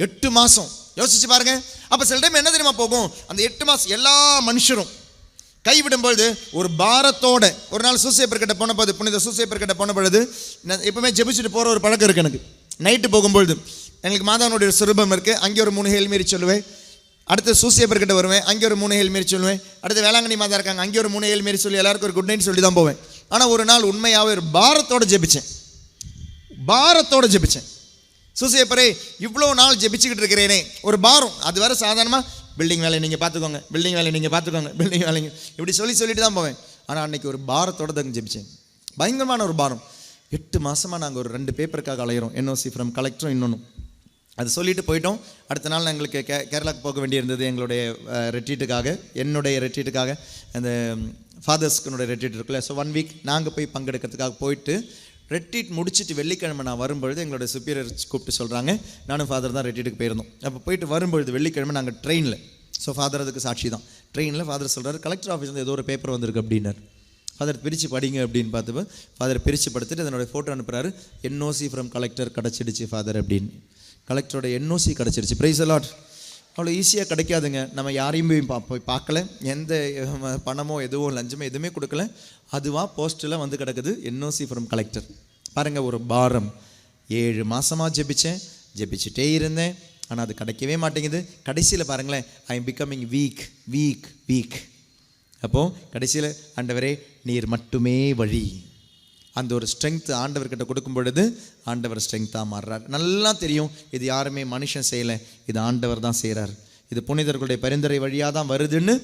A: 8 மாதம் யோசிச்சு பாருங்க. அப்போ சில டைம் என்ன தெரியுமா போகும்? அந்த 8 மாதம் எல்லா மனுஷரும் கைவிடும்பொழுது ஒரு பாரத்தோட. ஒரு நாள் சூசையப்பர் கிட்ட போன போது, புனித சூசையப்பர் கிட்ட போன பொழுது, நான் எப்பவுமே ஜெபிச்சுட்டு போகிற ஒரு பழக்கம் இருக்குது எனக்கு. நைட்டு போகும்பொழுது எங்களுக்கு மாதானுடைய சுரூபம் இருக்குது, அங்கே ஒரு 3 ஹேல் மாரி சொல்லுவேன். அடுத்து சூசையப்பர் கிட்ட வருவேன், அங்கே ஒரு 3 ஹேல் மாரி சொல்லுவேன். அடுத்து வேளாங்கண்ணி மாதா இருக்காங்க, அங்கே ஒரு 3 ஹேல் மாரி சொல்லி எல்லாருக்கும் ஒரு குட் நைட் சொல்லி தான் போவேன். ஆனால் ஒரு நாள் உண்மையாகவே ஒரு பாரத்தோடு ஜெபிச்சேன். சூசையப்பரே, இவ்வளோ நாள் ஜெபிச்சுக்கிட்டு இருக்கிறேனே, ஒரு பாரம். அது வேறு சாதாரணமாக பில்டிங் வேலையை நீங்கள் பார்த்துக்கோங்க, பில்டிங் வேலைங்க இப்படி சொல்லிட்டு தான் போவேன். ஆனால் அன்றைக்கி ஒரு பாரத்தோடு தான் ஜெபிச்சேன். பயங்கரமான ஒரு பாரம். 8 மாதமாக நாங்கள் ஒரு 2 பேப்பருக்காக அலையிறோம், என்ஓசி ஃப்ரம் கலெக்டரும் இன்னொன்றும். அது சொல்லிட்டு போயிட்டோம். அடுத்த நாள் எங்களுக்கு கேரளாவுக்கு போக வேண்டியிருந்தது, எங்களுடைய ரெட்ரீட்டுக்காக, என்னுடைய ரெட்ரீட்டுக்காக, அந்த ஃபாதர்ஸ்க்குனுடைய ரெட்ரீட் இருக்குல்ல. ஸோ 1 வீக் நாங்கள் போய் பங்கெடுக்கிறதுக்காக போயிட்டு ரெட்ரீட் முடிச்சுட்டு வெள்ளிக்கிழமை நான் வரும்பொழுது எங்களுடைய சுப்பீரியர் கூப்பிட்டு சொல்கிறாங்க, நானும் ஃபாதர் தான் ரெட்ரீட்டுக்கு போயிருந்தோம். அப்போ போயிட்டு வரும்பொழுது வெள்ளிக்கிழமை நாங்கள் ட்ரெயினில், ஸோ ஃபாதர் அதுக்கு சாட்சி தான், ட்ரெயினில் ஃபாதர் சொல்கிறார், கலெக்டர் ஆஃபீஸில் ஏதோ ஒரு பேப்பர் வந்திருக்கு அப்படின்னார். ஃபாதர் பிரித்து படிங்க அப்படின்னு பார்த்துப்போ ஃபாதர் பிரித்து படுத்துட்டு அதனுடைய ஃபோட்டோ அனுப்புகிறாரு. என்ஓசி ஃப்ரம் கலெக்டர் கிடச்சிடுச்சு ஃபாதர் அப்படின்னு. கலெக்டரோட என்ஓசி கிடச்சிருச்சு. Praise Lord. அவ்வளோ ஈஸியாக கிடைக்காதுங்க. நம்ம யாரையும் போய் பார்க்கல, எந்த பணமோ எதுவோ லஞ்சமோ எதுவுமே கொடுக்கல, அதுவாக போஸ்ட்டில் வந்து கிடக்குது என்ஓசி ஃப்ரம் கலெக்டர். பாருங்கள், ஒரு பாரம். 7 மாதமாக ஜெபிச்சுட்டே இருந்தேன், ஆனால் அது கிடைக்கவே மாட்டேங்குது. கடைசியில் பாருங்களேன், ஐ எம் பிகமிங் வீக். அப்போது கடைசியில் ஆண்டவரே நீர் மட்டுமே வழி. அந்த ஒரு ஸ்ட்ரென்த் ஆண்டவர்கிட்ட கொடுக்கும் பொழுது ஆண்டவர் ஸ்ட்ரென்த்தாக மாறுறார். நல்லா தெரியும், இது யாருமே மனுஷன் செய்யலை, இது ஆண்டவர் தான் செய்கிறார், இது புனிதர்களுடைய பரிந்துரை வழியாக தான் வருதுன்னு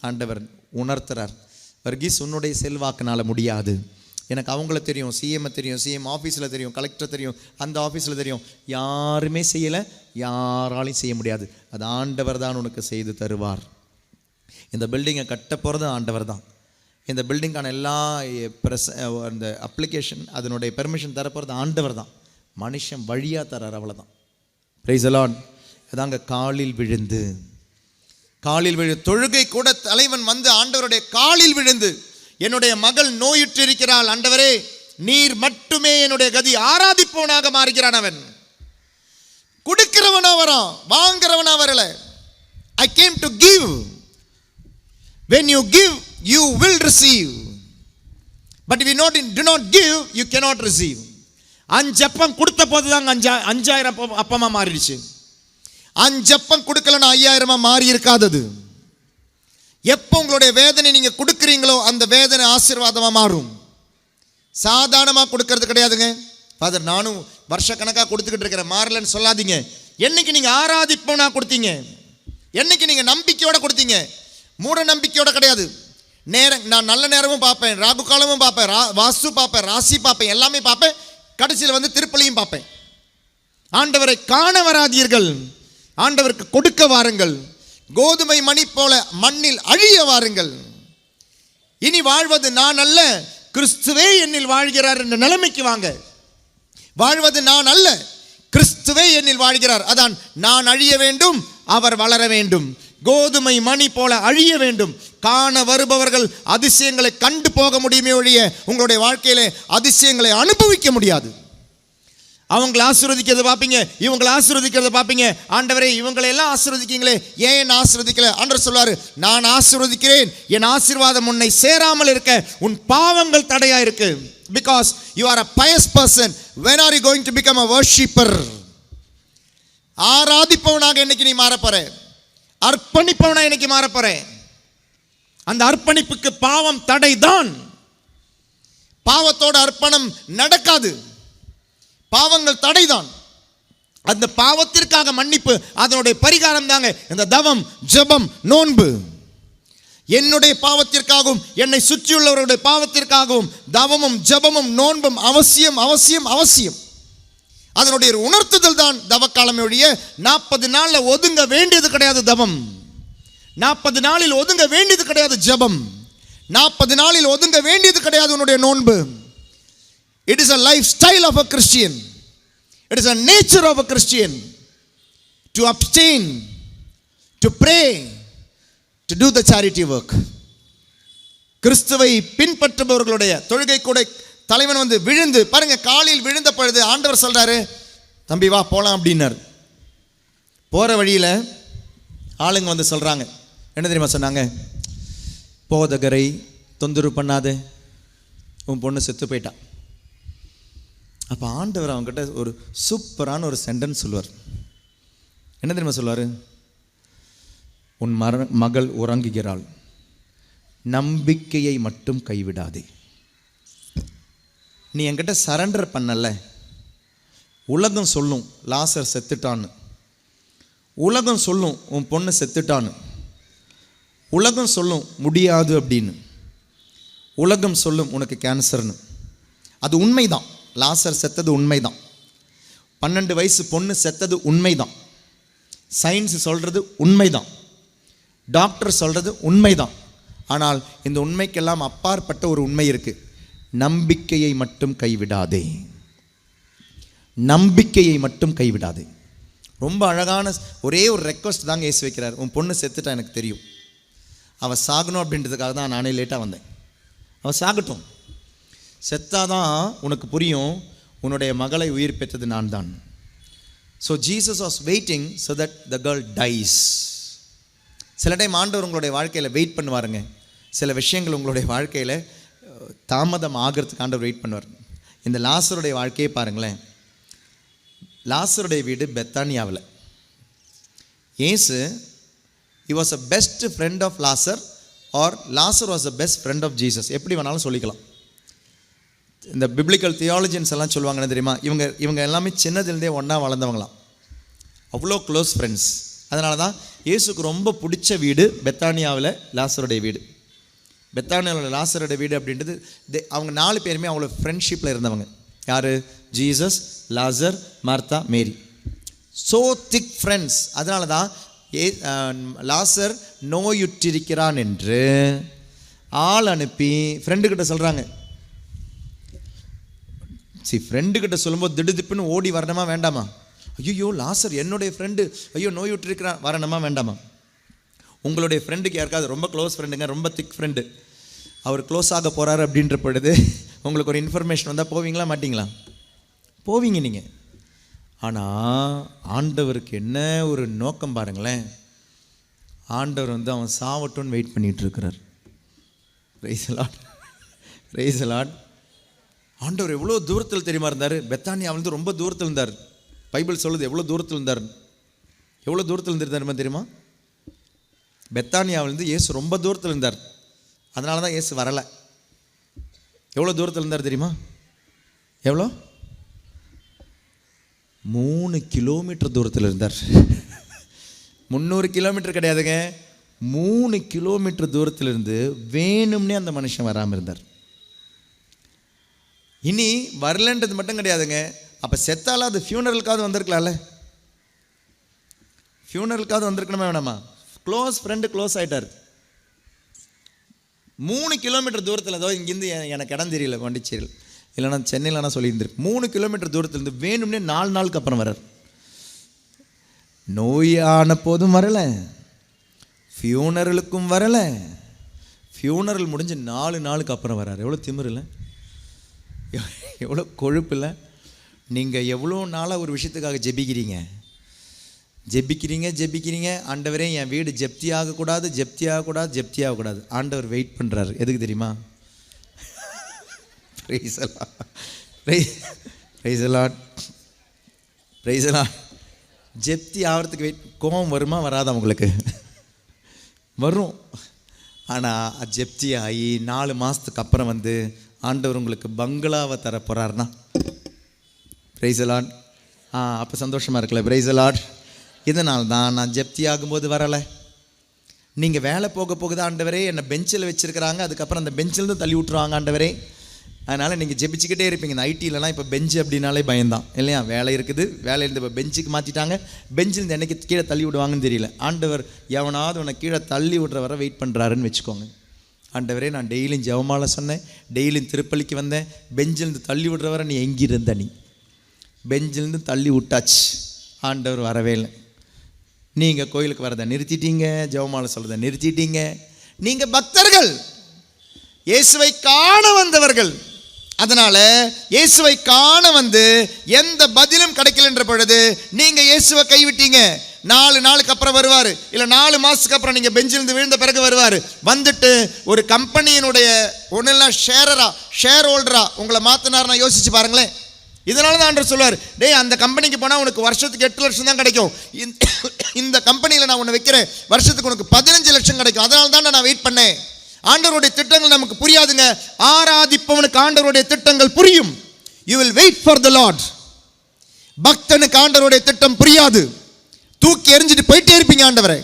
A: ஆண்டவர் உணர்த்துறார். வர்கீஸ், உன்னுடைய செல்வாக்குனால முடியாது. எனக்கு அவங்கள தெரியும், சிஎம் தெரியும், சிஎம் ஆஃபீஸில் தெரியும், கலெக்டர் தெரியும், அந்த ஆஃபீஸில் தெரியும், யாருமே செய்யலை, யாராலையும் செய்ய முடியாது. அது ஆண்டவர் தான் உனக்கு செய்து தருவார். இந்த பில்டிங்கை கட்ட போகிறது ஆண்டவர் தான். இந்த பில்டிங்கான எல்லா அந்த அப்ளிகேஷன், அதனுடைய பெர்மிஷன் தரப்போகிறது ஆண்டவர் தான். மனுஷன் வழியாக தரார், அவ்வளோதான். Price the Lord. அதாங்க காலில் விழுந்து தொழுகை கூட தலைவன் வந்து ஆண்டவருடைய காலில் விழுந்து, என்னுடைய மகள் நோயுற்று இருக்கிறாள், ஆண்டவரே நீர் மட்டுமே என்னுடைய கதி. ஆராதிப்பவனாக மாறுகிறான் அவன். கொடுக்கிறவனா வரான், வாங்குறவனா வரல. I came to give. When you give, you will receive. But if you do not give, you cannot receive. 5 அப்பம் கொடுத்த போது தான் 5000 அப்பமா மாறிடுச்சு. 5 அப்பம் கொடுக்கலன்னா 5000 மாறி இருக்காதது. எப்போ உங்களுடைய வேதனை நீங்க கொடுக்குறீங்களோ அந்த வேதனை ஆசீர்வாதமா மாறும். சாதாரணமாக கொடுக்கறது கிடையாதுங்க. ஃபாதர் நானும் வருஷக்கணக்காக கொடுத்துக்கிட்டு இருக்கிறேன், மாறலன்னு சொல்லாதீங்க. என்னைக்கு நீங்கள் ஆராதிப்போனா கொடுத்தீங்க, என்னைக்கு நீங்கள் நம்பிக்கையோட கொடுத்தீங்க, மூட நம்பிக்கையோட கிடையாது. நேரம் நான் நல்ல நேரமும் பார்ப்பேன், ராகு காலமும் பார்ப்பேன், வாஸ்து பார்ப்பேன், ராசி பார்ப்பேன், எல்லாமே பார்ப்பேன். கடைசியில் வந்து திருப்பலியும் பார்ப்பேன். ஆண்டவரை காண வராதீர்கள், ஆண்டவருக்கு கொடுக்க வாருங்கள். கோதுமை மணி போல மண்ணில் அழிய வாருங்கள். இனி வாழ்வது நான் அல்ல, கிறிஸ்துவே என்னில் வாழ்கிறார் என்ற நிலைமைக்கு வாங்க. வாழ்வது நான் அல்ல, கிறிஸ்துவே என்னில் வாழ்கிறார். அதான் நான் அழிய வேண்டும், அவர் வளர வேண்டும். கோதுமை மணி போல அழிய வேண்டும். காண வருபவர்கள் அதிசயங்களை கண்டு போக முடியுமே ஒழிய உங்களுடைய வாழ்க்கையிலே அதிசயங்களை அனுபவிக்க முடியாது. அவங்களை ஆசீர்வதிக்கிறத பார்ப்பீங்க, இவங்களை ஆசீர்வதிக்கிறத பார்ப்பீங்க. ஆண்டவரே இவங்களை எல்லாம் ஆசீர்வதிக்கீங்களே, ஏன் என்ன ஆசீர்வதிக்கல? ஆண்டவர் சொல்வாரு, நான் ஆசீர்வதிக்கிறேன், என் ஆசீர்வாதம் உன்னை சேராமல் இருக்க உன் பாவங்கள் தடையா இருக்கு. Because you are a pious person. When are you going to become a worshipper? ஆராதிப்பவனாக இன்னைக்கு நீ மாறப்போற, அர்ப்பணிப்பவனா இன்னைக்கு மாறப்போற. அந்த அர்ப்பணிப்புக்கு பாவம் தடைதான். பாவத்தோட அர்ப்பணம் நடக்காது, பாவங்கள் தடைதான். அந்த பாவத்திற்காக மன்னிப்பு, அதனுடைய பரிகாரம் தாங்க இந்த தவம், ஜெபம், நோன்பு. என்னுடைய பாவத்திற்காகவும் என்னை சுற்றியுள்ளவருடைய பாவத்திற்காகவும் தவமும் ஜெபமும் நோன்பும் அவசியம் அவசியம் அவசியம். அதனுடைய உணர்த்துதல் தான் தவக்காலம் ஒழிய 40 நாளில் ஒதுங்க வேண்டியது கிடையாது தவம். 40 நாளில் ஒதுங்க வேண்டியது கிடையாது ஜெபம். 40 நாளில் ஒதுங்க வேண்டியது கிடையாது உன்னுடைய நோன்பு. It is a lifestyle of a Christian. It is a nature of a Christian to abstain, to pray, to do the charity work. கிறிஸ்துவை பின்பற்றுபவர்களுடைய தொழுகை கூட தலைவன் வந்து விழுந்து பாருங்க, காலில் விழுந்த பொழுது ஆண்டவர் சொல்றாரு, தம்பி வா போலாம் அப்படின்னாரு. போற வழியில ஆளுங்க வந்து சொல்றாங்க, என்ன தெரியுமா சொன்னாங்க? போதகரை தொந்தரவு பண்ணாத, உன் பொண்ணு செத்து போயிட்டா. அப்போ ஆண்டவர் அவங்ககிட்ட ஒரு சூப்பரான ஒரு சென்டென்ஸ் சொல்லுவார். என்ன தெரியுமா சொல்லுவார்? உன் மகள் உறங்குகிறாள், நம்பிக்கையை மட்டும் கைவிடாதே. நீ என்கிட்ட சரண்டர் பண்ணல, உலகம் சொல்லும் லாசர் செத்துட்டான்னு, உலகம் சொல்லும் உன் பொண்ணு செத்துட்டான்னு, உலகம் சொல்லும் முடியாது அப்படின்னு, உலகம் சொல்லும் உனக்கு கேன்சர்னு. அது உண்மைதான். லாசர் செத்தது உண்மைதான். 12 வயசு பொண்ணு செத்தது உண்மைதான். சயின்ஸ் சொல்கிறது உண்மைதான். டாக்டர் சொல்கிறது உண்மைதான். ஆனால் இந்த உண்மைக்கெல்லாம் அப்பாற்பட்ட ஒரு உண்மை இருக்குது. நம்பிக்கையை மட்டும் கைவிடாதே, நம்பிக்கையை மட்டும் கைவிடாதே. ரொம்ப அழகான ஒரே ஒரு ரெக்வஸ்ட் தாங்க ஏசு வைக்கிறார். உன் பொண்ணு செத்துட்டா எனக்கு தெரியும், அவள் சாகணும் அப்படின்றதுக்காக தான் நானே லேட்டாக வந்தேன். அவள் சாகட்டும், செத்தாதான் உனக்கு புரியும் உன்னுடைய மகளை உயிர் பெற்றது நான் தான். So Jesus was waiting so that the girl dies. சில டைம் ஆண்டவர் உங்களுடைய வாழ்க்கையில் வெயிட் பண்ணுவாருங்க. சில விஷயங்கள் உங்களுடைய வாழ்க்கையில் தாமதம் ஆகிறதுக்கு ஆண்டவர் வெயிட் பண்ணுவார். இந்த லாசருடைய வாழ்க்கையை பாருங்களேன். லாசருடைய வீடு பெத்தானியாவில். இயேசு he was a best friend of Lazar or Lazar was the best friend of Jesus. எப்படி வேணாலும் சொல்லிக்கலாம். இந்த பிப்ளிக்கல் தியாலஜின்ஸ் எல்லாம் சொல்லுவாங்கன்னு தெரியுமா, இவங்க எல்லாமே சின்னதுலேருந்தே ஒன்றா வளர்ந்தவங்களாம், அவ்வளோ க்ளோஸ் ஃப்ரெண்ட்ஸ். அதனால தான் இயேசுக்கு ரொம்ப பிடிச்ச வீடு பெத்தானியாவில் லாசருடைய வீடு. பெத்தானியாவில் லாசருடைய வீடு அப்படின்றது அவங்க 4 பேருமே அவ்வளோ ஃப்ரெண்ட்ஷிப்பில் இருந்தவங்க. யார்? Jesus, Lazarus, Martha, Mary. So thick friends. அதனால தான் லாசர் நோயுற்றிருக்கிறான் என்று ஆள் அனுப்பி ஃப்ரெண்டுக்கிட்ட சொல்கிறாங்க. ஃப்ரெண்டுக்கிட்ட சொல்லும்போது திடுதிப்புன்னு ஓடி வரணுமா வேண்டாமா? ஐயோ லாசர் என்னுடைய ஃப்ரெண்டு, ஐயோ நோயுற்றிருக்கிறான், வரணுமா வேண்டாமா? உங்களுடைய ஃப்ரெண்டுக்கு யாருக்காவது ரொம்ப க்ளோஸ் ஃப்ரெண்டுங்க, ரொம்ப திக் ஃப்ரெண்டு, அவர் க்ளோஸ் ஆக போகிறாரு அப்படின்ற பொழுது உங்களுக்கு ஒரு இன்ஃபர்மேஷன் வந்தால் போவீங்களா மாட்டிங்களா? போவீங்க நீங்கள். ஆனால் ஆண்டவருக்கு என்ன ஒரு நோக்கம் பாருங்களேன். ஆண்டவர் வந்து அவன் சாவட்டும்னு வெயிட் பண்ணிகிட்டு இருக்கிறார். Price the Lord, praise the Lord. ஆண்டவர் எவ்வளோ தூரத்தில் தெரியுமா இருந்தார்? பெத்தானியாவிலிருந்து ரொம்ப தூரத்தில் இருந்தார். பைபிள் சொல்லுது எவ்வளோ தூரத்தில் இருந்தார். எவ்வளோ தூரத்தில் இருந்தார் தெரியுமா? பெத்தானியாவிலிருந்து இயேசு ரொம்ப தூரத்தில் இருந்தார். அதனால தான் இயேசு வரலை. எவ்வளோ தூரத்தில் இருந்தார் தெரியுமா? எவ்வளோ? 3 கிலோமீட்டர் தூரத்தில் இருந்தார். 300 கிலோமீட்டர் கிடையாதுங்க, 3 கிலோமீட்டர் தூரத்தில் இருந்து வேணும்னே அந்த மனுஷன் வராமல் இருந்தார். இனி வரலன்றது மட்டும் கிடையாதுங்க, அப்போ செத்தால அது ஃபியூனரலுக்காவது வந்திருக்கலாம்ல? ஃபியூனரலுக்காவது வந்திருக்கணுமா வேணாமா? க்ளோஸ் ஃப்ரெண்டு க்ளோஸ் ஆகிட்டார். 3 கிலோமீட்டர் தூரத்தில், ஏதோ இங்கேருந்து எனக்கு இடம் தெரியல பாண்டிச்சேரியில், இல்லைனா சென்னையில் நான் சொல்லியிருந்திருக்கு. 3 கிலோமீட்டர் தூரத்துலேருந்து வேணும்னே 4 நாளுக்கு அப்புறம் வர்றார். நோயான போதும் வரலை, ஃபியூனரலுக்கும் வரலை, ஃபியூனரல் முடிஞ்சு 4 நாளுக்கு அப்புறம் வர்றார். எவ்வளோ திமிரு இல்லை, எவ்வளோ கொழுப்பு இல்லை. நீங்கள் எவ்வளோ நாளாக ஒரு விஷயத்துக்காக ஜெபிக்கிறீங்க, ஆண்டவரே என் வீடு ஜப்தி ஆகக்கூடாது. ஆண்டவர் வெயிட் பண்ணுறாரு. எதுக்கு தெரியுமா? Price the Lord. ஜப்தி ஆகிறதுக்கு வெயிட். கோபம் வருமா வராதா உங்களுக்கு? வரும். ஆனால் ஜப்தி ஆகி 4 மாதத்துக்கு அப்புறம் வந்து ஆண்டவர் உங்களுக்கு பங்களாவை தர போகிறாருன்னா, பிரைஸ் தி லார்ட். அப்போ சந்தோஷமாக இருக்குல்ல? Price the Lord. இதனால் தான் நான் ஜப்தி ஆகும்போது வரலை. நீங்கள் வேலை போகுது ஆண்டவரே, என்னை பெஞ்சில் வச்சுருக்கிறாங்க, அதுக்கப்புறம் அந்த பெஞ்சிலேருந்து தள்ளி விட்ருவாங்க ஆண்டவரே. அதனால் நீங்கள் ஜெபிச்சுக்கிட்டே இருப்பீங்க. இந்த ஐடியிலலாம் இப்போ பெஞ்சு அப்படின்னாலே பயந்தான் இல்லையா? வேலை இருக்குது, வேலையிலேருந்து இப்போ பெஞ்சுக்கு மாற்றிட்டாங்க. பெஞ்சிலேருந்து என்னைக்கு கீழே தள்ளி விடுவாங்கன்னு தெரியல. ஆண்டவர் எவனாவது உன்னை கீழே தள்ளி விடுற வர வெயிட் பண்ணுறாருன்னு வச்சுக்கோங்க. ஆண்டவரே, நான் டெய்லியும் ஜெபமாலை சொன்னேன், டெய்லியும் திருப்பலிக்கு வந்தேன், பெஞ்சிலேருந்து தள்ளி விடுற வர நீ எங்கிருந்த? நீ பெஞ்சிலேருந்து தள்ளி விட்டாச்சு, ஆண்டவர் வரவே இல்லை. நீங்கள் கோயிலுக்கு வரதை நிறுத்திட்டீங்க, ஜெபமாலை சொல்கிறத நிறுத்திட்டீங்க. நீங்கள் பக்தர்கள், இயேசுவை காண வந்தவர்கள். அதனால் இயேசுவை காண வந்து எந்த பதிலும் கிடைக்கலன்ற பொழுது நீங்கள் இயேசுவை கைவிட்டீங்க. 4 நாளுக்கு அப்புறம் வருவார், இல்லை 4 மாதத்துக்கு அப்புறம் நீங்கள் பெஞ்சிலிருந்து விழுந்த பிறகு வருவார். வந்துட்டு ஒரு கம்பெனியினுடைய ஒன்றும் ஷேர் ஹோல்டரா உங்களை மாற்றினார்னா யோசிச்சு பாருங்களேன். இதனால தான் ஆண்டவர் சொல்லுவார், டேய் அந்த கம்பெனிக்கு போனால் உனக்கு வருஷத்துக்கு 8 லட்சம் தான் கிடைக்கும், இந்த கம்பெனியில் நான் உன்னை வைக்கிறேன், வருஷத்துக்கு உனக்கு 15 லட்சம் கிடைக்கும். அதனால தான் நான் வெயிட் பண்ணேன். ஆண்டவருடைய திட்டங்கள் நமக்கு புரியாதுங்க, ஆராதிப்பவனுக்கு ஆண்டவருடைய திட்டங்கள் புரியும். You will wait for the Lord. பக்தனுக்கு ஆண்டவருடைய திட்டம் புரியாது, தூக்கி எறிஞ்சிட்டு போயிட்டே இருப்பீங்க. ஆண்டவரை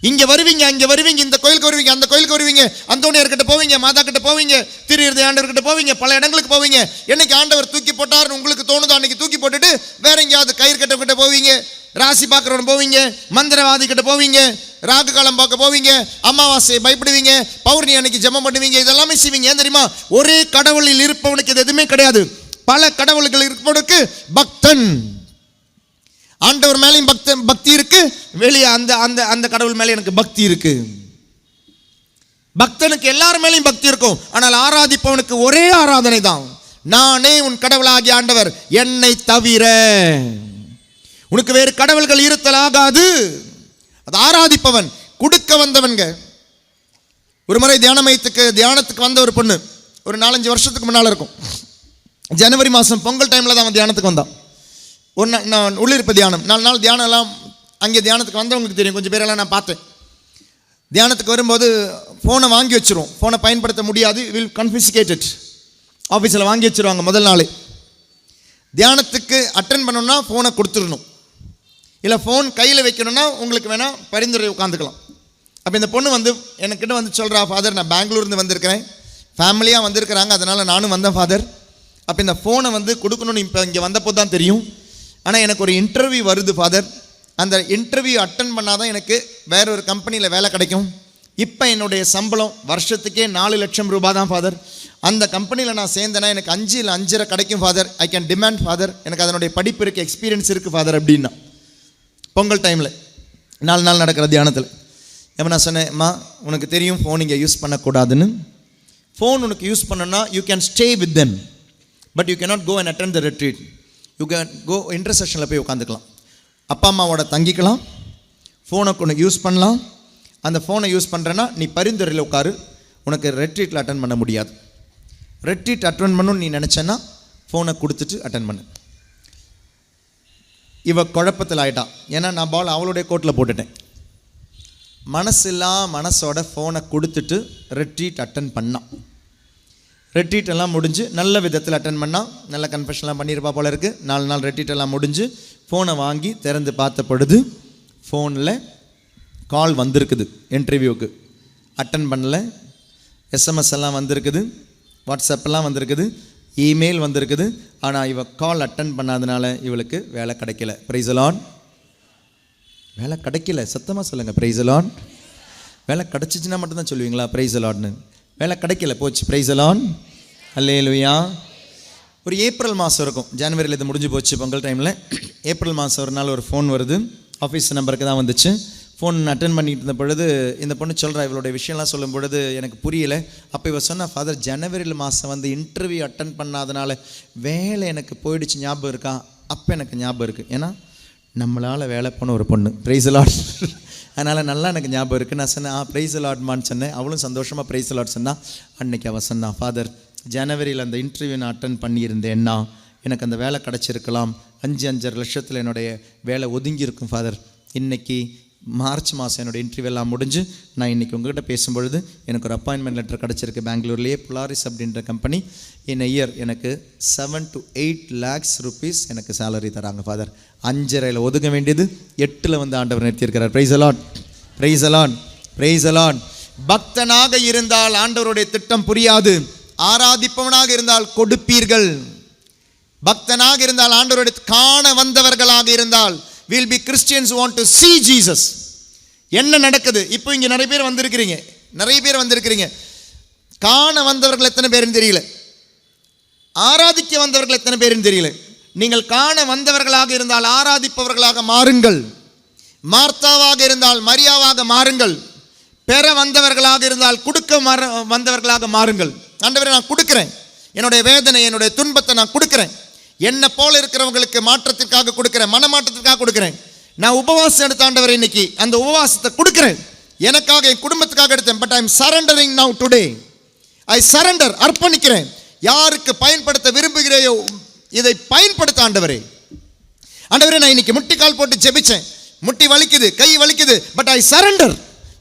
A: இங்கே வருவீங்க, அங்கே வருவீங்க, இந்த கோயிலுக்கு வருவீங்க, அந்த கோயிலுக்கு வருவீங்க, அந்தோனியார்கிட்ட போவீங்க, மாதா கிட்ட போவீங்க, திருஇருதை ஆண்டவர்கிட்ட போவீங்க, பல இடங்களுக்கு போவீங்க. என்னைக்கு ஆண்டவர் தூக்கி போட்டார்னு உங்களுக்கு தோணுதோ அன்னைக்கு தூக்கி போட்டுட்டு வேற எங்கேயாவது கயிறு கட்டக்கிட்ட போவீங்க, ராசி பார்க்குறவன் போவீங்க, மந்திரவாதி கிட்ட போவீங்க, ராகு காலம் பார்க்க போவீங்க, அமாவாசையை பயப்படுவீங்க, பௌர்ணமி அன்னைக்கு ஜெபம் பண்ணுவீங்க. இதெல்லாமே செய்வீங்க. ஏன் தெரியுமா? ஒரே கடவுளில் இருப்பவனுக்கு இது எதுவுமே கிடையாது. பல கடவுள்கள் இருப்பவனுக்கு பக்தன். ஆண்டவர் மேலேயும் பக்தி இருக்கு, வெளியே அந்த அந்த அந்த கடவுள் மேலே எனக்கு பக்தி இருக்கு. பக்தனுக்கு எல்லார் மேலேயும் பக்தி இருக்கும். ஆனால் ஆராதிப்பவனுக்கு ஒரே ஆராதனை தான், நானே உன் கடவுளாகிய ஆண்டவர், என்னை தவிர உனக்கு வேறு கடவுள்கள் இருத்தல் ஆகாது. அது ஆராதிப்பவன், கொடுக்க வந்தவன்க. ஒரு முறை தியானத்துக்கு வந்த ஒரு பொண்ணு, ஒரு 4-5 வருஷத்துக்கு முன்னால் இருக்கும், ஜனவரி மாதம் பொங்கல் டைமில் தான் தியானத்துக்கு வந்தான். நான் உள்ளிருப்பு தியானம் 4 நாள் தியானம் எல்லாம் அங்கே தியானத்துக்கு வந்தவங்களுக்கு தெரியும், கொஞ்சம் பேரெல்லாம் நான் பார்த்தேன். தியானத்துக்கு வரும்போது ஃபோனை வாங்கி வச்சிரும், ஃபோனை பயன்படுத்த முடியாது, வில் கன்ஃபிஸ்கேட்டட். ஆஃபீஸில் வாங்கி வச்சுருவாங்க முதல் நாள். தியானத்துக்கு அட்டென்ட் பண்ணணும்னா ஃபோனை கொடுத்துடணும், இல்லை ஃபோன் கையில் வைக்கணும்னா உங்களுக்கு வேணால் பரிந்துரை உட்காந்துக்கலாம். அப்போ இந்த பொண்ணு வந்து என்கிட்ட வந்து சொல்கிறா, ஃபாதர் நான் பெங்களூர்லேருந்து வந்திருக்கிறேன், ஃபேமிலியாக வந்திருக்கிறாங்க, அதனால் நானும் வந்தேன் ஃபாதர். அப்போ இந்த ஃபோனை வந்து கொடுக்கணும்னு இப்போ இங்கே வந்தப்போ தான் தெரியும். ஆனால் எனக்கு ஒரு இன்டர்வியூ வருது ஃபாதர், அந்த இன்டர்வியூ அட்டன் பண்ணால் தான் எனக்கு வேற ஒரு கம்பெனியில் வேலை கிடைக்கும். இப்போ என்னுடைய சம்பளம் வருஷத்துக்கே 4 லட்சம் ரூபாய் தான் ஃபாதர். அந்த கம்பெனியில் நான் சேர்ந்தேன்னா எனக்கு 5 இல்லை 5.5 கிடைக்கும் father. I can demand father, எனக்கு அதனுடைய படிப்பு இருக்குது, எக்ஸ்பீரியன்ஸ் இருக்குது ஃபாதர் அப்படின்னா. பொங்கல் டைமில் 4 நாள் நடக்கிற தியானத்தில் எப்போ நான் சொன்னேன், அம்மா உனக்கு தெரியும் ஃபோன் இங்கே யூஸ் பண்ணக்கூடாதுன்னு, ஃபோன் உனக்கு யூஸ் பண்ணனா you can stay with them, but you cannot go and attend the retreat. You can go இன்டர்செஷனில் போய் உட்காந்துக்கலாம், அப்பா அம்மாவோட தங்கிக்கலாம், ஃபோனை கொண்டு யூஸ் பண்ணலாம். அந்த ஃபோனை யூஸ் பண்ணுறேன்னா நீ பரிந்துரையில் உட்காரு, உனக்கு ரெட்ரீட்டில் அட்டன் பண்ண முடியாது. ரெட்ரீட் அட்டன் பண்ணணும்னு நீ நினச்சேன்னா ஃபோனை கொடுத்துட்டு அட்டன் பண்ணு. இவ குழப்பத்தில் ஆகிட்டான், ஏன்னா நான் பால் அவளுடைய கோட்டில் போட்டுட்டேன். மனசோட ஃபோனை கொடுத்துட்டு ரெட்ரீட் அட்டன் பண்ணான். ரெட்ரீட் எல்லாம் முடிஞ்சு நல்ல விதத்தில் அட்டன் பண்ணான், நல்ல கன்ஃபெஷன்லாம் பண்ணியிருப்பா போல இருக்குது. 4 நாள் ரெட்ரீட் எல்லாம் முடிஞ்சு ஃபோனை வாங்கி திறந்து பார்த்த பொழுது ஃபோனில் கால் வந்திருக்குது, இன்டர்வியூக்கு அட்டன் பண்ணல. எஸ்எம்எஸ் எல்லாம் வந்திருக்குது, வாட்ஸ்அப்பெல்லாம் வந்திருக்குது, இமெயில் வந்திருக்குது. ஆனால் இவ கால் அட்டன் பண்ணாதனால இவளுக்கு வேலை கிடைக்கல. Price the Lord. வேலை கிடைக்கல, சத்தமாக சொல்லுங்கள் பிரைஸ் தி லார்ட். வேலை கிடச்சிச்சின்னா மட்டும்தான் சொல்லுவீங்களா பிரைஸ் தி லார்ட்னு? வேலை கிடைக்கல, போச்சு. Praise the Lord. அல்லேலூயா. ஒரு ஏப்ரல் மாதம் இருக்கும், ஜனவரியில் இது முடிஞ்சு போச்சு பொங்கல் டைமில். ஏப்ரல் மாதம் ஒரு நாள் ஒரு ஃபோன் வருது, ஆஃபீஸ் நம்பருக்கு தான் வந்துச்சு. ஃபோன் அட்டன் பண்ணிட்டு இருந்த பொழுது இந்த பொண்ணு சொல்கிறா, இவளுடைய விஷயம்லாம் சொல்லும் பொழுது எனக்கு புரியலை. அப்போ இவ சொன்னா, ஃபாதர் ஜனவரியில் மாதம் வந்து இன்டர்வியூ அட்டன் பண்ணாதனால வேலை எனக்கு போயிடுச்சு, ஞாபகம் இருக்கா? அப்போ எனக்கு ஞாபகம் இருக்குது, ஏன்னா நம்மளால் வேலை போன ஒரு பொண்ணு. Price the Lord. அதனால் நல்லா எனக்கு ஞாபகம் இருக்குது. நான் சொன்னேன், பிரைஸ் தி லார்ட்மான்னு சொன்னேன். அவளும் சந்தோஷமாக பிரைஸ் தி லார்ட் சொன்னான். அன்றைக்கி அவள் சொன்னா, ஃபாதர் ஜனவரியில் அந்த இன்டர்வியூ நான் அட்டன் பண்ணியிருந்தேன்னா எனக்கு அந்த வேலை கிடச்சிருக்கலாம், 5-5.5 லட்சத்தில் என்னுடைய வேலை ஒதுங்கியிருக்கும் ஃபாதர். இன்றைக்கி மார்ச் மாதம் என்னோடய இன்டர்வியூ எல்லாம் முடிஞ்சு நான் இன்றைக்கி உங்கள்கிட்ட பேசும்பொழுது எனக்கு ஒரு அப்பாயின்மெண்ட் லெட்டர் கிடச்சிருக்கு பெங்களூர்லேயே, புலாரிஸ் அப்படின்ற கம்பெனி. இன் இயர் எனக்கு 7 to 8 lakhs rupees எனக்கு சேலரி தராங்க ஃபாதர். 5.5 ஒதுங்க வேண்டியது 8 வந்து ஆண்டவர் நிறுத்தியிருக்கிறார். Praise the Lord, praise the Lord, praise the Lord. பக்தனாக இருந்தால் ஆண்டவருடைய திட்டம் புரியாது, ஆராதிப்பவனாக இருந்தால் கொடுப்பீர்கள். பக்தனாக இருந்தால் ஆண்டவருடைய காண வந்தவர்களாக இருந்தால் will be Christians who want to see Jesus. என்ன நடக்குது இப்போ? இங்கே நிறைய பேர் வந்திருக்கிறீங்க. காண வந்தவர்கள் எத்தனை பேருன்னு தெரியல, ஆராதிக்க வந்தவர்கள் எத்தனை பேருன்னு தெரியல. நீங்கள் காண வந்தவர்களாக இருந்தால் ஆராதிப்பவர்களாக மாறுங்கள். மார்த்தாவாக இருந்தால் மரியாவாக மாறுங்கள். பெற வந்தவர்களாக இருந்தால் கொடுக்க வந்தவர்களாக மாறுங்கள். ஆண்டவரே நான் கொடுக்குறேன், என்னுடைய வேதனை என்னுடைய துன்பத்தை நான் கொடுக்குறேன். என்ன போல இருக்கிறவங்களுக்கு மாற்றத்திற்காக கொடுக்குறேன், மனமாற்றத்திற்காக கொடுக்குறேன். நான் உபவாசம் எடுத்த ஆண்டவரை இன்னைக்கு அந்த உபவாசத்தை கொடுக்குறேன், எனக்காக என் குடும்பத்துக்காக எடுத்தேன். But I am surrendering now today. I surrender, அர்ப்பணிக்கிறேன். யாருக்கு பயன்படுத்த விரும்புகிறேயோ இதை பயன்படுத்த ஆண்டவரே. ஆண்டவரே நான் இன்னைக்கு முட்டிக்கால் போட்டு ஜெபிச்சேன், முட்டி வலிக்குது, கை வலிக்குது, பட் ஐ சரண்டர்.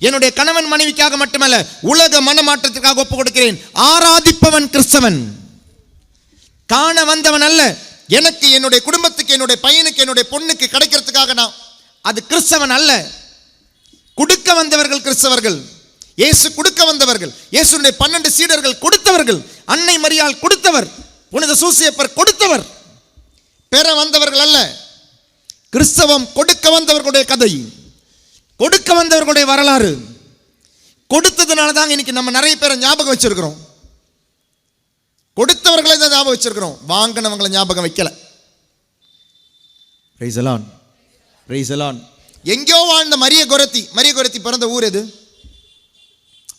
A: என்னுடைய கணவன் மனைவிக்காக மட்டுமல்ல, உலக மனமாற்றத்திற்காக ஒப்பு கொடுக்கிறேன். ஆராதிப்பவன் கிறிஸ்தவன், காண வந்தவன் அல்ல. எனக்கு என்னுடைய குடும்பத்துக்கு என்னுடைய பையனுக்கு என்னுடைய பொண்ணுக்கு கிடைக்கிறதுக்காக நான் அது கிறிஸ்தவன் அல்ல. கொடுக்க வந்தவர்கள் கிறிஸ்தவர்கள். இயேசு கொடுக்க வந்தவர்கள், இயேசுடைய 12 சீடர்கள் கொடுத்தவர்கள், அன்னை மரியாள் கொடுத்தவர், புனித சூசையப்பர் கொடுத்தவர். பெற வந்தவர்கள் அல்ல. கிறிஸ்தவம் கொடுக்க வந்தவர்களுடைய கதை, கொடுக்க வந்தவர்களுடைய வரலாறு. கொடுத்ததுனால தான் இன்னைக்கு நம்ம நிறைய பேரை ஞாபகம் வச்சிருக்கிறோம். கொடுத்தவர்களை தான் ஞாபகம் வச்சிருக்கிறோம், வாங்கினவங்களை ஞாபகம் வைக்கல. Price the Lord, praise the Lord. எங்கேயோ வாழ்ந்த மரிய கொரத்தி பிறந்த ஊர் எது?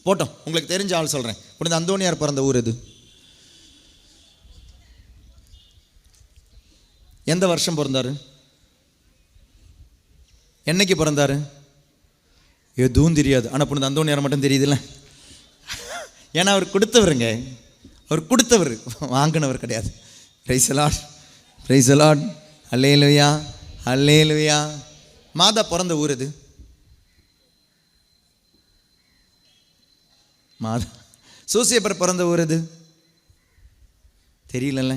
A: போட்டோம், உங்களுக்கு தெரிஞ்ச ஆள் சொல்றேன். புனித அந்தோனியார் பிறந்த ஊர் எது? எந்த வருஷம் பிறந்தாரு? என்னைக்கு பிறந்தாரு? எதுவும் தெரியாது. ஆனால் புனித அந்தோனியார் மட்டும் தெரியுதுல்ல, ஏன்னா அவர் கொடுத்தவருங்க. அவர் கொடுத்தவர், வாங்கினவர் கிடையாது. Praise the Lord, praise the Lord. Alleluia, alleluia. மாதா பிறந்த ஊர் எது? மாதா. சூசையப்பர் பிறந்த ஊர் எது? தெரியலல்ல.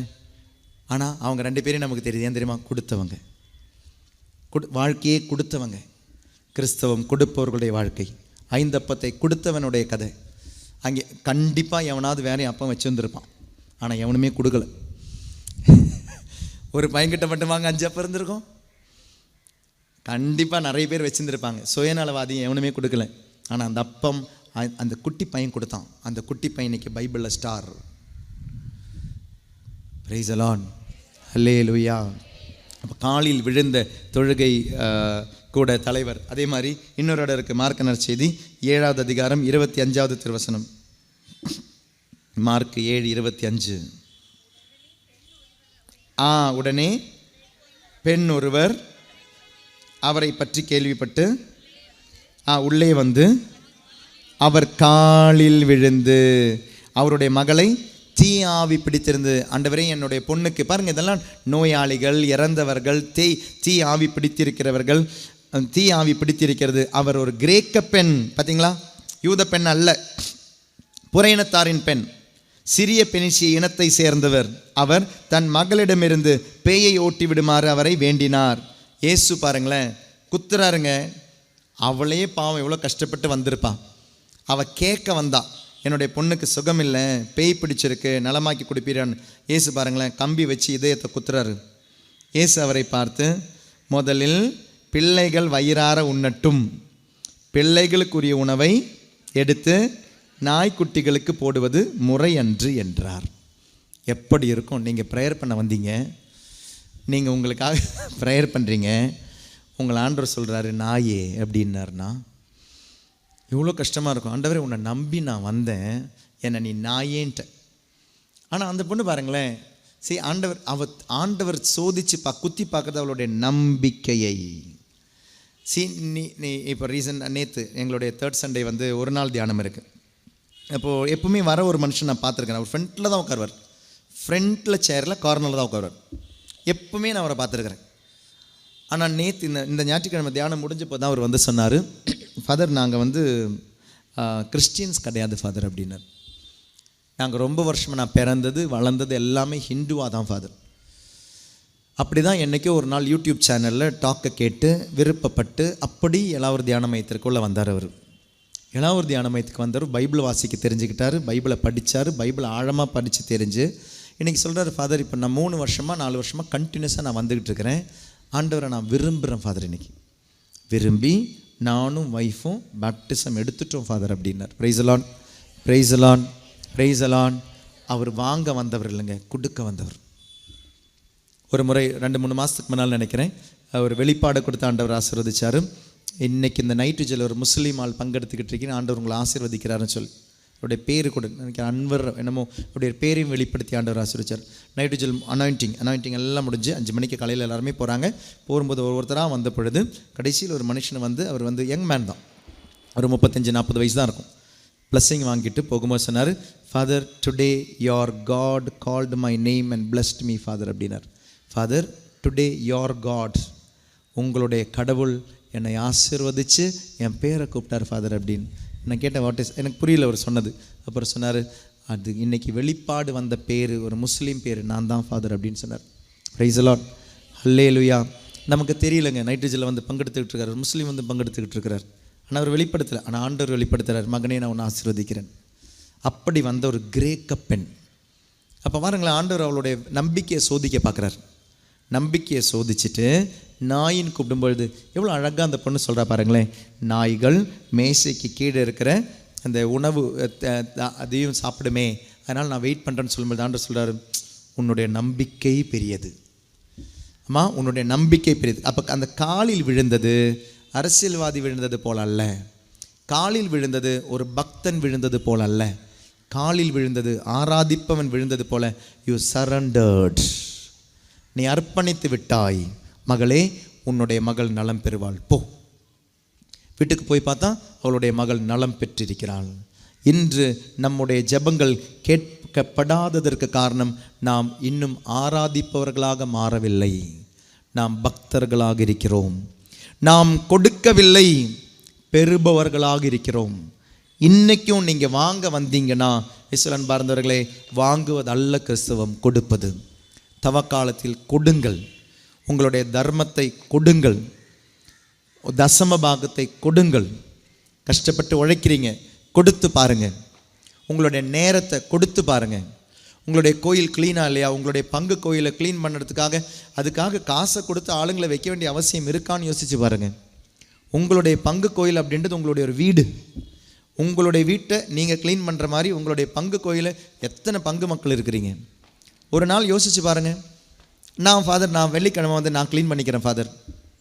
A: ஆனால் அவங்க 2 பேரையும் நமக்கு தெரியுது. ஏன் தெரியுமா? கொடுத்தவங்க, வாழ்க்கையே கொடுத்தவங்க. கிறிஸ்தவம் கொடுப்பவர்களுடைய வாழ்க்கை. 5 அப்பத்தை கொடுத்தவனுடைய கதை. அங்கே கண்டிப்பாக எவனாவது வேறையும் அப்பம் வச்சுருந்துருப்பான், ஆனால் எவனுமே கொடுக்கல. ஒரு பையன்கிட்ட மட்டும் வாங்க 5 அப்பம் இருந்திருக்கும். கண்டிப்பாக நிறைய பேர் வச்சுருந்துருப்பாங்க. சுயநலவாதி எவனுமே கொடுக்கல. ஆனால் அந்த அப்பம் அந்த குட்டி பையன் கொடுத்தான். அந்த குட்டி பையன் இன்னைக்கு பைபிளில் ஸ்டார். பிரைஸ் தி லார்ட், அல்லேலூயா. அப்போ காலில் விழுந்த தொழுகை கூட தலைவர். அதே மாதிரி இன்னொரு இடம் இருக்குது, மார்க் நற்செய்தி 7வது அதிகாரம் 25வது திருவசனம். மார்க் 7:25. உடனே பெண் ஒருவர் அவரை பற்றி கேள்விப்பட்டு உள்ளே வந்து அவர் காலில் விழுந்து அவருடைய மகளை தீ ஆவி பிடித்திருந்து, ஆண்டவரே என்னுடைய பொண்ணுக்கு, பாருங்கள் இதெல்லாம் நோயாளிகள், இறந்தவர்கள், தீ ஆவி பிடித்திருக்கிறவர்கள், தீ ஆவி பிடித்திருக்கிறது. அவர் ஒரு கிரேக்க பெண், பார்த்தீங்களா, யூத பெண் அல்ல, புறையினத்தாரின் பெண், சிறிய பெனிசிய இனத்தை சேர்ந்தவர். அவர் தன் மகளிடமிருந்து பேயை ஓட்டி விடுமாறு அவரை வேண்டினார். இயேசு பாருங்களேன் குத்துறாருங்க. அவளே பாவம் எவ்வளோ கஷ்டப்பட்டு வந்திருப்பான். அவள் கேட்க வந்தா, என்னுடைய பொண்ணுக்கு சுகம் இல்லை, பேய் பிடிச்சிருக்கு, நலமாக்கி கொடுப்பீரான்னு. இயேசு பாருங்களேன் கம்பி வச்சு இதயத்தை குத்துறாரு. இயேசு அவரை பார்த்து, முதலில் பிள்ளைகள் வயிறார உண்ணட்டும், பிள்ளைகளுக்குரிய உணவை எடுத்து நாய்க்குட்டிகளுக்கு போடுவது முறை அன்று என்றார். எப்படி இருக்கும்? நீங்கள் ப்ரேயர் பண்ண வந்தீங்க, நீங்கள் உங்களுக்காக ப்ரேயர் பண்ணுறீங்க, உங்களை ஆண்டவர் சொல்கிறாரு நாயே அப்படின்னாருன்னா எவ்வளோ கஷ்டமாக இருக்கும். ஆண்டவரே உன்னை நம்பி நான் வந்தேன், என்னை நீ நாயேன்ட்ட. ஆனால் அந்த பொண்ணு பாருங்களேன், சரி ஆண்டவர் சோதிச்சு குத்தி பார்க்குறது அவளுடைய நம்பிக்கையை. நீ இப்போ நேற்று எங்களுடைய 3rd Sunday வந்து ஒரு நாள் தியானம் இருக்குது. அப்போது எப்பவுமே வர ஒரு மனுஷன் நான் பார்த்துருக்கேன். அவர் ஃப்ரண்ட்டில் தான் உட்காருவார், ஃப்ரண்ட்டில் சேரில் கார்னரில் தான் உட்காருவார். எப்பவுமே நான் அவரை பார்த்துருக்குறேன். ஆனால் நேற்று இந்த ஞாயிற்றுக்கிழமை தியானம் முடிஞ்சப்போ தான் அவர் வந்து சொன்னார், ஃபாதர் நாங்கள் வந்து கிறிஸ்டியன்ஸ் கிடையாது ஃபாதர் அப்படின்னார். நாங்கள் ரொம்ப வருஷமாக நான் பிறந்தது வளர்ந்தது எல்லாமே ஹிந்துவாக தான் ஃபாதர். அப்படி தான் என்றைக்கோ ஒரு நாள் யூடியூப் சேனலில் டாக்கை கேட்டு விருப்பப்பட்டு அப்படி எலாவூர் தியான மையத்திற்குள்ளே வந்தார். அவர் எலாவூர் தியான மையத்துக்கு வந்தார், பைபிள் வாசிக்க தெரிஞ்சுக்கிட்டார், பைபிளை படித்தார், பைபிளை ஆழமாக படித்து தெரிஞ்சு இன்றைக்கி சொல்கிறார், ஃபாதர் இப்போ நான் 3 வருஷமாக 4 வருஷமாக கண்டினியூஸாக நான் வந்துக்கிட்டு இருக்கிறேன், ஆண்டவரை நான் விரும்புகிறேன் ஃபாதர், இன்றைக்கி விரும்பி நானும் ஒய்ஃபும் பேப்டிசம் எடுத்துட்டோம் ஃபாதர் அப்படின்னார். பிரைஸ் அலான், பிரைஸ் அலான், பிரைஸ் அலான். அவர் வாங்க வந்தவர் இல்லைங்க, கொடுக்க வந்தவர். ஒரு முறை 2-3 மாதத்துக்கு முன்னால் நினைக்கிறேன், அவர் வெளிப்பாடு கொடுத்து ஆண்டவர் ஆசீர்வதிச்சார். இன்றைக்கி இந்த நைட்டு ஜெல் ஒரு முஸ்லீம் ஆள் பங்கெடுத்துக்கிட்டு இருக்கீங்க, ஆண்டவர் உங்களை ஆசீர்வதிக்கிறாருன்னு சொல்லி அவருடைய பேர் கூட நினைக்கிறேன், அன்வர் என்னமோ அவருடைய பேரையும் வெளிப்படுத்தி ஆண்டவர் ஆசீர்வதிச்சார். நைட்டு ஜெல் அனாயிண்டிங் எல்லாம் முடிஞ்சு 5 மணிக்கு காலையில் எல்லாருமே போகிறாங்க. போகும்போது ஒவ்வொருத்தராக வந்த பொழுது கடைசியில் ஒரு மனுஷனை வந்து, அவர் வந்து யங் மேன் தான், ஒரு 35-40 வயசு தான் இருக்கும், பிளஸ்ஸிங் வாங்கிட்டு போகும்போது சொன்னார், father today your God called my name and blessed me father அப்படின்னார். ஃபாதர் டுடே யோர் காட், உங்களுடைய கடவுள் என்னை ஆசீர்வதித்து என் பேரை கூப்பிட்டார் ஃபாதர் அப்படின்னு. நான் கேட்டேன் வாட் இஸ், எனக்கு புரியல அவர் சொன்னது. அப்புறம் சொன்னார், அது இன்றைக்கி வெளிப்பாடு வந்த பேர் ஒரு முஸ்லீம் பேர், நான் தான் ஃபாதர் அப்படின்னு சொன்னார். பிரைஸ் அலாட், ஹல்லேலூயா. நமக்கு தெரியலங்க, நைட்ரஜனில் வந்து பங்கெடுத்துக்கிட்டு இருக்கார், முஸ்லீம் வந்து பங்கெடுத்துக்கிட்டு இருக்கிறார், ஆனால் அவர் வெளிப்படுத்தலை, ஆனால் ஆண்டவர் வெளிப்படுத்துகிறார், மகனே நான் உன்னை ஆசீர்வதிக்கிறேன். அப்படி வந்த ஒரு கிரேக்க பெண். அப்போ பாருங்களேன், ஆண்டவர் அவளுடைய நம்பிக்கையை சோதிக்க பார்க்குறார். நம்பிக்கையை சோதிச்சுட்டு நாயின்னு கூப்பிடும்பொழுது எவ்வளோ அழகாக அந்த பொண்ணு சொல்கிறா பாருங்களேன், நாய்கள் மேசைக்கு கீழே இருக்கிற அந்த உணவு அதையும் சாப்பிடுமே, அதனால் நான் வெயிட் பண்ணுறேன்னு சொல்லும்போது ஆண்டவர் சொல்கிறார், உன்னுடைய நம்பிக்கை பெரியது அம்மா, உன்னுடைய நம்பிக்கை பெரியது. அப்போ அந்த காலில் விழுந்தது அரசியல்வாதி விழுந்தது போல் அல்ல, காலில் விழுந்தது ஒரு பக்தன் விழுந்தது போல் அல்ல, காலில் விழுந்தது ஆராதிப்பவன் விழுந்தது போல, யூ சரண்டர்ட், நீ அர்ப்பணித்து விட்டாய், மகளே உன்னுடைய மகள் நலம் பெறுவாள், போ. வீட்டுக்கு போய் பார்த்தா அவளுடைய மகள் நலம் பெற்றிருக்கிறாள். இன்று நம்முடைய ஜெபங்கள் கேட்கப்படாததற்கு காரணம் நாம் இன்னும் ஆராதிப்பவர்களாக மாறவில்லை, நாம் பக்தர்களாக இருக்கிறோம், நாம் கொடுக்கவில்லை பெறுபவர்களாக இருக்கிறோம். இன்றைக்கும் நீங்கள் வாங்க வந்தீங்கன்னா இஸ்வரன் பார்ந்தவர்களே, வாங்குவதல்ல கிறிஸ்தவம், கொடுப்பது. தவக்காலத்தில் கொடுங்கள், உங்களுடைய தர்மத்தை கொடுங்கள், தசம பாகத்தை கொடுங்கள். கஷ்டப்பட்டு உழைக்கிறீங்க, கொடுத்து பாருங்கள். உங்களுடைய நேரத்தை கொடுத்து பாருங்கள். உங்களுடைய கோயில் க்ளீனாக இல்லையா, உங்களுடைய பங்கு கோயிலை க்ளீன் பண்ணுறதுக்காக அதுக்காக காசை கொடுத்து ஆளுங்களை வைக்க வேண்டிய அவசியம் இருக்கான்னு யோசித்து பாருங்கள். உங்களுடைய பங்கு கோயில் அப்படின்றது உங்களுடைய ஒரு வீடு. உங்களுடைய வீட்டை நீங்கள் க்ளீன் பண்ணுற மாதிரி உங்களுடைய பங்கு கோயிலை எத்தனை பங்கு மக்கள் இருக்கிறீங்க? ஒரு நாள் யோசித்து பாருங்கள். நான் ஃபாதர், நான் வெள்ளிக்கிழமை வந்து நான் க்ளீன் பண்ணிக்கிறேன் ஃபாதர்,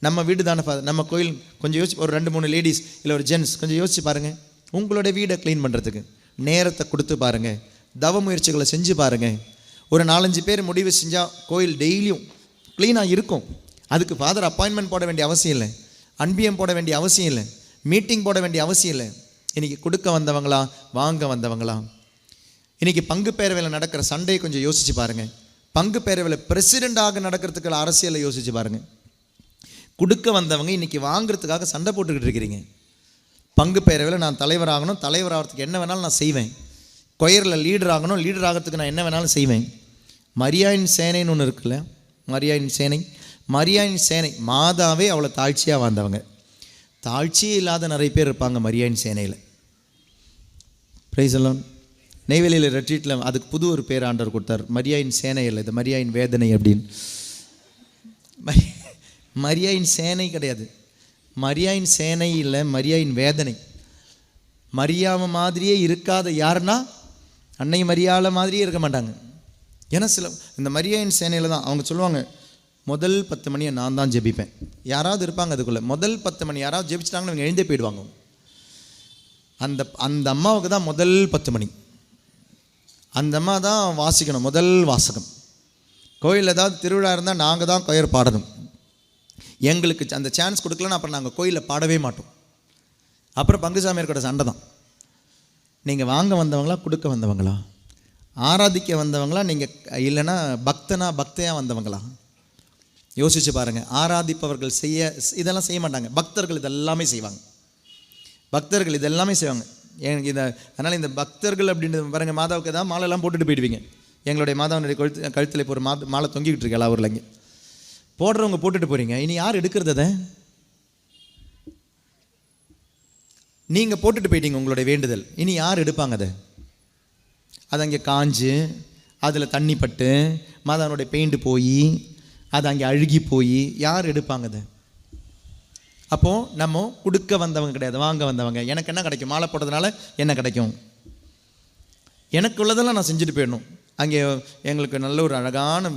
A: நம்ம வீடு தானே ஃபாதர், நம்ம கோயில் கொஞ்சம் யோசிச்சு, ஒரு 2-3 லேடிஸ் இல்லை ஒரு ஜென்ட்ஸ் கொஞ்சம் யோசிச்சு பாருங்கள். உங்களுடைய வீடை க்ளீன் பண்ணுறதுக்கு நேரத்தை கொடுத்து பாருங்கள். தவ முயற்சிகளை செஞ்சு பாருங்கள். ஒரு 4-5 பேர் முடிவு செஞ்சால் கோயில் டெய்லியும் க்ளீனாக இருக்கும். அதுக்கு ஃபாதர் அப்பாயின்மெண்ட் போட வேண்டிய அவசியம் இல்லை, அன்பியம் போட வேண்டிய அவசியம் இல்லை, மீட்டிங் போட வேண்டிய அவசியம் இல்லை. இன்றைக்கி கொடுக்க வந்தவங்களா, வாங்க வந்தவங்களா? இன்றைக்கி பங்கு பேரவையில் நடக்கிற சண்டையை கொஞ்சம் யோசித்து பாருங்கள். பங்கு பேரவையில் பிரசிடெண்ட்டாக நடக்கிறதுக்கு அரசியலை யோசித்து பாருங்கள். கொடுக்க வந்தவங்க இன்றைக்கி வாங்குறதுக்காக சண்டை போட்டுக்கிட்டு இருக்கிறீங்க. பங்கு பேரவையில் நான் தலைவர் ஆகணும், தலைவர் ஆகிறதுக்கு என்ன வேணாலும் நான் செய்வேன். கொயரில் லீடர் ஆகணும், லீடர் ஆகிறதுக்கு நான் என்ன வேணாலும் செய்வேன். மரியாயின் சேனைன்னு ஒன்று இருக்குல்ல, மரியாயின் சேனை மாதாவே அவ்வளோ தாழ்ச்சியாக வாழ்ந்தவங்க. தாழ்ச்சியே இல்லாத நிறைய பேர் இருப்பாங்க மரியாயின் சேனையில். பிரைஸ் எல்லாம் நெய்வேலியில் ரெட்ரீட்டில் அதுக்கு புது ஒரு பேர் ஆண்டவர் கொடுத்தார். மரியாயின் சேனை இல்லை, இது மரியாயின் வேதனை அப்படின்னு. மரியாயின் சேனை கிடையாது, மரியாயின் சேனை இல்லை, மரியாயின் வேதனை. மரியாவை மாதிரியே இருக்காத யாருன்னா அன்னை மரியாதை மாதிரியே இருக்க மாட்டாங்க. ஏன்னா இந்த மரியாயின் சேனையில் தான் அவங்க சொல்லுவாங்க, முதல் 10 மணியை நான் தான் ஜெபிப்பேன். யாராவது இருப்பாங்க அதுக்குள்ளே, முதல் 10 மணி யாராவது ஜெபிச்சிட்டாங்கன்னு அவங்க எழுந்தே போயிடுவாங்க. அந்த அம்மாவுக்கு தான் முதல் 10 மணி. அந்த அம்மா தான் வாசிக்கணும், முதல் வாசகம். கோயிலில் ஏதாவது திருவிழா இருந்தால் நாங்கள் தான் கொயர் பாடணும். எங்களுக்கு அந்த சான்ஸ் கொடுக்கலன்னா அப்புறம் நாங்கள் கோயிலில் பாடவே மாட்டோம். அப்புறம் பங்குசாமியார் கூட சண்டை தான். நீங்கள் வாங்க வந்தவங்களா, கொடுக்க வந்தவங்களா? ஆராதிக்க வந்தவங்களா நீங்கள், இல்லைன்னா பக்தையாக வந்தவங்களா? யோசிச்சு பாருங்கள். ஆராதிப்பவர்கள் இதெல்லாம் செய்ய மாட்டாங்க, பக்தர்கள் இதெல்லாமே செய்வாங்க. பக்தர்கள் இதெல்லாமே செய்வாங்க. அதனால் இந்த பக்தர்கள் அப்படின்றது பாருங்கள், மாதாவுக்கு தான் மாலையெல்லாம் போட்டுட்டு போயிடுவீங்க. எங்களுடைய மாதாவுடைய கழுத்தில் இப்போ ஒரு மாலை தொங்கிக்கிட்டு இருக்கு எல்லா ஊரில். இங்கே போடுறவங்க போட்டுட்டு போகிறீங்க, இனி யார் எடுக்கிறது? அதை நீங்கள் போட்டுட்டு போயிட்டீங்க உங்களுடைய வேண்டுதல், இனி யார் எடுப்பாங்க? அது அங்கே காஞ்சு அதில் தண்ணி பட்டு மாதாவுடைய பெயிண்ட் போய் அது அங்கே அழுகி போய் யார் எடுப்பாங்க? அதை அப்போது நம்ம கொடுக்க வந்தவங்க கிடையாது, வாங்க வந்தவங்க. எனக்கு என்ன கிடைக்கும்? மாலை போடுறதுனால என்ன கிடைக்கும்? எனக்கு உள்ளதெல்லாம் நான் செஞ்சுட்டு போயிடணும். அங்கே எங்களுக்கு நல்ல ஒரு அழகான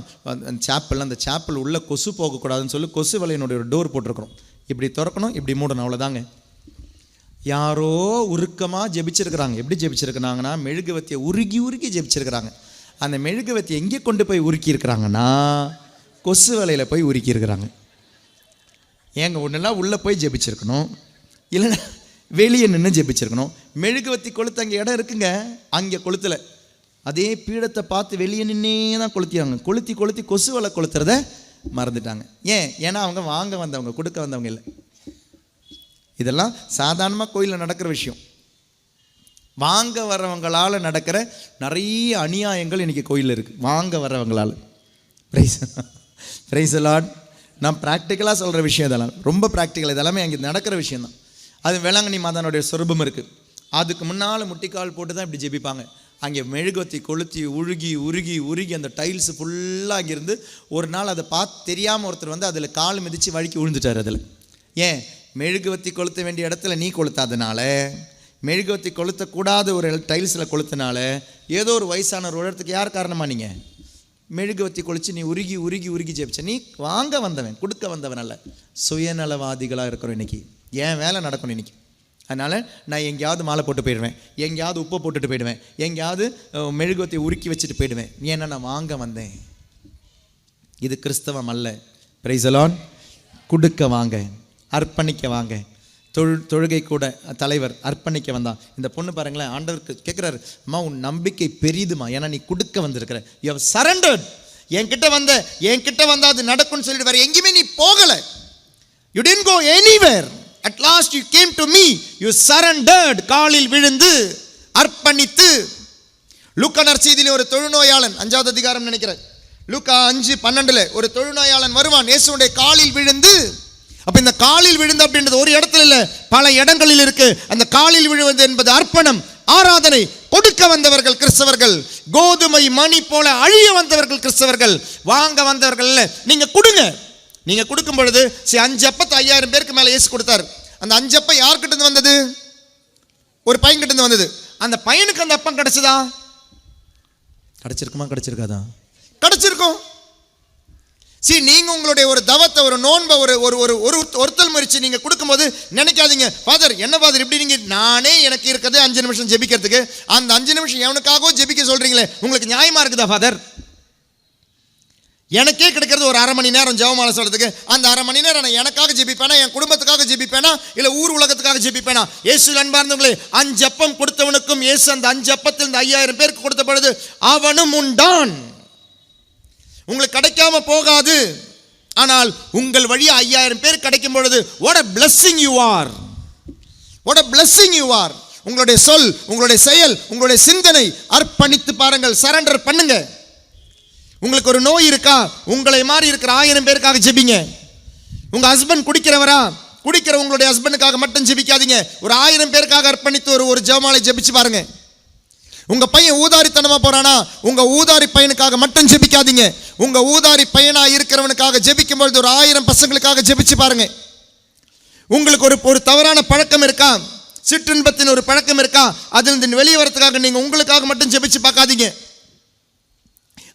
A: சாப்பல், அந்த சாப்பல் உள்ளே கொசு போகக்கூடாதுன்னு சொல்லி கொசு வலையினுடைய ஒரு டோர் போட்டிருக்கிறோம். இப்படி திறக்கணும், இப்படி மூடணும், அவ்வளோதாங்க. யாரோ உருக்கமாக ஜெபிச்சிருக்கிறாங்க. எப்படி ஜெபிச்சிருக்கிறாங்கன்னா, மெழுகுவத்தியை உருகி ஜெபிச்சிருக்கிறாங்க. அந்த மெழுகுவத்தியை எங்கே கொண்டு போய் உருக்கி இருக்கிறாங்கன்னா, கொசு வலையில் போய் உருக்கி இருக்கிறாங்க. ஏங்க ஒன்றுலாம் உள்ளே போய் ஜெபிச்சிருக்கணும், இல்லைன்னா வெளியே நின்று ஜெபிச்சிருக்கணும். மெழுகுவத்தி கொளுத்து அங்கே இடம் இருக்குங்க, அங்கே கொளுத்தலை. அதே பீடத்தை பார்த்து வெளியே நின்னே தான் கொளுத்தியாங்க. கொளுத்தி கொசு வலை கொளுத்துறத மறந்துட்டாங்க. ஏன்னா அவங்க வாங்க வந்தவங்க, கொடுக்க வந்தவங்க இல்லை. இதெல்லாம் சாதாரணமாக கோயிலில் நடக்கிற விஷயம். வாங்க வர்றவங்களால் நடக்கிற நிறைய அநியாயங்கள் இன்றைக்கி கோயிலில் இருக்குது. வாங்க வர்றவங்களால். Price Lord. நான் ப்ராக்டிக்கலாக சொல்கிற விஷயம் இதெல்லாம் ரொம்ப ப்ராக்டிக்கல். இதெல்லாமே அங்கே நடக்கிற விஷயந்தான். அது வேளாங்கண்ணி மாதானுடைய சொரூபம் இருக்குது. அதுக்கு முன்னால் முட்டிக்கால் போட்டு தான் இப்படி ஜெபிப்பாங்க. அங்கே மெழுகுவத்தி கொளுத்தி உருகி அந்த டைல்ஸ் ஃபுல்லாக அங்கேருந்து ஒரு நாள் அதை பார்த்து தெரியாமல் ஒருத்தர் வந்து அதில் கால் மிதித்து வழுக்கி விழுந்துட்டார். அதில் மெழுகுவத்தி கொளுத்த வேண்டிய இடத்துல நீ கொளுத்தாதனால, மெழுகுவத்தி கொளுத்தக்கூடாத ஒரு டைல்ஸில் கொளுத்தினால ஏதோ ஒரு வயசான ஒரு இடத்துக்கு யார் காரணமாக? நீங்கள் மெழுகுவத்தி கொளித்து நீ உருகி ஜெபிச்ச. நீ வாங்க வந்தவன், கொடுக்க வந்தவன் அல்ல. சுயநலவாதிகளாக இருக்கிறோம் இன்றைக்கி. ஏன் வேலை நடக்கணும் இன்றைக்கி. அதனால் நான் எங்கேயாவது மாலை போட்டு போயிடுவேன், எங்கேயாவது உப்பை போட்டுட்டு போயிடுவேன், எங்கேயாவது மெழுகுவத்தை உருக்கி வச்சுட்டு போயிடுவேன். ஏன்னா நான் வாங்க வந்தேன். இது கிறிஸ்தவம் அல்ல. Price the Lord. கொடுக்க வாங்க, அர்ப்பணிக்க வாங்க. தொழுகை கூட தலைவர் அர்ப்பணிக்க வந்தான். இந்த பொண்ணு பாருங்களேன், ஆண்டவருக்கு கேட்குறாரு, அம்மா உன் நம்பிக்கை பெரிதுமா, ஏன்னா நீ கொடுக்க வந்திருக்கிற. You have surrendered. என்கிட்ட வந்தா அது நடக்கும்னு சொல்லிட்டு வேற எங்கேயுமே நீ போகலை. You didn't go anywhere. At last you came to me. You surrendered. காலில் விழுந்து அர்ப்பணித்து. லூக்கா நற்செய்தியிலே ஒரு தொழுநோயாளன், 5வது அதிகாரம் நினைக்கிறேன், லூக்கா 5:12 ஒரு தொழுநோயாளன் வருவான், இயேசுவுடைய காலில் விழுந்து. அப்ப இந்த காலில் விழுந்து அப்படின்றது ஒரு இடத்துல இல்லை, பல இடங்களில் இருக்கு. அந்த காலில் விழுவது என்பது அர்ப்பணம், ஆராதனை. கொடுக்க வந்தவர்கள் கிறிஸ்தவர்கள், கோதுமை மணி போல அழிய வந்தவர்கள் கிறிஸ்தவர்கள். வாங்க வந்தவர்கள் இல்லை. நீங்க கொடுங்க. நீங்க கொடுக்கும் பொழுது 5 அப்பத்தை 5000 பேருக்கு மேல இயேசு கொடுத்தார். அந்த 5 அப்பம் யார்கிட்ட இருந்து வந்தது? ஒரு பையன் கிட்ட இருந்து வந்தது. அந்த பையனுக்கு அந்த அப்பம் கிடைச்சதா? கிடைச்சிருக்குமா? கிடைச்சிருக்காதா? கிடைச்சிருக்கும். நீங்க உங்களுடைய ஒரு தவத்தை, ஒரு நோன்பை, ஒருத்தல் முயற்சி நீங்க கொடுக்கும்போது நினைக்காதீங்க, ஃபாதர் என்ன ஃபாதர் இப்படி நீங்க, நானே எனக்கு இருக்கிறது 5 நிமிஷம் ஜெபிக்கிறதுக்கு, அந்த 5 நிமிஷம் எவனுக்காகவும் ஜெபிக்க சொல்றீங்களே, உங்களுக்கு நியாயமா இருக்குதா ஃபாதர்? எனக்கே கிடைக்கிறது ஒரு 1/2 மணி நேரம் ஜெபமாலை சொல்றதுக்கு, அந்த 1/2 மணி நேரம் நான் எனக்காக ஜெபிப்பேனா, என் குடும்பத்துக்காக ஜெபிப்பேனா, இல்ல ஊர் உலகத்துக்காக ஜெபிப்பேனா? இயேசு அன்பார்ந்தவர்களே, 5 அப்பம் கொடுத்தவனுக்கும் இயேசு அந்த 5 அப்பத்தில் இந்த 5000 பேருக்கு கொடுத்த பொழுது அவனும் உண்டான். உங்களுக்கு கிடைக்காம போகாது, ஆனால் உங்கள் வழியா 5000 பேர் கிடைக்கும் பொழுது what a blessing you are, what a blessing you are. உங்களுடைய சொல், உங்களுடைய செயல், உங்களுடைய சிந்தனை அர்ப்பணித்து பாருங்கள், சரண்டர் பண்ணுங்க. உங்களுக்கு ஒரு நோய் இருக்கா, உங்களை மாதிரி இருக்கிற 1000 பேருக்காக ஜெபிங்க. உங்க ஹஸ்பண்ட் குடிக்கிறவரா, குடிக்கிற உங்களுடைய ஹஸ்பண்டுக்காக மட்டும் ஜெபிக்காதீங்க, ஒரு 1000 பேருக்காக அர்ப்பணித்து ஒரு ஜெபமாலை ஜெபிச்சு பாருங்க. உங்க பையன் ஊதாரித்தனமா போறானா, உங்க ஊதாரி பையனுக்காக மட்டும் ஜெபிக்காதீங்க, உங்க ஊதாரி பையனா இருக்கிறவனுக்காக ஜெபிக்கும் பொழுது ஒரு 1000 பசங்களுக்காக ஜெபிச்சு பாருங்க. உங்களுக்கு ஒரு தவறான பழக்கம் இருக்கா, சிற்றின்பத்தின் ஒரு பழக்கம் இருக்கா, அதிலிருந்து வெளியே வரதுக்காக நீங்க உங்களுக்காக மட்டும் ஜெபிச்சு பார்க்காதீங்க.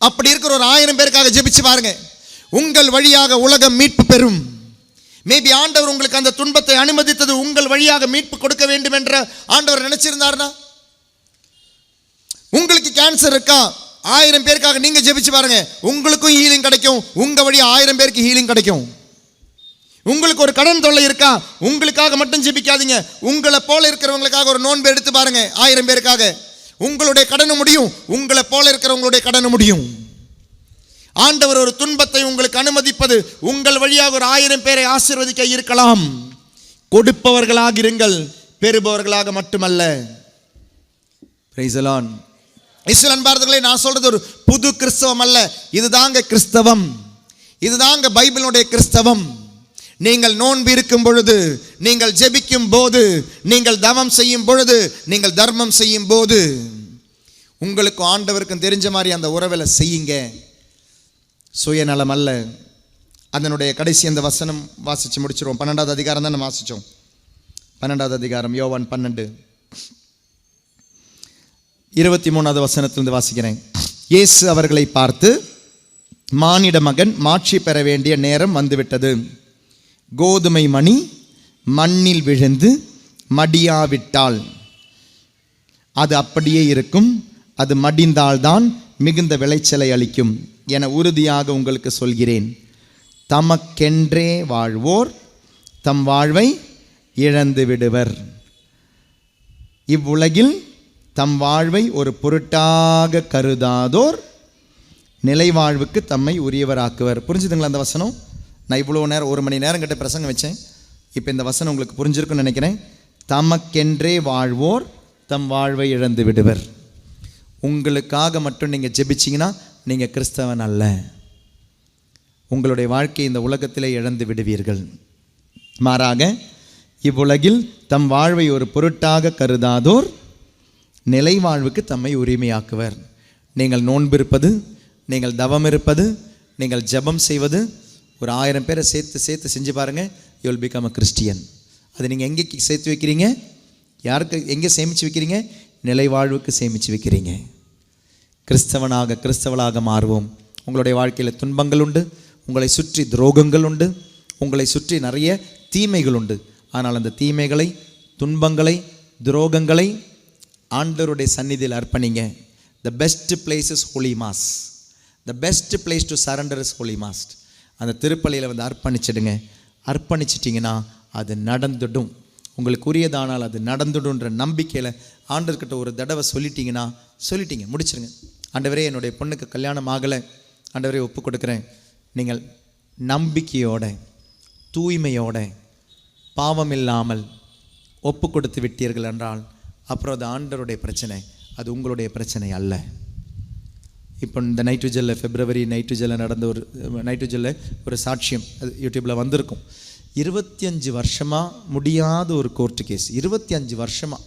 A: அப்படி இருக்கிற ஒரு 1000 பேருக்காக ஜெபிச்சு பாருங்க. உங்கள் வழியாக உலகம் மீட்பு பெறும். மேபி ஆண்டவர் உங்களுக்கு அந்த துன்பத்தை அனுமதித்தது உங்கள் வழியாக மீட்பு கொடுக்க வேண்டும் என்ற ஆண்டவர் நினைச்சிருந்தாருன்னா, உங்களுக்கு கேன்சர் இருக்கா, 1000 பேருக்காக நீங்க ஜெபிச்சு பாருங்க, உங்களுக்கும் ஹீலிங் கிடைக்கும், உங்க வழியா 1000 பேருக்கு ஹீலிங் கிடைக்கும். உங்களுக்கு ஒரு கடன் தொல்லை இருக்கா, உங்களுக்காக மட்டும் ஜெபிக்காதீங்க, உங்களை போல இருக்கிறவங்களுக்காக ஒரு நோன்பு எடுத்து பாருங்க, 1000 பேருக்காக. உங்களுடைய கடனை முடியும், உங்களை போல இருக்கிறவங்களுடைய கடனை முடியும். ஆண்டவர் ஒரு துன்பத்தை உங்களுக்கு அனுமதிப்பது உங்கள் வழியாக ஒரு 1000 பேரை ஆசீர்வதிக்க இருக்கலாம். கொடுப்பவர்களாக இருங்கள், பெறுபவர்களாக மட்டுமல்ல. Price the Lord. இஸ்ரவேல் அன்பார்ந்தவர்களே, நான் சொல்றது ஒரு புது கிறிஸ்தவம் அல்ல, இதுதாங்க கிறிஸ்தவம், இதுதாங்க பைபிளுடைய கிறிஸ்தவம். நீங்கள் நோன்பு இருக்கும் பொழுது, நீங்கள் ஜெபிக்கும் போது, நீங்கள் தவம் செய்யும் பொழுது, நீங்கள் தர்மம் செய்யும் போது, உங்களுக்கு ஆண்டவருக்கும் தெரிஞ்ச மாதிரி அந்த உறவில் செய்யுங்க, சுயநலம் அல்ல. அதனுடைய கடைசி அந்த வசனம் வாசிச்சு முடிச்சிருவோம். 12வது அதிகாரம் தான் வாசிச்சோம். 12வது அதிகாரம் யோவான் 12 23வது வசனத்திலிருந்து வாசிக்கிறேன். இயேசு அவர்களை பார்த்து, மானிட மகன் மாட்சி பெற வேண்டிய நேரம் வந்துவிட்டது. கோதுமை மணி மண்ணில் விழுந்து மடியாவிட்டால் அது அப்படியே இருக்கும், அது மடிந்தால்தான் மிகுந்த விளைச்சலை அளிக்கும் என உறுதியாக உங்களுக்கு சொல்கிறேன். தமக்கென்றே வாழ்வோர் தம் வாழ்வை இழந்து விடுவர், இவ்வுலகில் தம் வாழ்வை ஒரு பொருட்டாக கருதாதோர் நிலை வாழ்வுக்கு தம்மை உரியவராக்குவர். புரிஞ்சுதுங்களா அந்த வசனம்? நான் இவ்வளோ நேரம் 1 மணி நேரம் கிட்ட பிரசங்கம் வச்சேன். இப்போ இந்த வசனம் உங்களுக்கு புரிஞ்சிருக்குன்னு நினைக்கிறேன். தமக்கென்றே வாழ்வோர் தம் வாழ்வை இழந்து விடுவர். உங்களுக்காக மட்டும் நீங்கள் ஜெபிச்சிங்கன்னா நீங்கள் கிறிஸ்தவன் அல்ல. உங்களுடைய வாழ்க்கையை இந்த உலகத்திலே இழந்து விடுவீர்கள். மாறாக இவ்வுலகில் தம் வாழ்வை ஒரு பொருட்டாக கருதாதோர் நிலை வாழ்வுக்கு தம்மை உரிமையாக்குவர். நீங்கள் நோன்பு இருப்பது, நீங்கள் தவம் இருப்பது, நீங்கள் ஜெபம் செய்வது, ஒரு 1000 பேரை சேர்த்து செஞ்சு பாருங்கள், you will become a Christian. அது நீங்கள் எங்கே சேர்த்து வைக்கிறீங்க, யாருக்கு எங்கே சேமித்து வைக்கிறீங்க? நிலை வாழ்வுக்கு சேமித்து வைக்கிறீங்க. கிறிஸ்தவளாக மாறுவோம். உங்களுடைய வாழ்க்கையில் துன்பங்கள் உண்டு, உங்களை சுற்றி துரோகங்கள் உண்டு, உங்களை சுற்றி நிறைய தீமைகள் உண்டு. ஆனால் அந்த தீமைகளை, துன்பங்களை, துரோகங்களை ஆண்டவருடைய சந்நிதியில் அர்ப்பணிங்க. The best place is holy mass. The best place to surrender is holy mass. அந்த திருப்பலியில் வந்து அர்ப்பணிச்சிடுங்க. அர்ப்பணிச்சிட்டிங்கன்னா அது நடந்துடும், உங்களுக்கு உரியதானால் அது நடந்துடுன்ற நம்பிக்கையில் ஆண்டவர்கிட்ட ஒரு தடவை சொல்லிட்டீங்க, முடிச்சிருங்க. ஆண்டவரே, என்னுடைய பொண்ணுக்கு கல்யாணம் ஆகலை, ஆண்டவரே ஒப்பு கொடுக்குறேன். நீங்கள் நம்பிக்கையோட, தூய்மையோட, பாவம் இல்லாமல் ஒப்பு கொடுத்து விட்டீர்கள் என்றால் அப்புறம் அது ஆண்டவருடைய பிரச்சனை, அது உங்களுடைய பிரச்சனை அல்ல. இப்போ இந்த நைட்ரஜலில் பிப்ரவரி நைட்ரஜலில் நடந்த நைட்ரஜலில் ஒரு சாட்சியம் அது யூடியூப்பில் வந்திருக்கும். 25 வருஷமாக முடியாத ஒரு கோர்ட்டு கேஸ். 25 வருஷமாக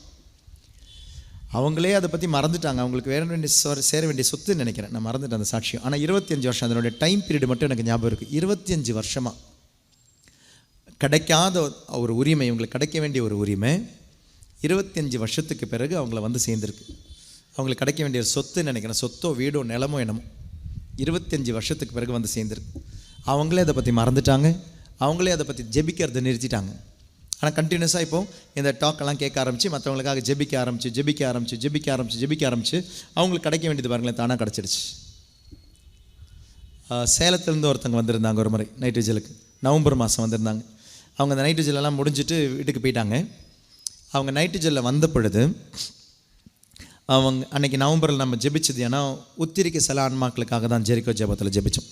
A: அவங்களே அதை பற்றி மறந்துட்டாங்க. அவங்களுக்கு சேர வேண்டிய சொத்துன்னு நினைக்கிறேன், நான் மறந்துட்டேன் அந்த சாட்சியம். ஆனால் 25 வருஷம், அதனுடைய டைம் பீரியட் மட்டும் எனக்கு ஞாபகம் இருக்குது. 25 வருஷமாக கிடைக்காத ஒரு உரிமை, உங்களுக்கு கிடைக்க வேண்டிய ஒரு உரிமை 25 வருஷத்துக்கு பிறகு அவங்கள வந்து சேர்ந்துருக்கு. அவங்களுக்கு கிடைக்க வேண்டிய சொத்துன்னு நினைக்கிறேன், சொத்தோ வீடோ நிலமோ என்னமோ 25 வருஷத்துக்கு பிறகு வந்து சேர்ந்துருக்கு. அவங்களே அதை பற்றி மறந்துட்டாங்க, அவங்களே அதை பற்றி ஜெபிக்கிறத நிறுத்திட்டாங்க. ஆனால் கண்டினியூஸாக இப்போது இந்த டாக்கெல்லாம் கேட்க ஆரம்பித்து மற்றவங்களுக்காக ஜெபிக்க ஆரம்பித்து அவங்களுக்கு கிடைக்க வேண்டியது பாருங்களேன் தானாக கிடச்சிடுச்சு. சேலத்துலேருந்து ஒருத்தவங்க வந்திருந்தாங்க ஒரு முறை நைட் விஜிலுக்கு, நவம்பர் மாதம் வந்திருந்தாங்க. அவங்க அந்த நைட் விஜிலெல்லாம் முடிஞ்சுட்டு வீட்டுக்கு போயிட்டாங்க. அவங்க நைட் விஜிலில் வந்த பொழுது அவங்க அன்றைக்கி நவம்பரில் நம்ம ஜெபிச்சது ஏன்னா உத்திரிக்கை சில ஆன்மாக்களுக்காக தான் ஜெரிக்கோ ஜெபத்தில் ஜெபித்தோம்.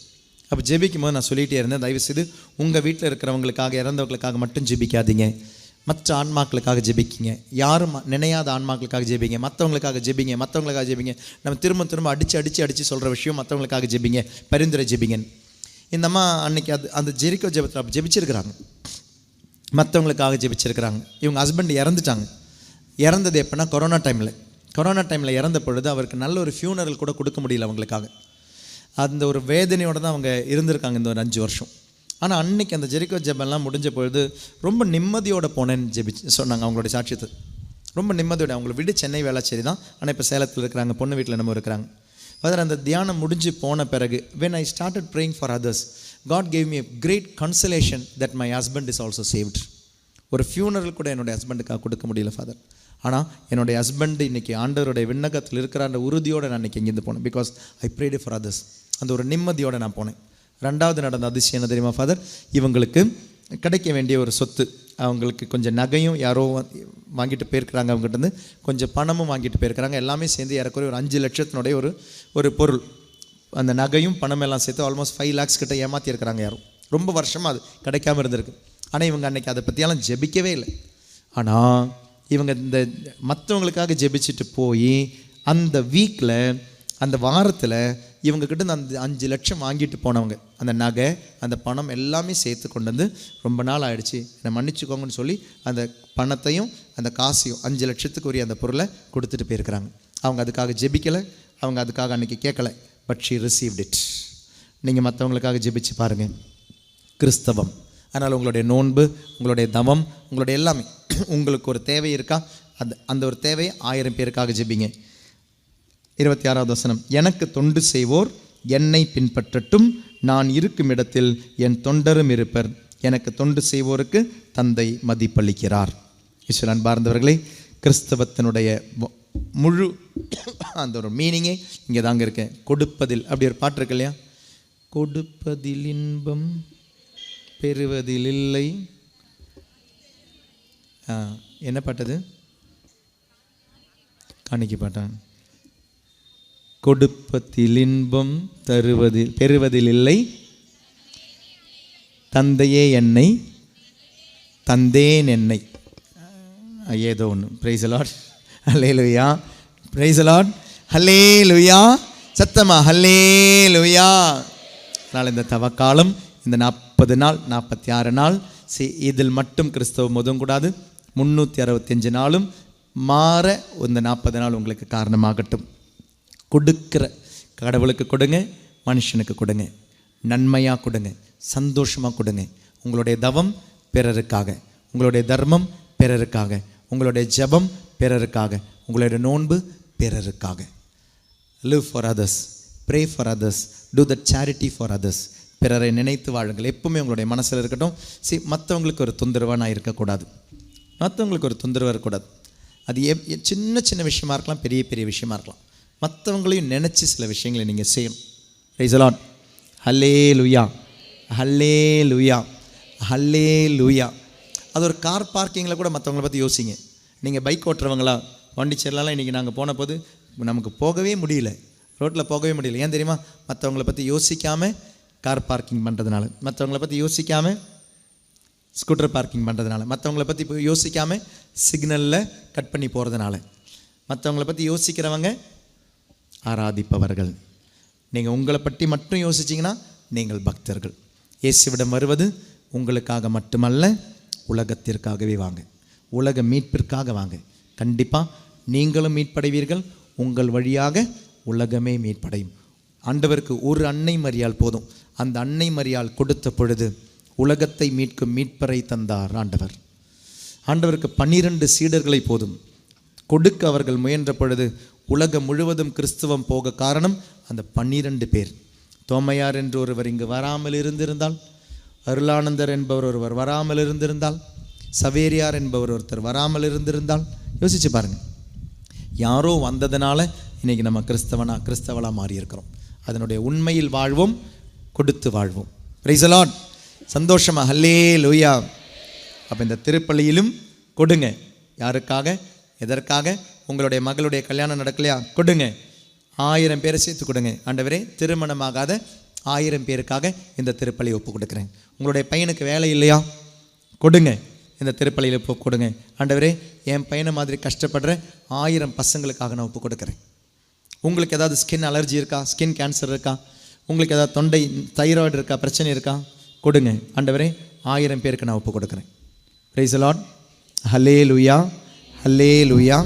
A: அப்போ ஜெபிக்கும் போது நான் சொல்லிகிட்டே இருந்தேன், தயவுசெய்து உங்கள் வீட்டில் இருக்கிறவங்களுக்காக இறந்தவங்களுக்காக மட்டும் ஜெபிக்காதீங்க, மற்ற ஆன்மாக்களுக்காக ஜெபிக்கிங்க. யாரும் நினையாத ஆன்மாக்களுக்காக ஜெபிங்க, மற்றவங்களுக்காக ஜெபிங்க. நம்ம திரும்ப அடித்து சொல்கிற விஷயம் மற்றவங்களுக்காக ஜெபிங்க, பரிந்துரை ஜெபிங்கன்னு. இந்த அம்மா அன்றைக்கி அந்த ஜெரிக்கோ ஜெபத்தில் அப்போ ஜெபிச்சிருக்கிறாங்க, மற்றவங்களுக்காக ஜெபிச்சிருக்கிறாங்க. இவங்க ஹஸ்பண்ட் இறந்துட்டாங்க. இறந்தது எப்போனா கொரோனா டைமில் இறந்த பொழுது அவருக்கு நல்ல ஒரு ஃபியூனரல் கூட கொடுக்க முடியல அவங்களுக்காக. அந்த ஒரு வேதனையோடு தான் அவங்க இருந்திருக்காங்க இந்த ஒரு 5 வருஷம். ஆனால் அன்றைக்கி அந்த ஜெரிக்கோ ஜெபம்லாம் முடிஞ்ச பொழுது ரொம்ப நிம்மதியோடு போனேன்னு சொன்னாங்க அவங்களுடைய சாட்சியத்தை. ரொம்ப நிம்மதியோட அவங்கள விடு சென்னை வேளாச்சேரி தான், ஆனால் இப்போ சேலத்தில் இருக்கிறாங்க, பொண்ணு வீட்டில் நம்ம இருக்கிறாங்க. அதில் அந்த தியானம் முடிஞ்சு போன பிறகு when I started praying for others, God gave me a great consolation that my husband is also saved. ஒரு ஃபியூனரல் கூட என்னுடைய ஹஸ்பண்டுக்காக கொடுக்க முடியல ஃபாதர், ஆனால் என்னுடைய ஹஸ்பண்டு இன்றைக்கி ஆண்டவருடைய விண்ணகத்தில் இருக்கிற உறுதியோடு நான் இன்றைக்கி இங்கேருந்து போனேன். Because I prayed for others. அந்த ஒரு நிம்மதியோடு நான் போனேன். 2வது நடந்த அதிசயம் என்ன தெரியுமா ஃபாதர்? இவங்களுக்கு கிடைக்க வேண்டிய ஒரு சொத்து, அவங்களுக்கு கொஞ்சம் நகையும் யாரோ வாங்கிட்டு போயிருக்கிறாங்க, அவங்ககிட்ட கொஞ்சம் பணமும் வாங்கிட்டு போயிருக்கிறாங்க. எல்லாமே சேர்ந்து ஏறக்குறைய ஒரு 5 லட்சத்தினுடைய ஒரு பொருள், அந்த நகையும் பணமெல்லாம் சேர்த்து ஆல்மோஸ்ட் 5 lakhs கிட்ட ஏமாற்றிருக்கிறாங்க யாரும். ரொம்ப வருஷமாக அது கிடைக்காம இருந்திருக்கு. ஆனால் இவங்க அன்றைக்கி அதை பற்றியெல்லாம் ஜெபிக்கவே இல்லை. ஆனால் இவங்க இந்த மற்றவங்களுக்காக ஜெபிச்சுட்டு போய் அந்த வீக்கில் அந்த வாரத்தில் இவங்கக்கிட்ட அந்த 5 லட்சம் வாங்கிட்டு போனவங்க அந்த நகை அந்த பணம் எல்லாமே சேர்த்து கொண்டு வந்து ரொம்ப நாள் ஆகிடுச்சு என்னை மன்னிச்சுக்கோங்கன்னு சொல்லி அந்த பணத்தையும் அந்த காசையும் 5 லட்சத்துக்கு உரிய அந்த பொருளை கொடுத்துட்டு போயிருக்கிறாங்க. அவங்க அதுக்காக ஜெபிக்கலை, அவங்க அதுக்காக அன்றைக்கி கேட்கலை, பட் ஷீ ரிசீவ்ட் இட். நீங்கள் மற்றவங்களுக்காக ஜெபிச்சு பாருங்கள், கிறிஸ்தவம். அதனால் உங்களுடைய நோன்பு, உங்களுடைய தவம், உங்களுடைய எல்லாமே, உங்களுக்கு ஒரு தேவை இருக்கா, அந்த ஒரு தேவையை 1000 பேருக்காக ஜெபிங்க. 26வது வசனம், எனக்கு தொண்டு செய்வோர் என்னை பின்பற்றட்டும், நான் இருக்கும் இடத்தில் என் தொண்டரும் இருப்பர், எனக்கு தொண்டு செய்வோருக்கு தந்தை மதிப்பளிக்கிறார். ஈஸ்வரன் அன்பார்ந்தவர்களே, கிறிஸ்தவத்தினுடைய முழு அந்த ஒரு மீனிங்கே இங்கே தாங்க இருக்கேன். கொடுப்பதில், அப்படி ஒரு பாட்டு இருக்கு இல்லையா, கொடுப்பதில் இன்பம் பெறுவதில் இல்லை. என்ன பாட்டது? காணிக்கை பாட்டான். கொடுப்பதில் இன்பம் பெறுவதில் இல்லை, தந்தையே என்னை தந்தேன் என்னை. ஏதோ ஒன்று. Praise the Lord, hallelujah, praise the Lord, hallelujah, சத்தமா ஹல்லேலூயா. அதனால் இந்த தவக்காலம், இந்த 40 நாள் 46 நாள் இதில் மட்டும் கிறிஸ்தவம் ஒதுங்கக்கூடாது. 365 நாளும் மாற இந்த 40 நாள் உங்களுக்கு காரணமாகட்டும். கொடுக்கிற கடவுளுக்கு கொடுங்க, மனுஷனுக்கு கொடுங்க, நன்மையாக கொடுங்க, சந்தோஷமாக கொடுங்க. உங்களுடைய தவம் பிறருக்காக, உங்களுடைய தர்மம் பிறருக்காக, உங்களுடைய ஜெபம் பிறருக்காக, உங்களுடைய நோன்பு பிறருக்காக. live for others, pray for others, do the charity for others. பிறரை நினைத்து வாழுங்கள். எப்பவுமே உங்களுடைய மனசில் இருக்கட்டும். மற்றவங்களுக்கு ஒரு தொந்தரவாக நான் இருக்கக்கூடாது, மற்றவங்களுக்கு ஒரு தொந்தரவாக இருக்கக்கூடாது. அது சின்ன சின்ன விஷயமா இருக்கலாம், பெரிய பெரிய விஷயமா இருக்கலாம். மற்றவங்களையும் நினச்சி சில விஷயங்களை நீங்கள் செய்யணும். பிரைஸ் தி லார்ட், ஹல்லேலூயா, ஹல்லேலூயா, ஹல்லேலூயா. அது ஒரு கார் பார்க்கிங்கில் கூட மற்றவங்களை பற்றி யோசிங்க. நீங்கள் பைக் ஓட்டுறவங்களா, பாண்டிச்சேரிலாம் இன்றைக்கி நாங்கள் போன போது நமக்கு போகவே முடியல, ரோட்டில் போகவே முடியல. ஏன் தெரியுமா? மற்றவங்கள பற்றி யோசிக்காமல் கார் பார்க்கிங் பண்ணுறதுனால, மற்றவங்கள பற்றி யோசிக்காமல் ஸ்கூட்டர் பார்க்கிங் பண்ணுறதுனால, மற்றவங்கள பற்றி யோசிக்காமல் சிக்னலில் கட் பண்ணி போகிறதுனால. மற்றவங்கள பற்றி யோசிக்கிறவங்க ஆராதிப்பவர்கள். நீங்கள் உங்களை பற்றி மட்டும் யோசிச்சிங்கன்னா நீங்கள் பக்தர்கள். இயேசுவிடம் வருவது உங்களுக்காக மட்டுமல்ல, உலகத்திற்காகவே வாங்க, உலக மீட்பிற்காக வாங்க. கண்டிப்பாக நீங்களும் மீட்படைவீர்கள், உங்கள் வழியாக உலகமே மீட்படையும். ஆண்டவருக்கு ஒரு அன்னை மரியாள் போதும். அந்த அன்னை மரியாள் கொடுத்த பொழுது உலகத்தை மீட்கும் மீட்பரை தந்தார் ஆண்டவர். ஆண்டவருக்கு 12 சீடர்களை போதும். கொடுக்க அவர்கள் முயன்ற பொழுது உலகம் முழுவதும் கிறிஸ்தவம் போக காரணம் அந்த 12 பேர். தோமையார் என்று ஒருவர் இங்கு வராமல் இருந்திருந்தால், அருளானந்தர் என்பவர் ஒருவர் வராமல் இருந்திருந்தால், சவேரியார் என்பவர் ஒருத்தர் வராமல் இருந்திருந்தால், யோசிச்சு பாருங்க. யாரோ வந்ததுனால இன்னைக்கு நம்ம கிறிஸ்தவளா மாறி இருக்கிறோம். அதனுடைய உண்மையில் வாழ்வோம், கொடுத்து வாழ்வோம். Price the Lord. சந்தோஷமா ஹல்லேலூயா. அப்போ இந்த திருப்பலியிலும் கொடுங்க. யாருக்காக, எதற்காக? உங்களுடைய மகளுடைய கல்யாணம் நடக்கலையா? கொடுங்க. 1000 பேரை சேர்த்து கொடுங்க. ஆண்டவரே, திருமணமாகாத 1000 பேருக்காக இந்த திருப்பலியை ஒப்பு கொடுக்குறேன். உங்களுடைய பையனுக்கு வேலை இல்லையா? கொடுங்க. இந்த திருப்பலியில் ஒப்பு கொடுங்க. ஆண்டவரே, என் பையனை மாதிரி கஷ்டப்படுற 1000 பசங்களுக்காக நான் ஒப்பு கொடுக்குறேன். உங்களுக்கு ஏதாவது ஸ்கின் அலர்ஜி இருக்கா? ஸ்கின் கேன்சர் இருக்கா? உங்களுக்கு ஏதாவது தொண்டை தைராய்டு இருக்கா? பிரச்சனை இருக்கா? கொடுங்க. ஆண்டவரே, 1000 பேருக்கு நான் ஒப்பு கொடுக்குறேன். Price the Lord. Hallelujah, hallelujah.